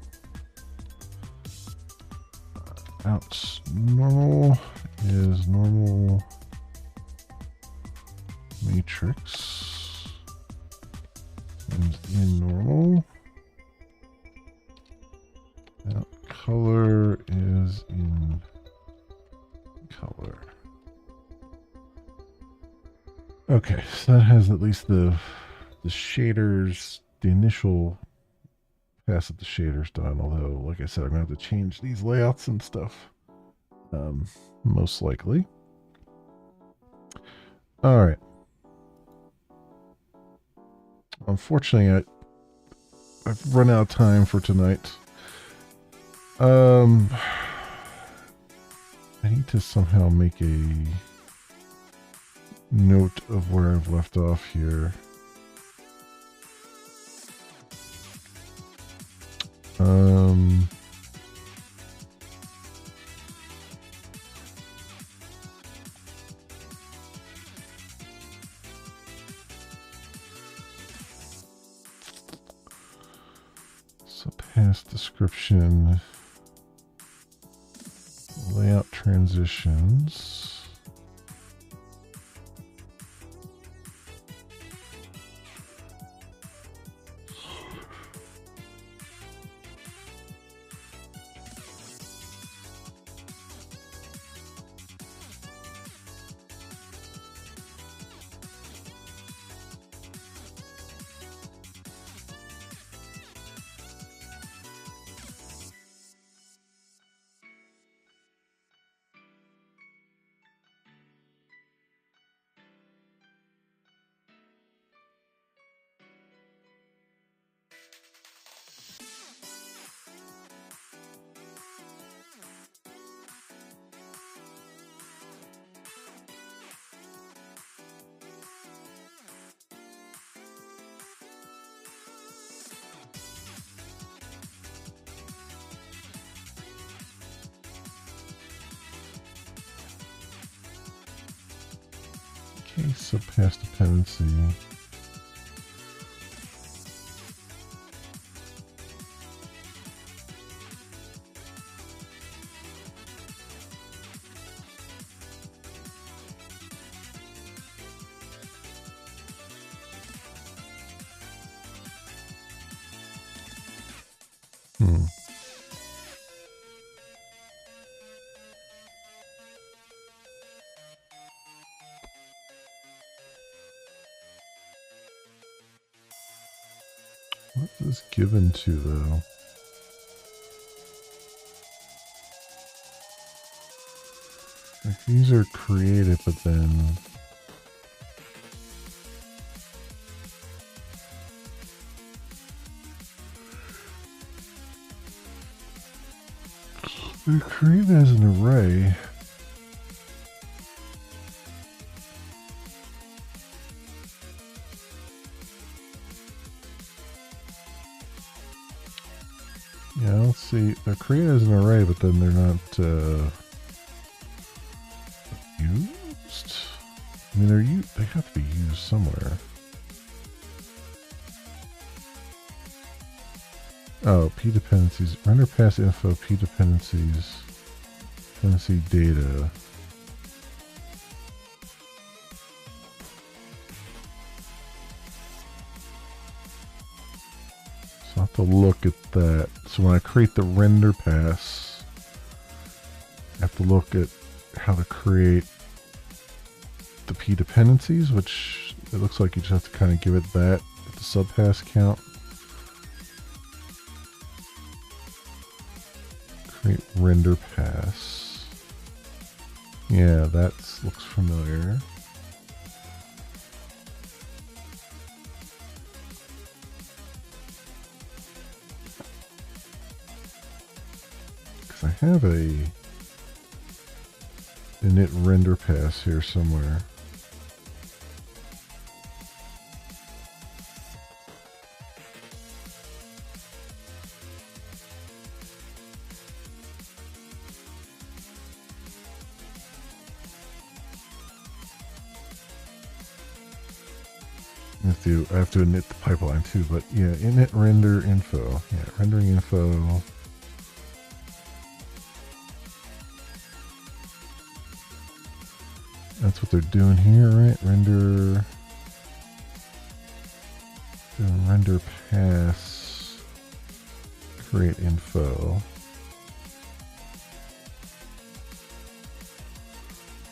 Out normal is normal matrix and in normal. Out color is in color. Okay, so that has at least the shaders, the initial pass of the shaders done, although like I said, I'm gonna have to change these layouts and stuff. Most likely. Alright. Unfortunately, I've run out of time for tonight. I need to somehow make a note of where I've left off here. So past description, layout transitions. Case of past dependency. What is this given to, though? Like, these are created, but then... they're created as an array. Yeah, let's see. They're created as an array, but then they're not used. I mean, they have to be used somewhere. Oh, P dependencies. Render past info, P dependencies, dependency data. So I have to look at that. So when I create the render pass, I have to look at how to create the P dependencies, which it looks like you just have to kind of give it that at the subpass count. Create render pass. Yeah, that looks familiar. have a init render pass here somewhere. I have to init the pipeline too, but yeah, init render info. Yeah, rendering info. That's what they're doing here, right? Render pass, create info.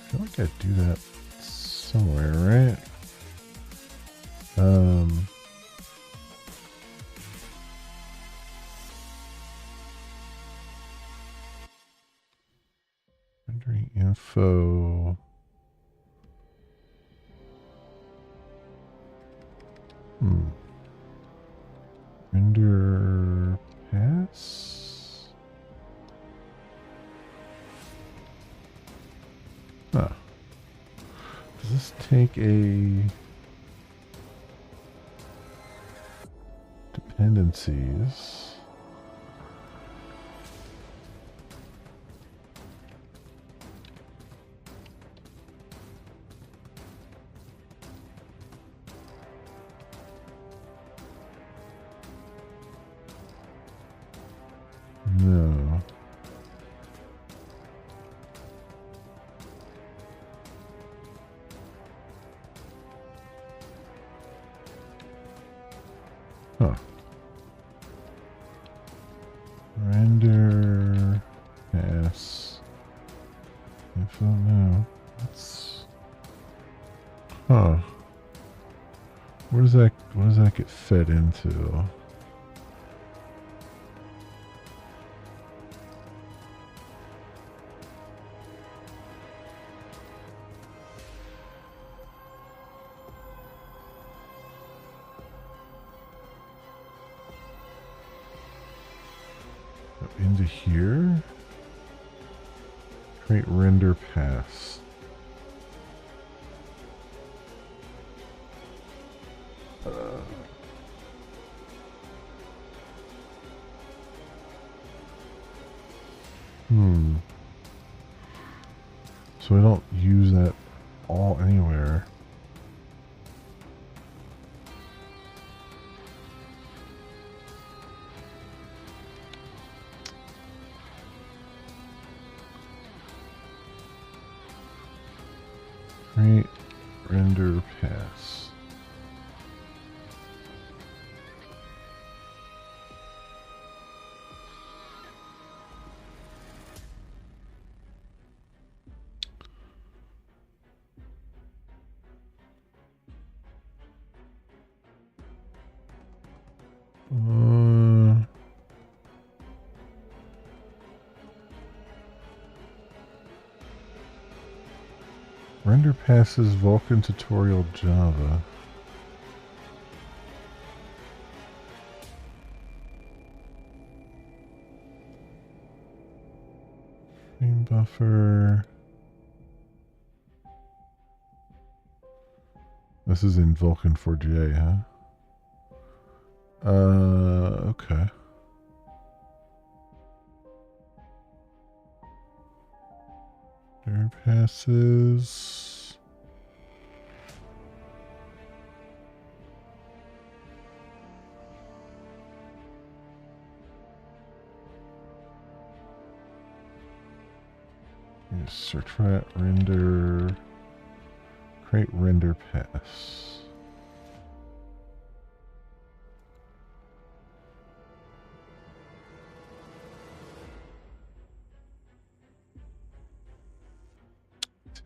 I feel like I do that somewhere, right? Rendering info. Render pass. Huh. Does this take a dependencies? No. Huh. Render pass info. No. That's. Huh. Where does that get fed into? Into here? Create render pass. So I don't use that all anywhere. Create render pass. Render passes Vulkan tutorial Java. Frame buffer. This is in Vulkan 4J, huh? Okay. Render passes. Search for that. Render. Create render pass.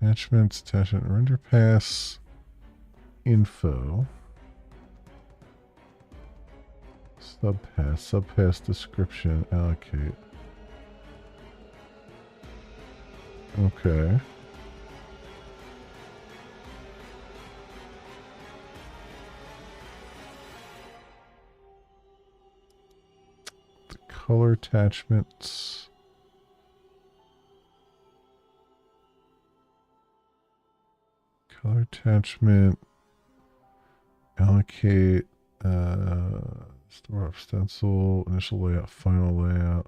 Attachments, attachment, render pass, info, subpass description, allocate. Okay. The color attachments. Color attachment. Allocate. Store up stencil. Initial layout. Final layout.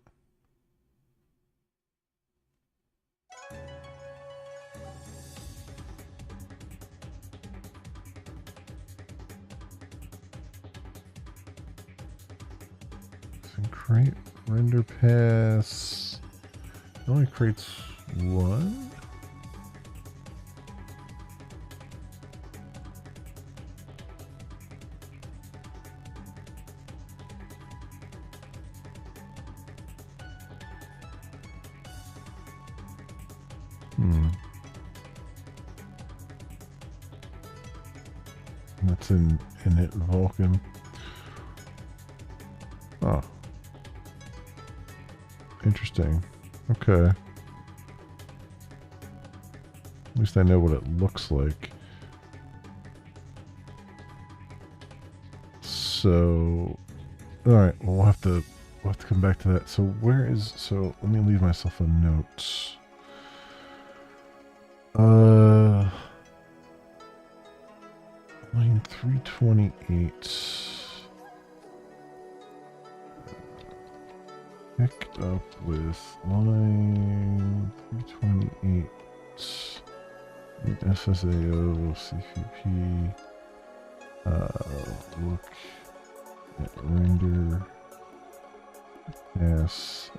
Create render pass. It only creates one. That's in it Vulkan. Oh. Interesting. Okay. At least I know what it looks like. So, all right. Well, we'll have to come back to that. So where is? So let me leave myself a note. Line 328. Picked up with line 328. SSAO, CCP. Look at render. Yes.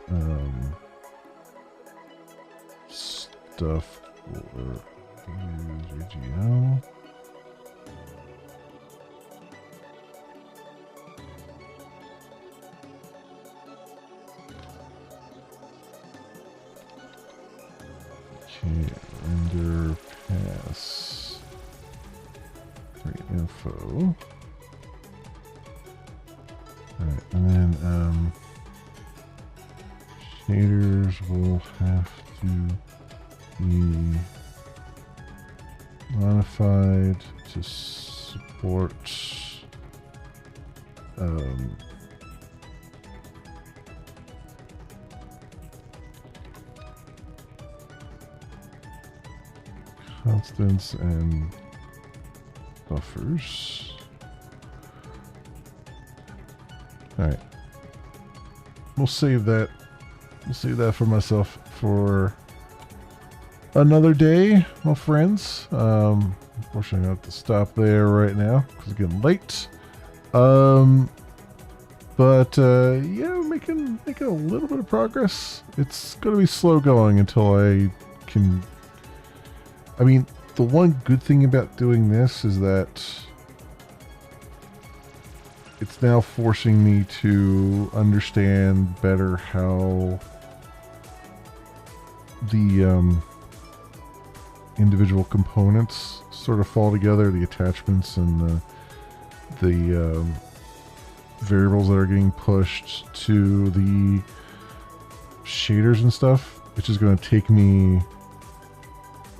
Stuff for UGL. Render pass. Info. Alright, and then shaders will have to be modified to support constants and buffers. Alright. We'll save that. We'll save that for myself for another day, my friends. Unfortunately, I have to stop there right now because it's getting late. But yeah, making a little bit of progress. It's going to be slow going until I can. I mean, the one good thing about doing this is that it's now forcing me to understand better how the individual components sort of fall together, the attachments and the variables that are getting pushed to the shaders and stuff, which is going to take me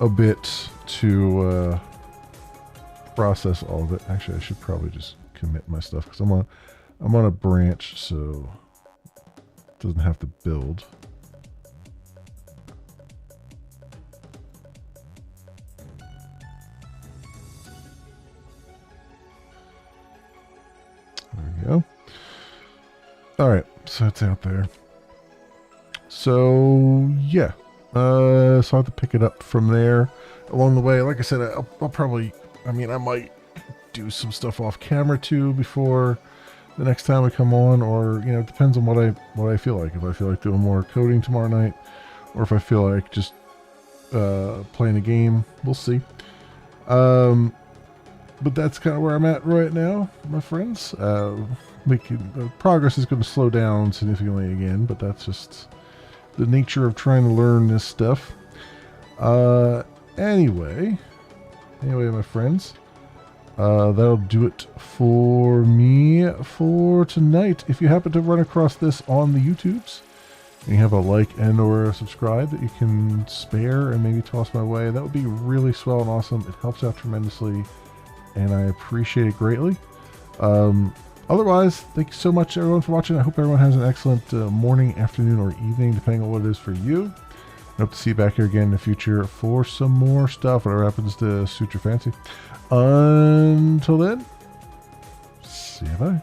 a bit to process all of it. Actually, I should probably just commit my stuff because I'm on a branch, so it doesn't have to build. There we go. All right, so it's out there. So yeah, so I have to pick it up from there along the way. Like I said, I'll probably, I mean, I might do some stuff off camera too before the next time I come on, or you know, it depends on what I feel like. If I feel like doing more coding tomorrow night, or if I feel like just playing a game, we'll see. But that's kind of where I'm at right now, my friends. Progress is going to slow down significantly again, but that's just the nature of trying to learn this stuff. Anyway, my friends, that'll do it for me for tonight. If you happen to run across this on the YouTubes, and you have a like and or a subscribe that you can spare and maybe toss my way, that would be really swell and awesome. It helps out tremendously, and I appreciate it greatly. Otherwise, thank you so much, everyone, for watching. I hope everyone has an excellent morning, afternoon, or evening, depending on what it is for you. Hope to see you back here again in the future for some more stuff, whatever happens to suit your fancy. Until then, see you, bye.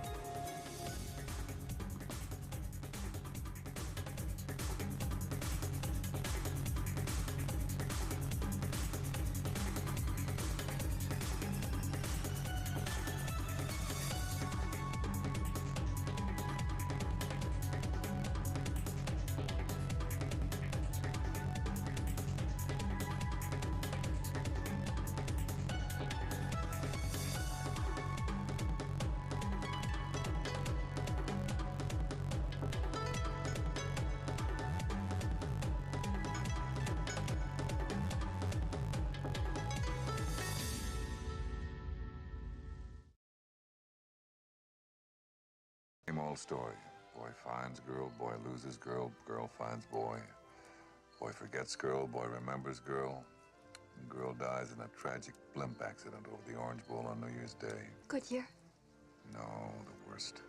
Same old story. Boy finds girl, boy loses girl, girl finds boy. Boy forgets girl, boy remembers girl. And girl dies in a tragic blimp accident over the Orange Bowl on New Year's Day. Good year. No, the worst.